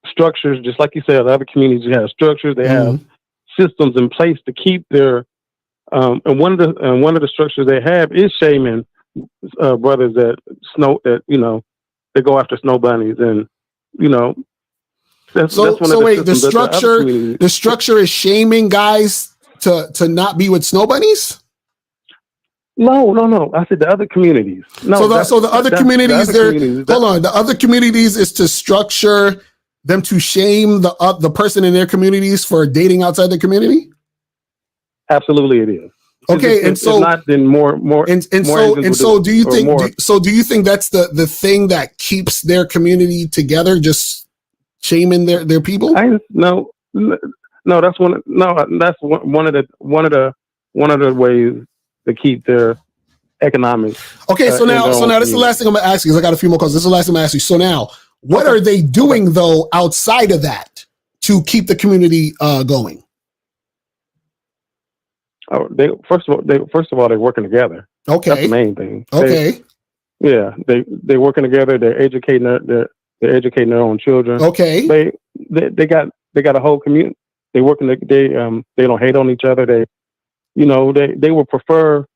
structures, just like you said. Other communities have structures. They have systems in place to keep their and one of the structures they have is shaming brothers that they go after snow bunnies, and that's one of the the structure is shaming guys to not be with snow bunnies. No. I said the other communities. No. So the other communities, the other communities is to structure them to shame the person in their communities for dating outside the community. Absolutely, it is. Okay, it's not then more. So do you think that's the thing that keeps their community together? Just shaming their people? No. That's one of the ways to keep their economic. Okay, so now this is the last thing I'm gonna ask you because I got a few more calls. This is the last thing I'm gonna ask you. So now, what are they doing though outside of that to keep the community going? First of all, they're working together. Okay, that's the main thing. Okay, they're working together. They're educating their own children. Okay, they got a whole community. They working. They don't hate on each other. They would prefer,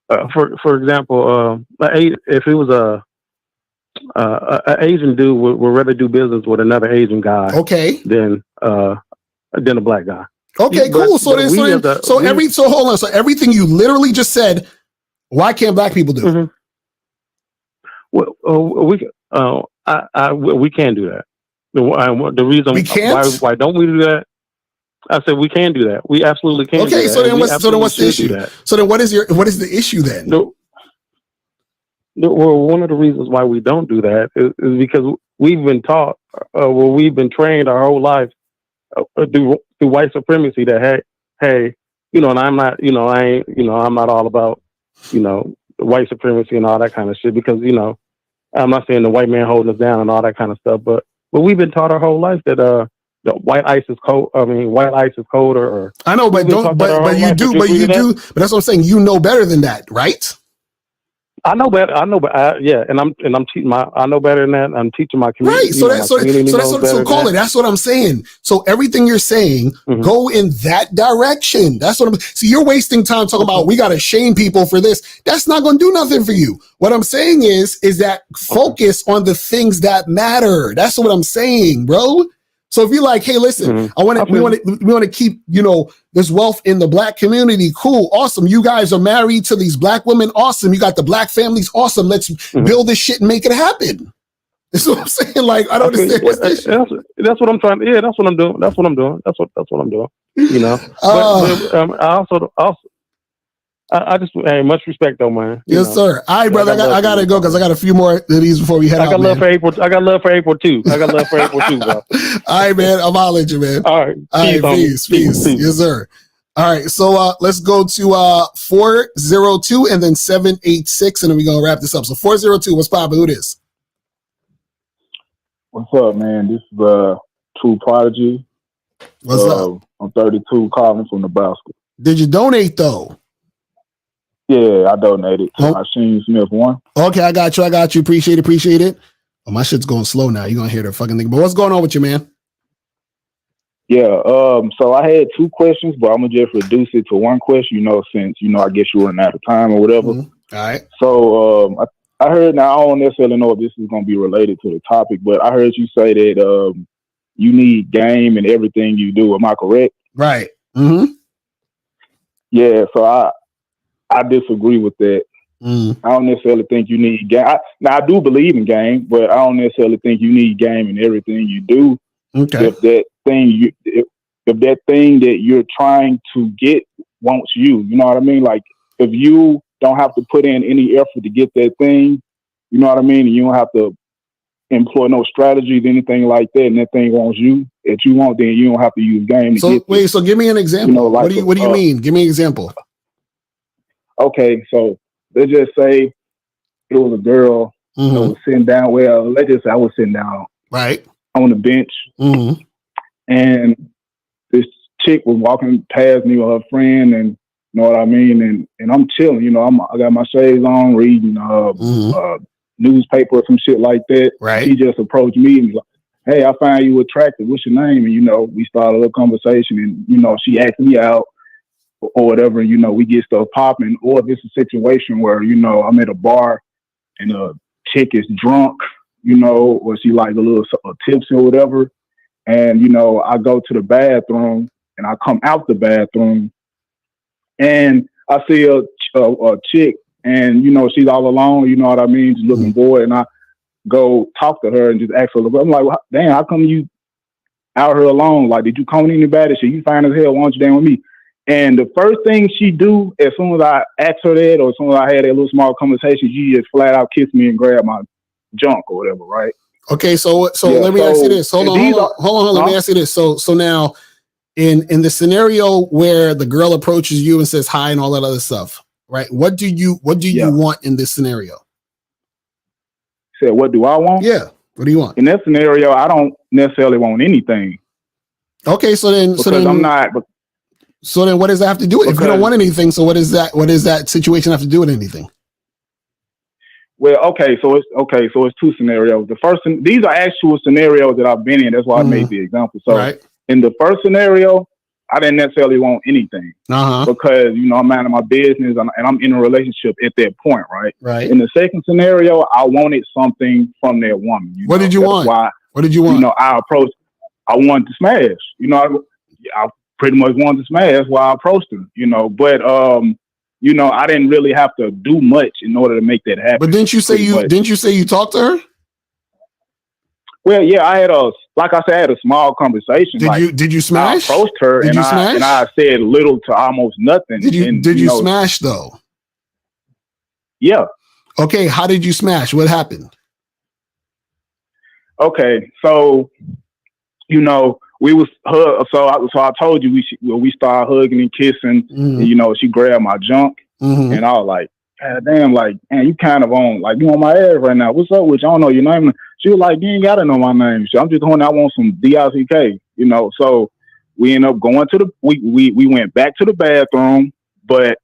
for example, if it was an Asian dude would rather do business with another Asian guy, than a black guy. Okay, cool. So everything you literally just said, why can't black people do it? Well, we can't do that. The reason we can't? Why don't we do that? I said we can do that. We absolutely can. Okay, do that. so then what's the issue? So then what is the issue then? Well, one of the reasons why we don't do that is because we've been taught, we've been trained our whole life through white supremacy that hey, and I'm not, I'm not all about, white supremacy and all that kind of shit because, I'm not saying the white man holding us down and all that kind of stuff, but we've been taught our whole life that the white ice is cold. I mean, white ice is colder. Or I know, but you do. But that's what I'm saying. You know better than that, right? I know better. Yeah, and I'm teaching I know better than that. I'm teaching my community. Right. So call it. That's what I'm saying. So everything you're saying, go in that direction. That's what I'm. See, you're wasting time talking about we got to shame people for this. That's not going to do nothing for you. What I'm saying is that focus on the things that matter. That's what I'm saying, bro. So if you're like, hey, listen, we want to keep, this wealth in the black community. Cool. Awesome. You guys are married to these black women. Awesome. You got the black families. Awesome. Let's build this shit and make it happen. That's what I'm saying. Like, I don't understand what's this shit. That's what I'm trying. Yeah, that's what I'm doing. That's what I'm doing. That's what I'm doing. I just much respect though, man. Yes, sir. All right, brother. I gotta go because I got a few more of these before we head out. I got love for April too. Bro. All right, man. I'm hollering at you, man. All right. Peace. Yes, sir. All right. So let's go to 402 and then 786, and then we're gonna wrap this up. So 402, what's poppin'? Who this? What's up, man? This is True Prodigy. What's up? I'm 32, calling from Nebraska. Did you donate though? Yeah, I donated to Machine Smith 1. Okay, I got you. Appreciate it. Oh, my shit's going slow now. You're gonna hear the fucking thing. But what's going on with you, man? Yeah, so I had two questions, but I'm gonna just reduce it to one question, since I guess you're running out of time or whatever. All right. So I heard, now I don't necessarily know if this is going to be related to the topic, but I heard you say that you need game in everything you do. Am I correct? Right. Mm-hmm. Yeah, so I disagree with that. Mm. I don't necessarily think you need game. Now, I do believe in game, but I don't necessarily think you need game in everything you do. Okay. If that thing if that thing that you're trying to get wants you, you know what I mean? Like, if you don't have to put in any effort to get that thing, you know what I mean? And you don't have to employ no strategies, anything like that, and that thing wants you, if you want, then you don't have to use game to So get wait, it. so give me an example. You know, like, what do you mean? Give me an example. Okay, so let's just say it was a girl that was sitting down. Well, let's just say I was sitting down right on the bench, and this chick was walking past me with her friend, and you know what I mean, and I'm chilling. You know, I got my shades on, reading newspaper or some shit like that. Right. He just approached me and was like, "Hey, I find you attractive. What's your name?" And you know, we started a little conversation, and you know, she asked me out or whatever. And, you know, we get stuff popping. Or if it's a situation where, you know, I'm at a bar and a chick is drunk, you know, or she like a little tipsy or whatever, and you know, I go to the bathroom and I come out the bathroom and I see a chick, and you know, she's all alone, you know what I mean, just looking bored, and I go talk to her and just ask her. I'm like, well, damn, how come you out here alone? Like, did you come with anybody? Shit, you fine as hell. Why don't you down with me? And the first thing she do, as soon as I asked her that, or as soon as I had that little small conversation, she just flat out kissed me and grabbed my junk or whatever, right? Okay, so let me ask you this. Hold on. Let me ask you this. So now, in the scenario where the girl approaches you and says hi and all that other stuff, right? What do you want in this scenario? Said, what do I want? Yeah. What do you want? In that scenario, I don't necessarily want anything. Okay, so then I'm not. So then what does that have to do with it? If you don't want anything, so what does that situation have to do with anything? Well, okay, so it's two scenarios. The first, these are actual scenarios that I've been in. That's why I made the example. So in the first scenario, I didn't necessarily want anything because, you know, I'm out of my business and I'm in a relationship at that point, right? Right. In the second scenario, I wanted something from that woman. What did you want? What did you want? You know, I wanted to smash. You know, I pretty much wanted to smash. That's why I approached her, you know. But you know, I didn't really have to do much in order to make that happen. But didn't you say you talked to her? Well, yeah, I had a small conversation. Did you smash? I approached her and I said little to almost nothing. Did you smash though? Yeah. Okay, how did you smash? What happened? Okay, so you know, we was so I told you we started hugging and kissing. And, you know, she grabbed my junk, and I was like, God damn, like, man, you kind of you on my ass right now. What's up with you? I don't know your name. She was like, you ain't gotta know my name. I'm just going. I want some DICK, you know. So we ended up going to we went back to the bathroom, but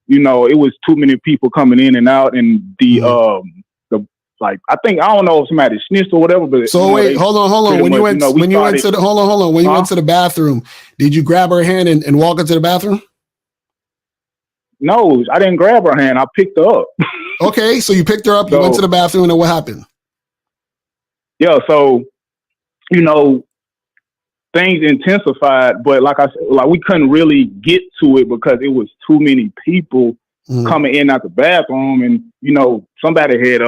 you know, it was too many people coming in and out, and I don't know if somebody snitched or whatever. But so wait, hold on. When you went to the bathroom, did you grab her hand and walk into the bathroom? No, I didn't grab her hand. I picked her up. Okay, so you picked her up. You went to the bathroom, and then what happened? Yeah, so you know, things intensified, but like I said, we couldn't really get to it because it was too many people coming in out the bathroom, and you know, somebody had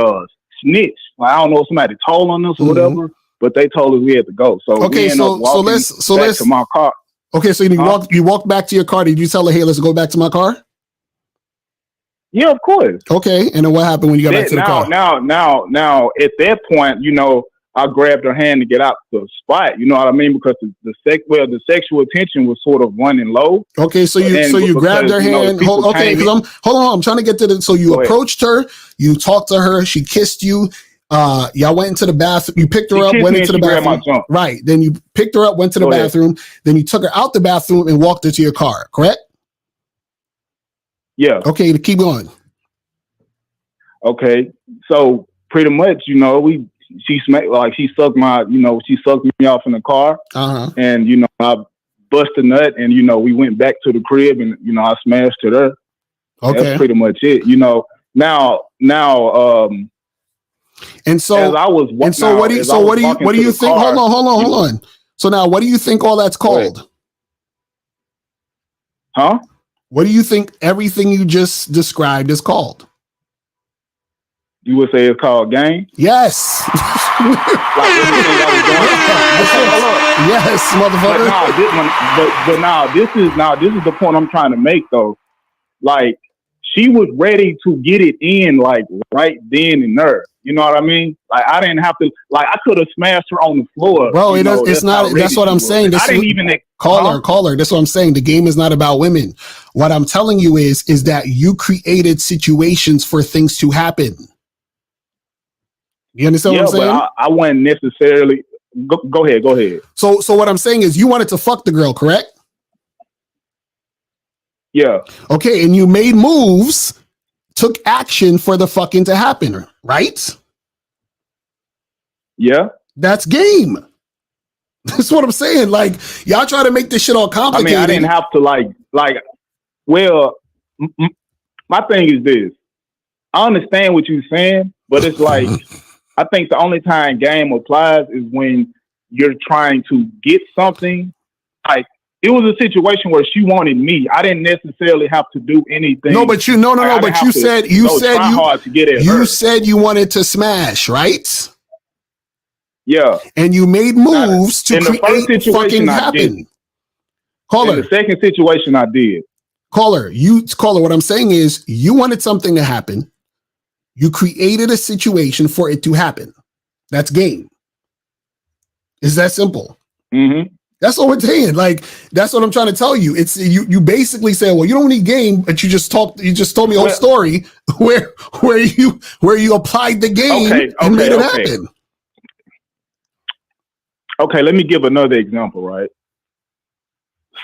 snitch. I don't know if somebody told on us or whatever, but they told us we had to go. So let's to my car. Okay, so you walked back to your car. Did you tell her, hey, let's go back to my car? Yeah, of course. Okay, and then what happened when you got back to the car? Now, at that point, you know, I grabbed her hand to get out the spot. You know what I mean? Because the sexual tension was sort of running low. Okay, so you grabbed her hand. Hold on. I'm trying to get to the. So you approached her. You talked to her. She kissed you. Y'all went into the bathroom. You picked her up. Went into the bathroom. Right. Then you picked her up. Went to the bathroom. Then you took her out the bathroom and walked her to your car. Correct? Yeah. Okay. Keep going. Okay. So pretty much, you know, she sucked me off in the car, and you know, I bust a nut, and you know, we went back to the crib, and you know, I smashed her there. Okay, that's pretty much it. You know, now, And so, as I was, and so, what do you think? Hold on. So now, what do you think all that's called? Huh? What do you think everything you just described is called? You would say it's called game? Yes. Yes, motherfucker. But this is the point I'm trying to make though. Like, she was ready to get it in like right then and there. You know what I mean? Like, I didn't have to. Like, I could have smashed her on the floor. Bro, it's not. That's what I'm saying. I didn't even caller. That's what I'm saying. The game is not about women. What I'm telling you is that you created situations for things to happen. You understand what I'm saying? But I wasn't necessarily. Go ahead. So what I'm saying is, you wanted to fuck the girl, correct? Yeah. Okay, and you made moves, took action for the fucking to happen, right? Yeah. That's game. That's what I'm saying. Like, y'all try to make this shit all complicated. I mean, I didn't have to my thing is this. I understand what you're saying, but it's like, I think the only time game applies is when you're trying to get something. Like, it was a situation where she wanted me. I didn't necessarily have to do anything. No, but you said you wanted to smash, right? Yeah. And you made moves to create fucking happen. Caller. In the second situation, I did. Caller, what I'm saying is, you wanted something to happen. You created a situation for it to happen. That's game. It's that simple. Mm-hmm. That's all we're saying. Like, that's what I'm trying to tell you. It's you basically say, well, you don't need game, but you just told me a whole story where you applied the game and made it happen. Okay, let me give another example, right?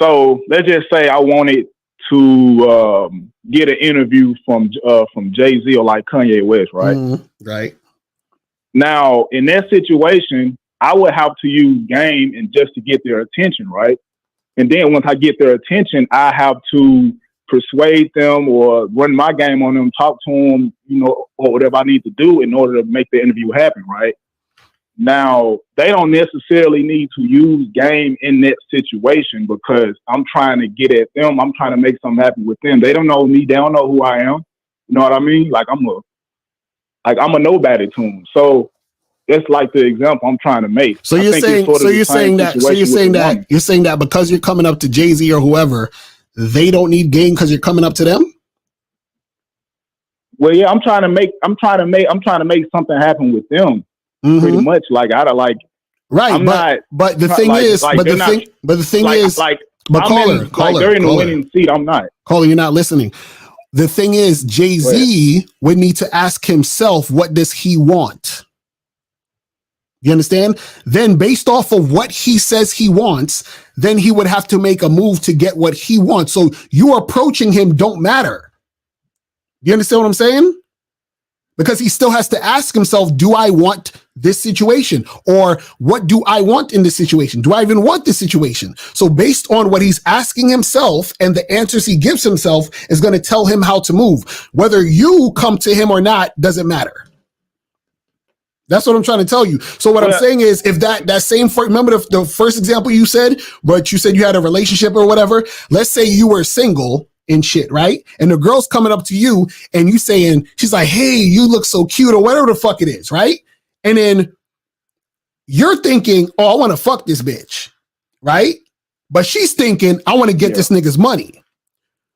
So let's just say I wanted to get an interview from Jay-Z or like Kanye West, right? Right. Now, in that situation, I would have to use game and just to get their attention, right? And then once I get their attention, I have to persuade them or run my game on them, talk to them, or whatever I need to do in order to make the interview happen, right? Now, they don't necessarily need to use game in that situation because I'm trying to get at them. I'm trying to make something happen with them. They don't know me. They don't know who I am. You know what I mean? Like, I'm a nobody to them. So that's like the example I'm trying to make. So you're saying that because you're coming up to Jay-Z or whoever, they don't need game because you're coming up to them? Well, yeah, I'm trying to make something happen with them. Mm-hmm. Pretty much, like I like, right? But the thing is, caller, they're in the winning seat. I'm not. Caller, you're not listening. The thing is, Jay-Z would need to ask himself, what does he want? You understand? Then based off of what he says he wants, then he would have to make a move to get what he wants. So you approaching him don't matter. You understand what I'm saying? Because he still has to ask himself, do I want this situation? Or what do I want in this situation? Do I even want this situation? So based on what he's asking himself and the answers he gives himself is going to tell him how to move. Whether you come to him or not doesn't matter. That's what I'm trying to tell you. So what I'm saying is, if that same, remember the first example you said, but you said you had a relationship or whatever. Let's say you were single and shit, right? And the girl's coming up to you and you saying, she's like, hey, you look so cute or whatever the fuck it is, right? And then you're thinking, oh, I want to fuck this bitch, right? But she's thinking, I want to get this nigga's money.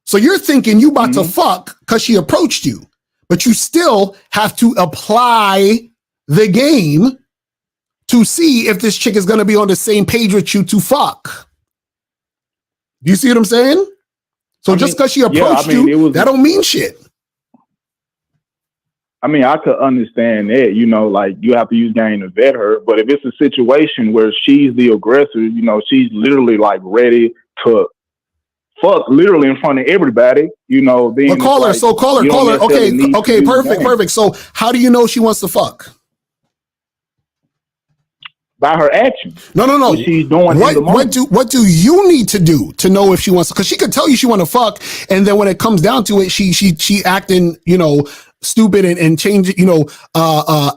So you're thinking you about to fuck because she approached you, but you still have to apply the game to see if this chick is going to be on the same page with you to fuck. Do you see what I'm saying? So just because she approached you, that don't mean shit. I mean, I could understand that, like you have to use game to vet her. But if it's a situation where she's the aggressor, she's literally like ready to fuck literally in front of everybody, then caller. Okay, perfect. So how do you know she wants to fuck? By her action. No. What she's doing. What do you need to do to know if she wants to? Because she could tell you she want to fuck, and then when it comes down to it, she acting, stupid and change it,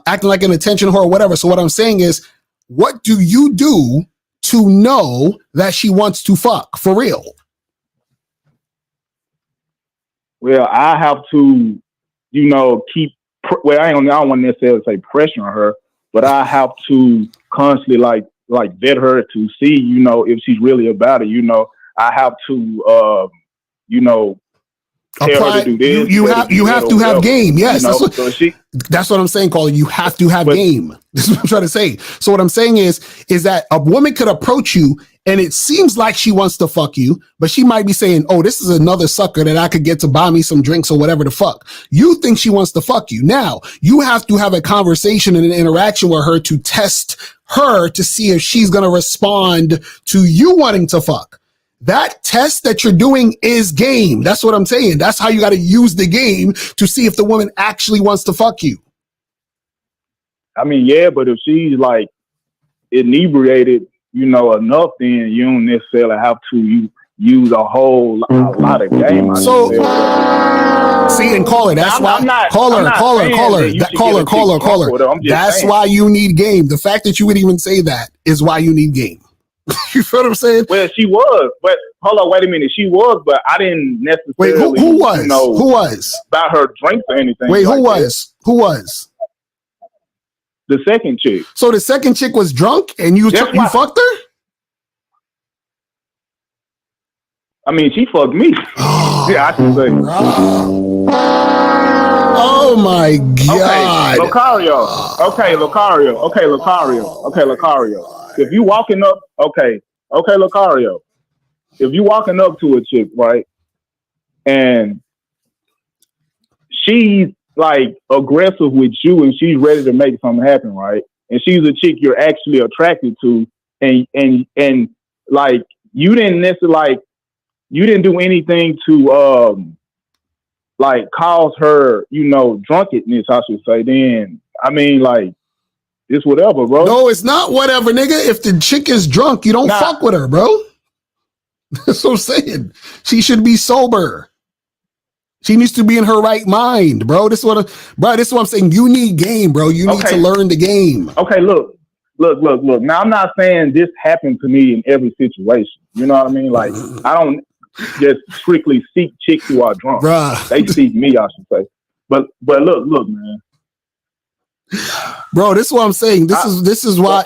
acting like an attention whore or whatever. So what I'm saying is, what do you do to know that she wants to fuck for real? Well, I have to, keep. I don't want to necessarily say pressure on her, but I have to constantly like vet her to see, if she's really about it. I have to, tell her to do this. You have to have game. Yes, that's what I'm saying, Caller. You have to have game. This is what I'm trying to say. So what I'm saying is that a woman could approach you and it seems like she wants to fuck you, but she might be saying, "Oh, this is another sucker that I could get to buy me some drinks or whatever the fuck." You think she wants to fuck you. Now you have to have a conversation and an interaction with her to test her to see if she's going to respond to you wanting to fuck. That test that you're doing is game. That's what I'm saying. That's how you got to use the game to see if the woman actually wants to fuck you. I mean, yeah, but if she's like inebriated, enough, then you don't necessarily have to use a lot of game. So, see, and caller, that's why. Caller. That's why you need game. The fact that you would even say that is why you need game. You feel what I'm saying? Well, she was, but hold on, wait a minute. She was, but I didn't necessarily. Wait, who was? Who was? About her drinks or anything. Wait, who was? Who was? The second chick. So the second chick was drunk and you fucked her? I mean, she fucked me. Yeah, I can say. Oh my God. Okay, Lucario. If you walking up, Lucario. If you walking up to a chick, right, and she's like aggressive with you and she's ready to make something happen, right, and she's a chick you're actually attracted to, and like you didn't necessarily you didn't do anything to like cause her, drunkenness, I should say. Then I mean, like. It's whatever, bro. No, it's not whatever, nigga. If the chick is drunk, you don't fuck with her, bro. That's what I'm saying. She should be sober. She needs to be in her right mind, bro. This is what I'm saying. You need game, bro. You need to learn the game. Okay, look. Now, I'm not saying this happened to me in every situation. You know what I mean? Like, I don't just strictly seek chicks who are drunk. Bruh. They seek me, I should say. But look, man. Bro, this is what I'm saying. This is why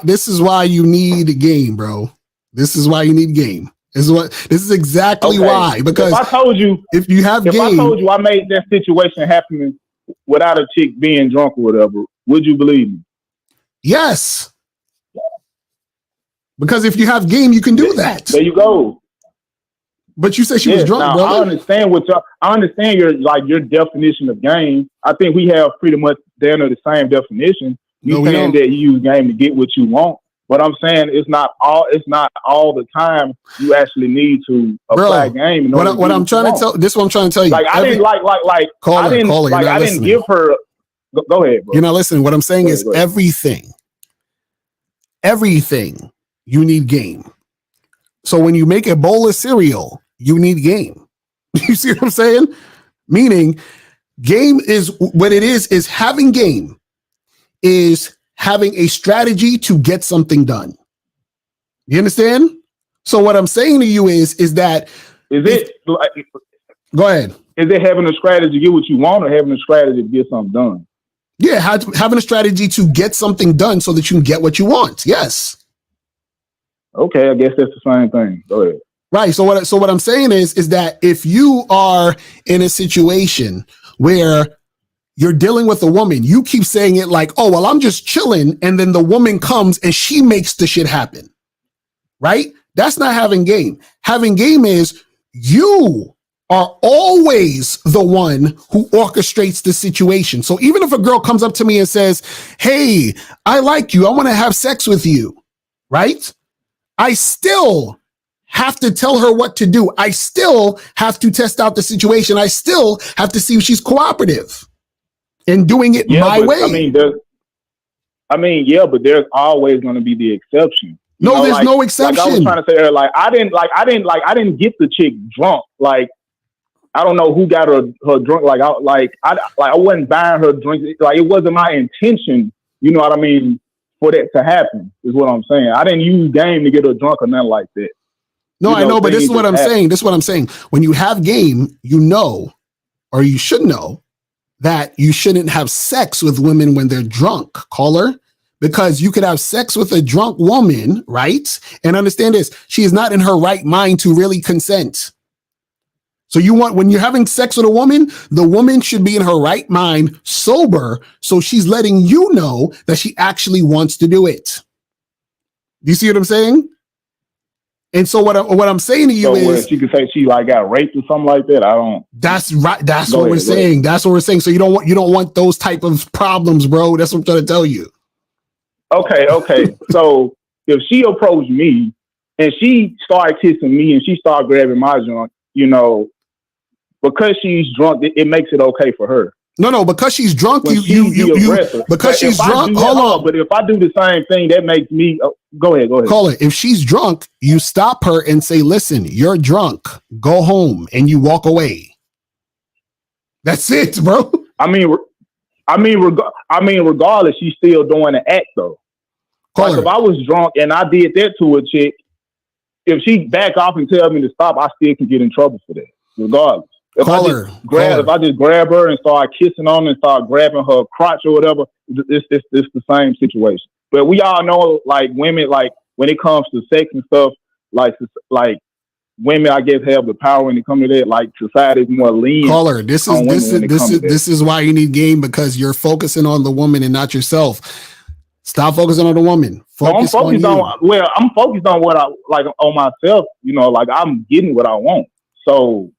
you need a game, bro. This is why you need game. This is exactly why. Because if I told you I made that situation happen without a chick being drunk or whatever, would you believe me? Yes. Because if you have game, you can do that. There you go. But you said she was drunk, brother. I understand your definition of game. I think we have pretty much the same definition. You saying that you use game to get what you want. But I'm saying it's not all the time you actually need to apply game. What I'm trying to tell you. Like I didn't give her. Go ahead, bro. You're not listening. What I'm saying is everything you need game. So when you make a bowl of cereal, you need game. You see what I'm saying? Meaning game is what it is having game is having a strategy to get something done. You understand? So what I'm saying to you is that go ahead. Is it having a strategy to get what you want or having a strategy to get something done? Yeah, having a strategy to get something done so that you can get what you want. Yes. Okay, I guess that's the same thing. Go ahead. Right. So what I'm saying is that if you are in a situation where you're dealing with a woman, you keep saying it like, "Oh, well, I'm just chilling," and then the woman comes and she makes the shit happen. Right? That's not having game. Having game is you are always the one who orchestrates the situation. So even if a girl comes up to me and says, "Hey, I like you. I want to have sex with you." Right? I still have to tell her what to do. I still have to test out the situation. I still have to see if she's cooperative in doing it my way. But there's always going to be the exception. No, there's no exception. Like I was trying to say earlier, I didn't get the chick drunk. Like I don't know who got her drunk. I wasn't buying her drink. Like, it wasn't my intention. You know what I mean? For that to happen is what I'm saying. I didn't use game to get her drunk or nothing like that. No, I know, but this is what I'm saying. This is what I'm saying. When you have game, you know, or you should know, that you shouldn't have sex with women when they're drunk, caller, because you could have sex with a drunk woman, right? And understand this, she is not in her right mind to really consent. So when you're having sex with a woman, the woman should be in her right mind, sober, so she's letting you know that she actually wants to do it. Do you see what I'm saying? And so what I'm saying to you is, she could say she like got raped or something like that. I don't. That's right. That's what we're saying. That's what we're saying. So you don't want those type of problems, bro. That's what I'm trying to tell you. Okay. So if she approached me and she started kissing me and she started grabbing my joint, you know, because she's drunk, it makes it okay for her. No, because she's drunk, because she's drunk. Hold on. But if I do the same thing, that makes me go ahead. Call it. If she's drunk, you stop her and say, "Listen, you're drunk. Go home," and you walk away. That's it, bro. I mean, regardless, she's still doing the act though. Like, if I was drunk and I did that to a chick, if she back off and tell me to stop, I still can get in trouble for that, regardless. If I just grab her and start kissing on her and start grabbing her crotch or whatever, it's the same situation. But we all know, like, women, like, when it comes to sex and stuff, like women, I guess, have the power when it comes to that. Like, society is more lenient. Caller, this is why you need game, because you're focusing on the woman and not yourself. Stop focusing on the woman. I'm focused on what I like on myself. You know, like, I'm getting what I want. So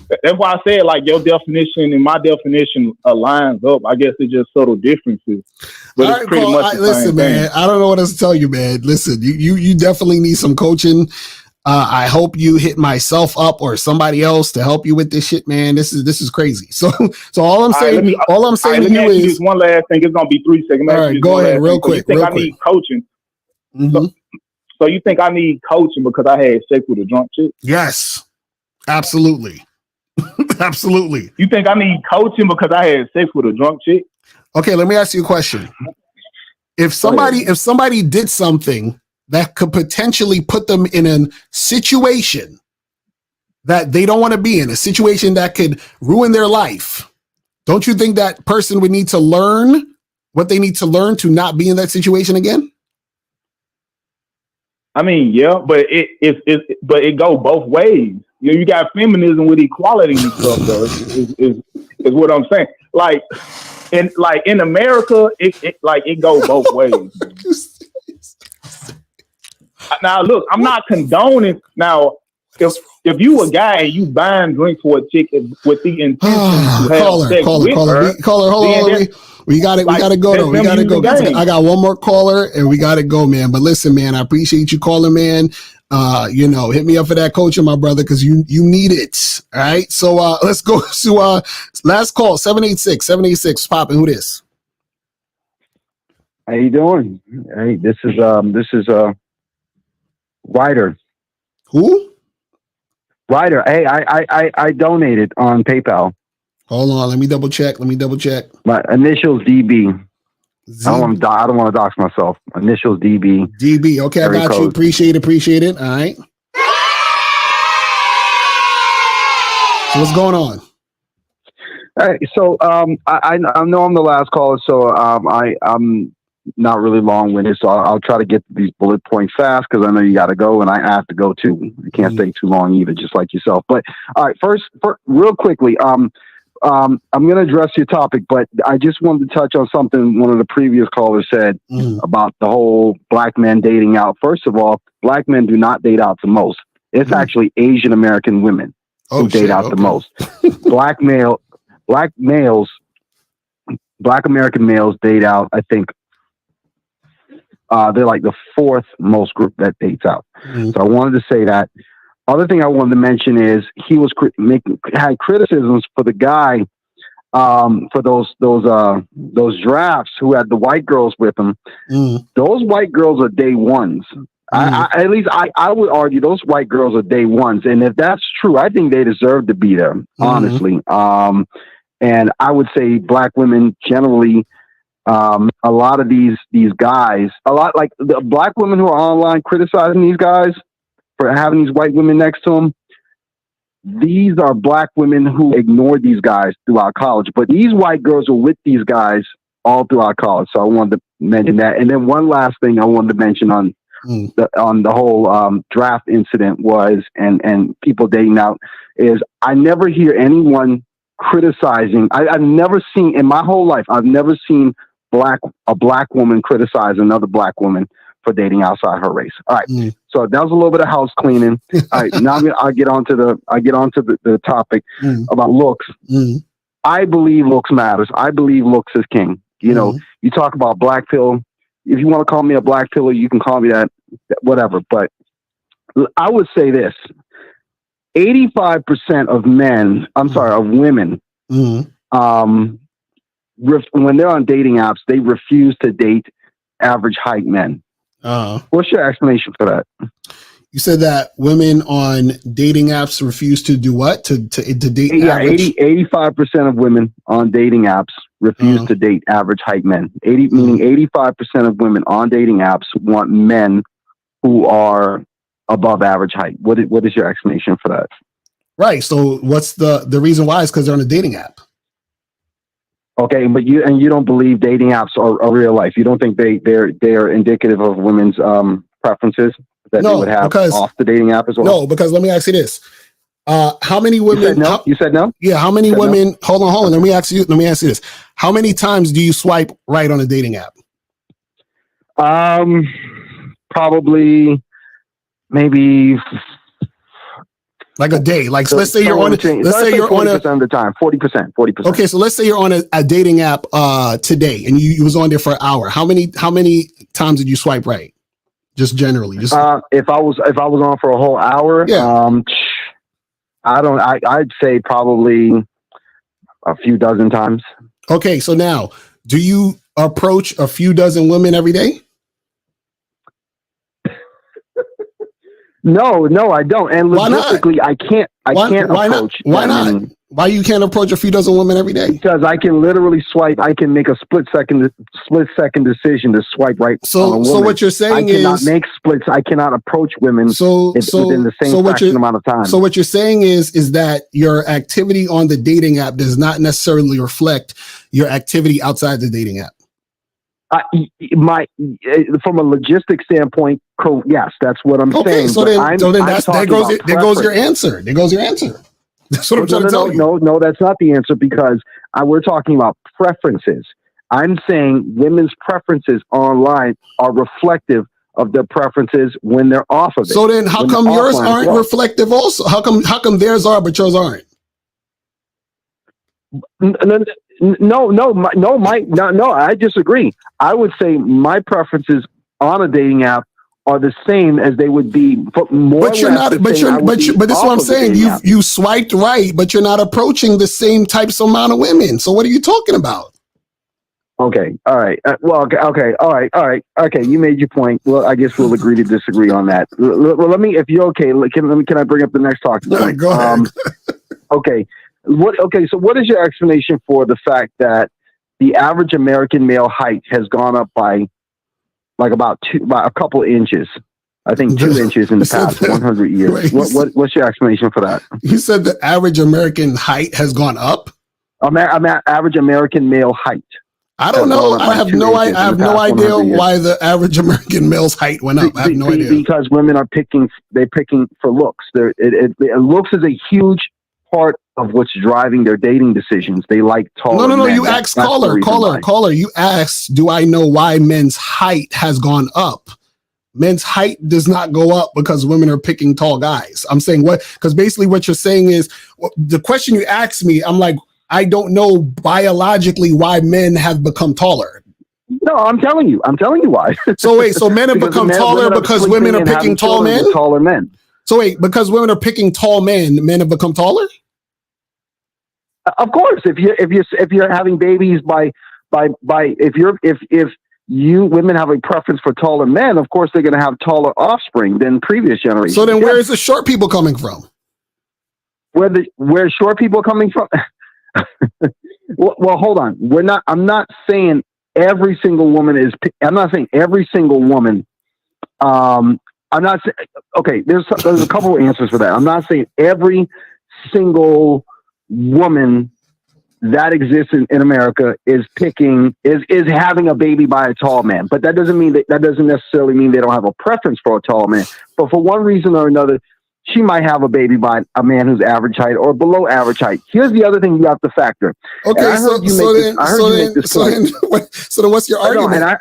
that's why I said, like, your definition and my definition aligns up. I guess it's just subtle differences, but it's pretty much the same thing. Man, I don't know what else to tell you, man. Listen, you definitely need some coaching. I hope you hit myself up or somebody else to help you with this shit, man. This is crazy. So all I'm saying to you is just one last thing. It's gonna be 3 seconds. All right, go ahead, real quick. You think I need coaching? Mm-hmm. So you think I need coaching because I had sex with a drunk chick? Yes, absolutely. Absolutely. You think I need coaching because I had sex with a drunk chick? Okay, let me ask you a question. If somebody did something that could potentially put them in a situation that they don't want to be in, a situation that could ruin their life, don't you think that person would need to learn what they need to learn to not be in that situation again? I mean, yeah, but it go both ways. You know, you got feminism with equality and stuff, though. Is what I'm saying. Like in America, it go both ways. Now, look, I'm not condoning. Now, if you a guy and you buying drinks for a chick with the intention to have sex with her, hold on. We gotta go though. We gotta go. I got one more caller and we gotta go, man. But listen, man, I appreciate you calling, man. Hit me up for that coaching, my brother, because you need it. All right. So let's go to last call, 786. Poppin', who this? How you doing? Hey, this is Ryder. Who? Ryder. Hey, I donated on PayPal. Hold on, let me double check. My initials DB. I don't want to dox myself. Initials DB. DB. Okay, I got you. Appreciate it. All right. So what's going on? All right. So I know I'm the last caller, so I'm not really long-winded, so I'll try to get these bullet points fast because I know you got to go and I have to go too. I can't stay too long either, just like yourself. But all right, first real quickly, I'm going to address your topic, but I just wanted to touch on something one of the previous callers said about the whole black men dating out. First of all, black men do not date out the most. It's actually Asian American women who date out the most. Black American males date out, I think, they're like the fourth most group that dates out. So I wanted to say that. Other thing I wanted to mention is he was had criticisms for the guy for those drafts who had the white girls with him. Those white girls are day ones. At least I would argue those white girls are day ones. And if that's true, I think they deserve to be there, honestly. And I would say black women generally, a lot of these guys, a lot like the black women who are online criticizing these guys for having these white women next to them. These are black women who ignored these guys throughout college, but these white girls were with these guys all throughout college. So I wanted to mention that. And then one last thing I wanted to mention on the whole draft incident was, and people dating out, is I never hear anyone criticizing. I've never seen in my whole life, I've never seen a black woman criticize another black woman for dating outside her race. All right. So that was a little bit of house cleaning. All right. Now I get onto the topic about looks. I believe looks matters. I believe looks is king. You know, you talk about black pill. If you want to call me a black pillar, you can call me that, whatever. But I would say this: 85% of women, when they're on dating apps, they refuse to date average height men. What's your explanation for that? You said that women on dating apps refuse to do what? To date? Yeah, 85% of women on dating apps refuse to date average height men. Meaning 85% of women on dating apps want men who are above average height. What is your explanation for that? Right. So what's the reason why? Is because they're on a dating app. Okay, but you don't believe dating apps are real life. You don't think they're indicative of women's preferences that they would have off the dating app as well? No, because let me ask you this: how many women? You said no. Yeah, how many women? No? Hold on. Let me ask you this: how many times do you swipe right on a dating app? Probably, maybe. Like a day. Like so let's say you're on it. Let's say you're on 40% of the time. 40%. Okay, so let's say you're on a dating app today, and you was on there for an hour. How many times did you swipe right? Just generally, just if I was on for a whole hour, I'd say probably a few dozen times. Okay, so now, do you approach a few dozen women every day? No, I don't. And logistically, I can't approach. Why not? Why you can't approach a few dozen women every day? Because I can literally swipe. I can make a split second decision to swipe right on a woman. So what you're saying is, I cannot make splits. I cannot approach women within the same fraction amount of time. So what you're saying is that your activity on the dating app does not necessarily reflect your activity outside the dating app. From a logistic standpoint, yes, that's what I'm saying. So then there goes your answer. There goes your answer. That's what I'm trying to tell you. No, that's not the answer, because we're talking about preferences. I'm saying women's preferences online are reflective of their preferences when they're off of it. So then how come yours aren't reflective also? How come theirs are, but yours aren't? No, I disagree. I would say my preferences on a dating app are the same as they would be. But this is what I'm saying. You swiped right, but you're not approaching the same types of amount of women. So what are you talking about? Okay. All right. Okay. All right. Okay. You made your point. Well, I guess we'll agree to disagree on that. Well, if you're okay, can I bring up the next talking point? Go ahead. Okay. So what is your explanation for the fact that the average American male height has gone up by by a couple inches? I think 2 inches in the past 100 years. What's your explanation for that? You said the average American height has gone up? Average American male height. I don't know. I have no idea why the average American male's height went up. I have no idea. Because women are picking for looks. Looks is a huge part of what's driving their dating decisions. They like taller men. No. You asked caller. You asked, do I know why men's height has gone up? Men's height does not go up because women are picking tall guys. I'm saying because basically what you're saying is the question you asked me, I'm like, I don't know biologically why men have become taller. No, I'm telling you why. So wait, so men have become taller because women are picking tall men? Taller men. So wait, because women are picking tall men have become taller? Of course, if you're having babies if women have a preference for taller men, of course they're going to have taller offspring than previous generations. So then, where is the short people coming from? Where short people coming from? well, hold on. I'm not saying every single woman is. I'm not saying every single woman. I'm not saying. Okay, there's a couple of answers for that. I'm not saying every single woman that exists in America is having a baby by a tall man, but that doesn't necessarily mean they don't have a preference for a tall man. But for one reason or another, she might have a baby by a man who's average height or below average height. Here's the other thing you have to factor. Okay, so then what's your argument? And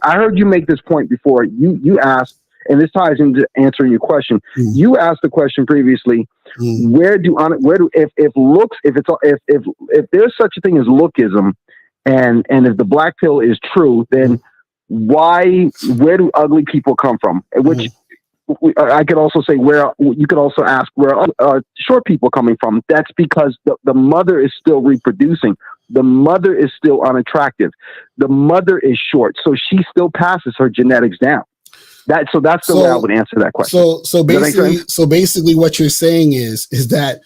I heard you make this point before. You asked, and this ties into answering your question. You asked the question previously. If there's such a thing as lookism, and if the black pill is true, then where do ugly people come from? Which I could also say you could also ask where short people coming from. That's because the mother is still reproducing. The mother is still unattractive. The mother is short, so she still passes her genetics down. That's the way I would answer that question. So basically, what you're saying is that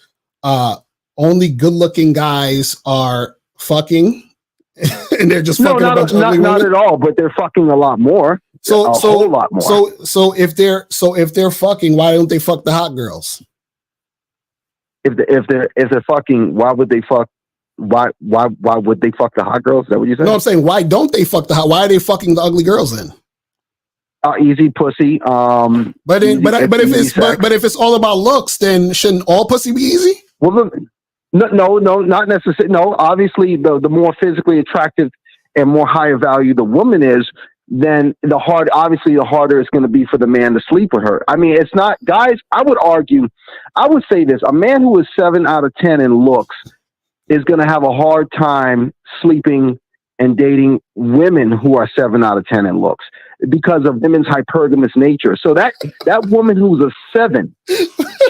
only good-looking guys are fucking, and they're just fucking a bunch of ugly women? Not at all, but they're fucking a lot more. A whole lot more. So if they're fucking, why don't they fuck the hot girls? If they're fucking, why would they fuck? Why would they fuck the hot girls? Is that what you said? No, I'm saying why don't they fuck the hot? Why are they fucking the ugly girls then? Easy pussy. But if it's all about looks, then shouldn't all pussy be easy? Well, no, not necessarily. No, obviously, the more physically attractive and more higher value the woman is, then the harder it's going to be for the man to sleep with her. I mean, it's not, guys. I would say this: a man who is 7 out of 10 in looks is going to have a hard time sleeping and dating women who are 7 out of 10 in looks because of women's hypergamous nature. So that woman who's a 7,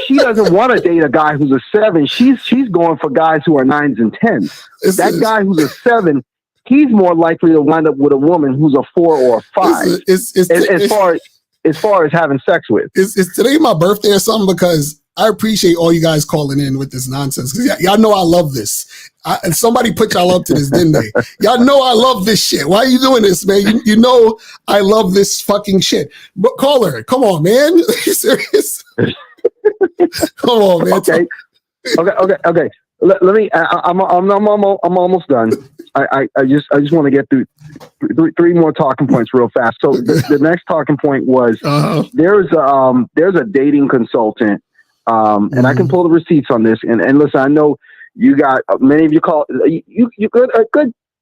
she doesn't want to date a guy who's a 7. She's going for guys who are 9s and 10s. That guy who's a 7, he's more likely to wind up with a woman who's a 4 or a 5. As far as having sex with. Is today my birthday or something? Because I appreciate all you guys calling in with this nonsense. Because y'all know I love this. And somebody put y'all up to this, didn't they? Y'all know I love this shit. Why are you doing this, man? You know I love this fucking shit. But caller, come on, man. Are you serious? Come on, man. Okay. Let me. I'm almost done. I just want to get through three more talking points real fast. So the next talking point was there's a dating consultant, and I can pull the receipts on this. And listen, I know you got many of you call you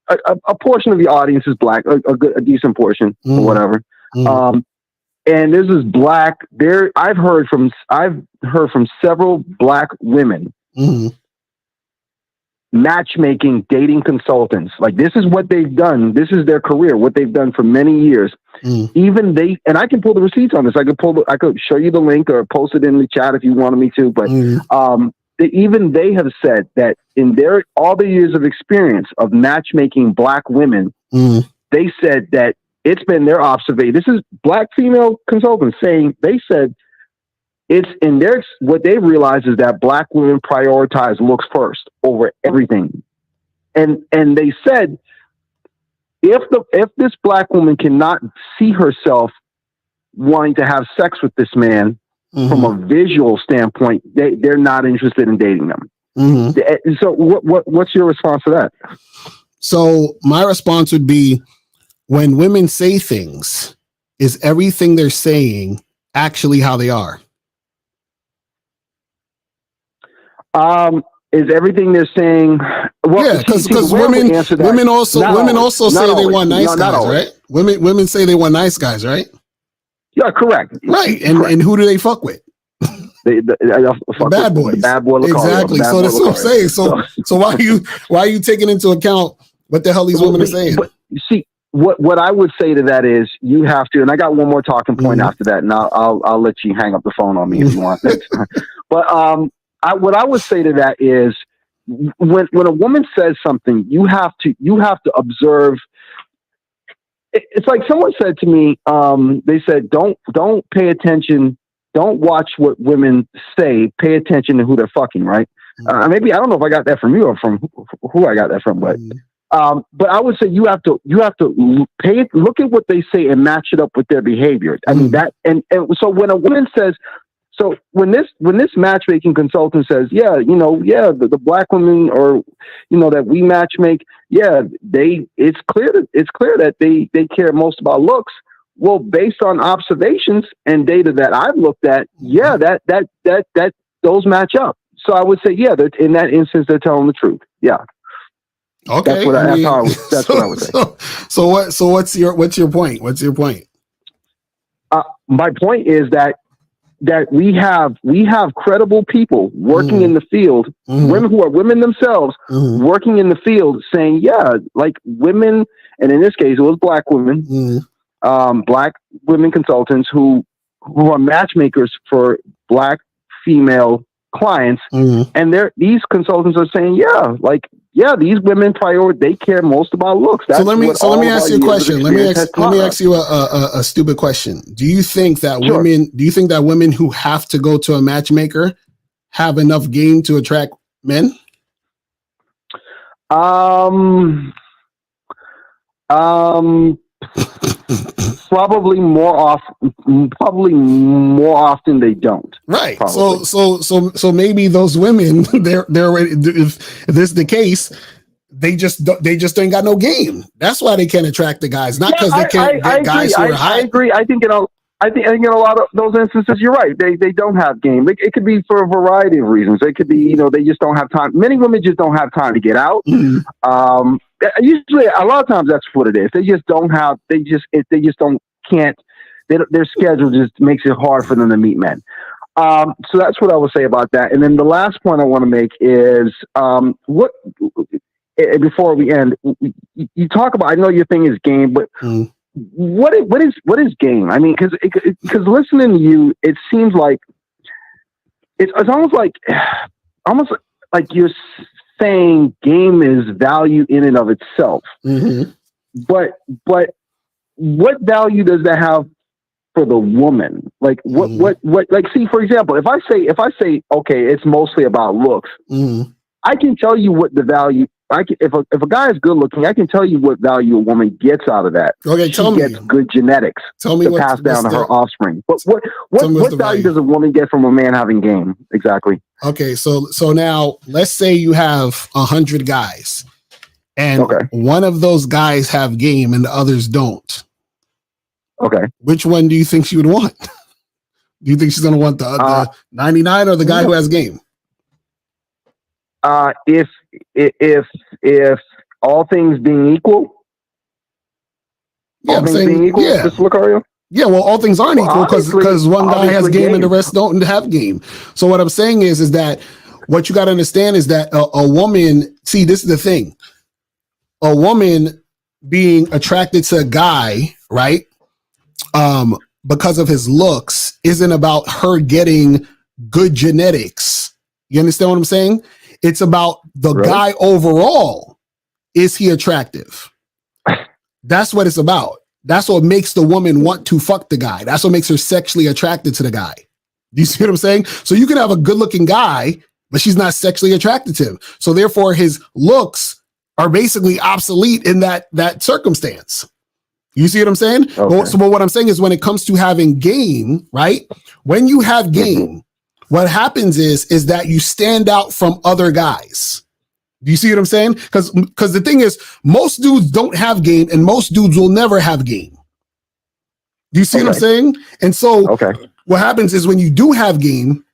a portion of the audience is black, a decent portion or whatever. And this is black. I've heard from several black women. Matchmaking, dating consultants. Like, this is what they've done. This is their career, what they've done for many years. Even they, and I can pull the receipts on this. I could show you the link or post it in the chat if you wanted me to. But even they have said that in all the years of experience of matchmaking black women, they said that it's been their observation. This is black female consultants saying, they said it's in what they realize is that black women prioritize looks first over everything. And they said, if this black woman cannot see herself wanting to have sex with this man from a visual standpoint, they're not interested in dating them. So what's your response to that? So my response would be, when women say things, is everything they're saying actually how they are? Is everything they're saying? Well, yeah, because women also say they want nice guys, right? Women say they want nice guys, right? Yeah, correct. Right, and who do they fuck with? The bad boys. Bad boy. Exactly. So that's what I'm saying. So why are you taking into account what the hell these women are saying? But you see, what I would say to that is, you have to, and I got one more talking point after that, and I'll let you hang up the phone on me if you want. But what I would say to that is, when a woman says something, you have to observe it's like someone said to me, they said, don't pay attention. Don't watch what women say. Pay attention to who they're fucking, right? Maybe, I don't know if I got that from you or from who I got that from, but I would say you have to look at what they say and match it up with their behavior. I mean that, and so when a woman says, so when this matchmaking consultant says, the black women, or that we matchmake, it's clear that they care most about looks. Well, based on observations and data that I've looked at, that those match up. So I would say, in that instance, they're telling the truth. Yeah. Okay. That's what I would say. So what's your point? What's your point? My point is that we have credible people working in the field, women who are women themselves, working in the field, saying, like women, and in this case, it was black women, black women consultants who are matchmakers for black female clients, and these consultants are saying, these women they care most about looks. That's let me ask you a question. Let me ask you a stupid question. Do you think that women who have to go to a matchmaker have enough game to attract men? Probably more often they don't. Right. Probably. So maybe those women, they're already, if this is the case, they just ain't got no game. That's why they can't attract the guys. Not because they can't get guys who are high. I agree. I think in a lot of those instances, you're right. They don't have game. It could be for a variety of reasons. It could be, they just don't have time. Many women just don't have time to get out. Usually, a lot of times that's what it is. They just don't have. Can't. Their schedule just makes it hard for them to meet men. So that's what I would say about that. And then the last point I want to make is before we end, you talk about. I know your thing is game, but what is game? I mean, because listening to you, it seems like it's almost like you're saying game is value in and of itself. But what value does that have for the woman? Like what like, see, for example, if I say okay, it's mostly about looks, I can tell you what the value. If a guy is good looking, I can tell you what value a woman gets out of that. Okay, she gets good genetics to pass down to her offspring. But what value does a woman get from a man having game? Exactly. Okay, so now let's say you have 100 guys, and one of those guys have game and the others don't. Okay, which one do you think she would want? Do you think she's going to want the 99 or the guy who has game? If all things being equal, Mr. Lucario? Yeah, well, all things aren't equal because one guy has game and the rest don't have game. So what I'm saying is that what you got to understand is that a woman, see, this is the thing. A woman being attracted to a guy, right? Because of his looks isn't about her getting good genetics. You understand what I'm saying? It's about the guy overall. Is he attractive? That's what it's about. That's what makes the woman want to fuck the guy. That's what makes her sexually attracted to the guy. Do you see what I'm saying? So you can have a good looking guy, but she's not sexually attracted to him. So therefore his looks are basically obsolete in that circumstance. You see what I'm saying? Okay. So what I'm saying is when it comes to having game, right? When you have game, what happens is that you stand out from other guys. Do you see what I'm saying? Because the thing is, most dudes don't have game and most dudes will never have game. Do you see what I'm saying? And so what happens is when you do have game,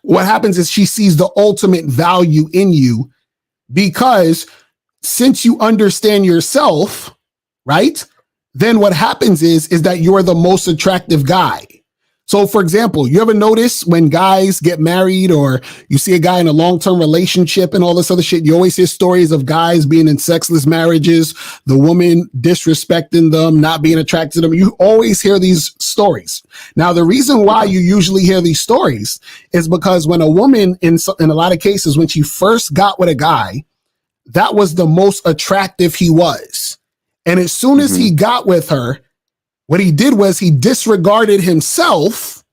what happens is she sees the ultimate value in you because since you understand yourself, right? Then what happens is that you're the most attractive guy. So for example, you ever notice when guys get married or you see a guy in a long-term relationship and all this other shit, you always hear stories of guys being in sexless marriages, the woman disrespecting them, not being attracted to them. You always hear these stories. Now, the reason why you usually hear these stories is because when a woman, in a lot of cases, when she first got with a guy, that was the most attractive he was. And as soon as he got with her, what he did was he disregarded himself,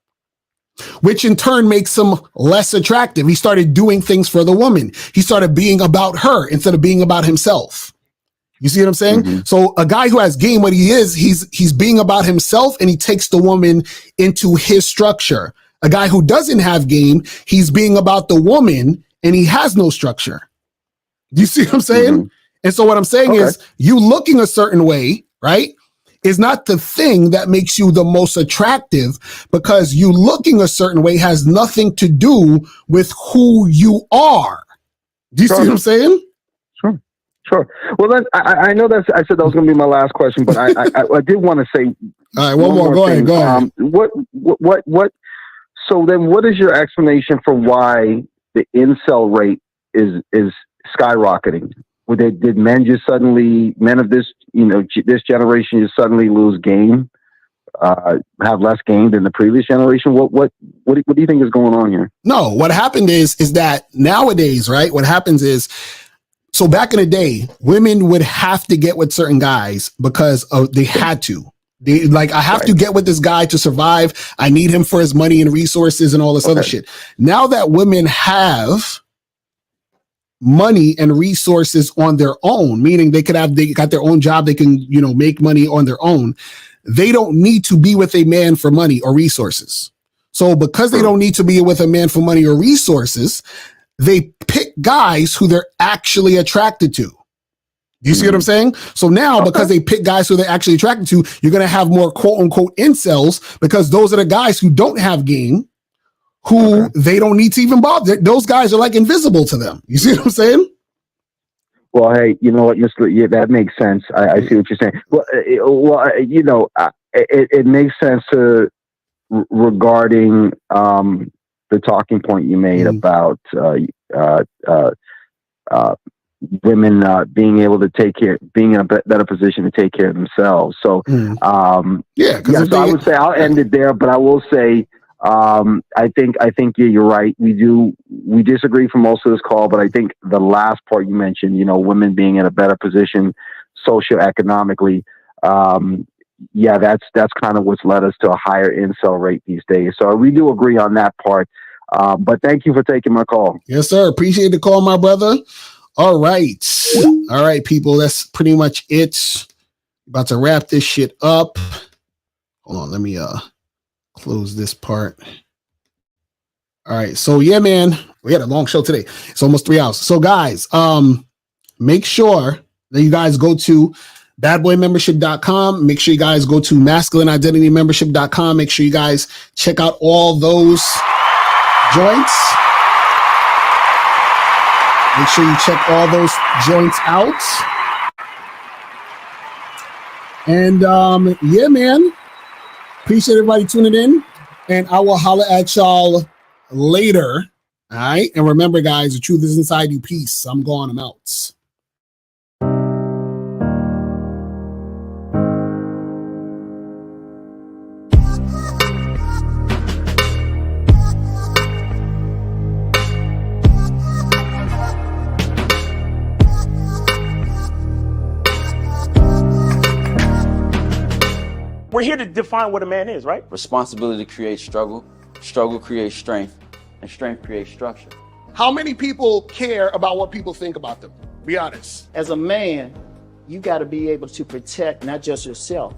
which in turn makes him less attractive. He started doing things for the woman. He started being about her instead of being about himself. You see what I'm saying? So a guy who has game, what he is, he's being about himself and he takes the woman into his structure. A guy who doesn't have game, he's being about the woman and he has no structure. Do you see what I'm saying? And so what I'm saying is you looking a certain way, right, is not the thing that makes you the most attractive, because you looking a certain way has nothing to do with who you are. Do you see what I'm saying? Sure. Well, then I know I said that was going to be my last question, but I did want to say. All right, one more. Go ahead. What? So then, what is your explanation for why the incel rate is skyrocketing? Did men just suddenly, men of this generation just suddenly lose game, have less game than the previous generation? What do you think is going on here? No, what happened is that nowadays, right? What happens is, so back in the day, women would have to get with certain guys because they had to. They like, I have to get with this guy to survive. I need him for his money and resources and all this other shit. Now that women have money and resources on their own, meaning they got their own job, they can, make money on their own. They don't need to be with a man for money or resources. So because they don't need to be with a man for money or resources, they pick guys who they're actually attracted to. Do you see what I'm saying? So now, because they pick guys who they're actually attracted to, you're going to have more quote unquote incels, because those are the guys who don't have game, who they don't need to even bother. Those guys are like invisible to them. You see what I'm saying? Well, hey, you know what, Mr. Yeah, that makes sense. I see what you're saying. Well, it makes sense regarding the talking point you made about women being able to being in a better position to take care of themselves. So, so I would say I'll end it there, but I will say, I think you're right. We disagree for most of this call, but I think the last part you mentioned, women being in a better position socioeconomically, that's kind of what's led us to a higher incel rate these days. So we do agree on that part. But thank you for taking my call. Yes, sir. Appreciate the call, my brother. All right, people. That's pretty much it. About to wrap this shit up. Hold on. Let me close this part. All right. So yeah, man, we had a long show today. It's almost 3 hours. So guys, make sure that you guys go to badboymembership.com. Make sure you guys go to masculineidentitymembership.com. Make sure you guys check out all those joints. Make sure you check all those joints out. And yeah, man. Appreciate everybody tuning in. And I will holler at y'all later. All right. And remember, guys, the truth is inside you. Peace. I'm gone. I'm out. We're here to define what a man is, right? Responsibility creates struggle, struggle creates strength, and strength creates structure. How many people care about what people think about them? Be honest. As a man, you got to be able to protect not just yourself,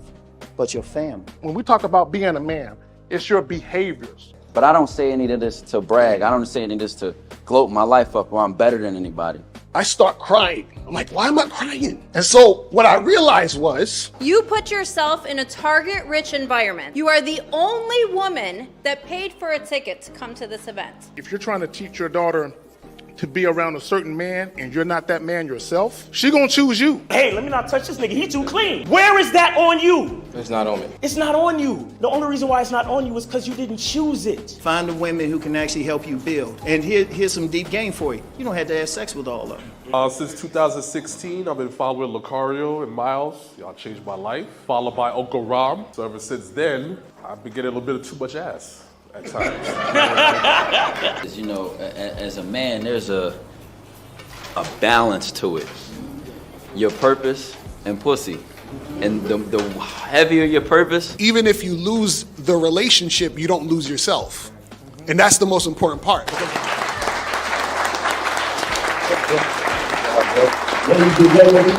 but your family. When we talk about being a man, it's your behaviors. But I don't say any of this to brag. I don't say any of this to gloat my life up or I'm better than anybody. I start crying. I'm like, why am I crying? And so what I realized was, you put yourself in a target-rich environment. You are the only woman that paid for a ticket to come to this event. If you're trying to teach your daughter to be around a certain man and you're not that man yourself, she gonna choose you. Hey, let me not touch this nigga. He too clean. Where is that on you? It's not on me. It's not on you. The only reason why it's not on you is because you didn't choose it. Find the women who can actually help you build. And here's some deep game for you. You don't have to have sex with all of them. Since 2016, I've been following Lucario and Miles. Y'all changed my life. Followed by Uncle Ram. So ever since then, I've been getting a little bit of too much ass at times. You know, as a man, there's a balance to it. Your purpose and pussy. And the heavier your purpose, even if you lose the relationship, you don't lose yourself. And that's the most important part. Ladies and gentlemen,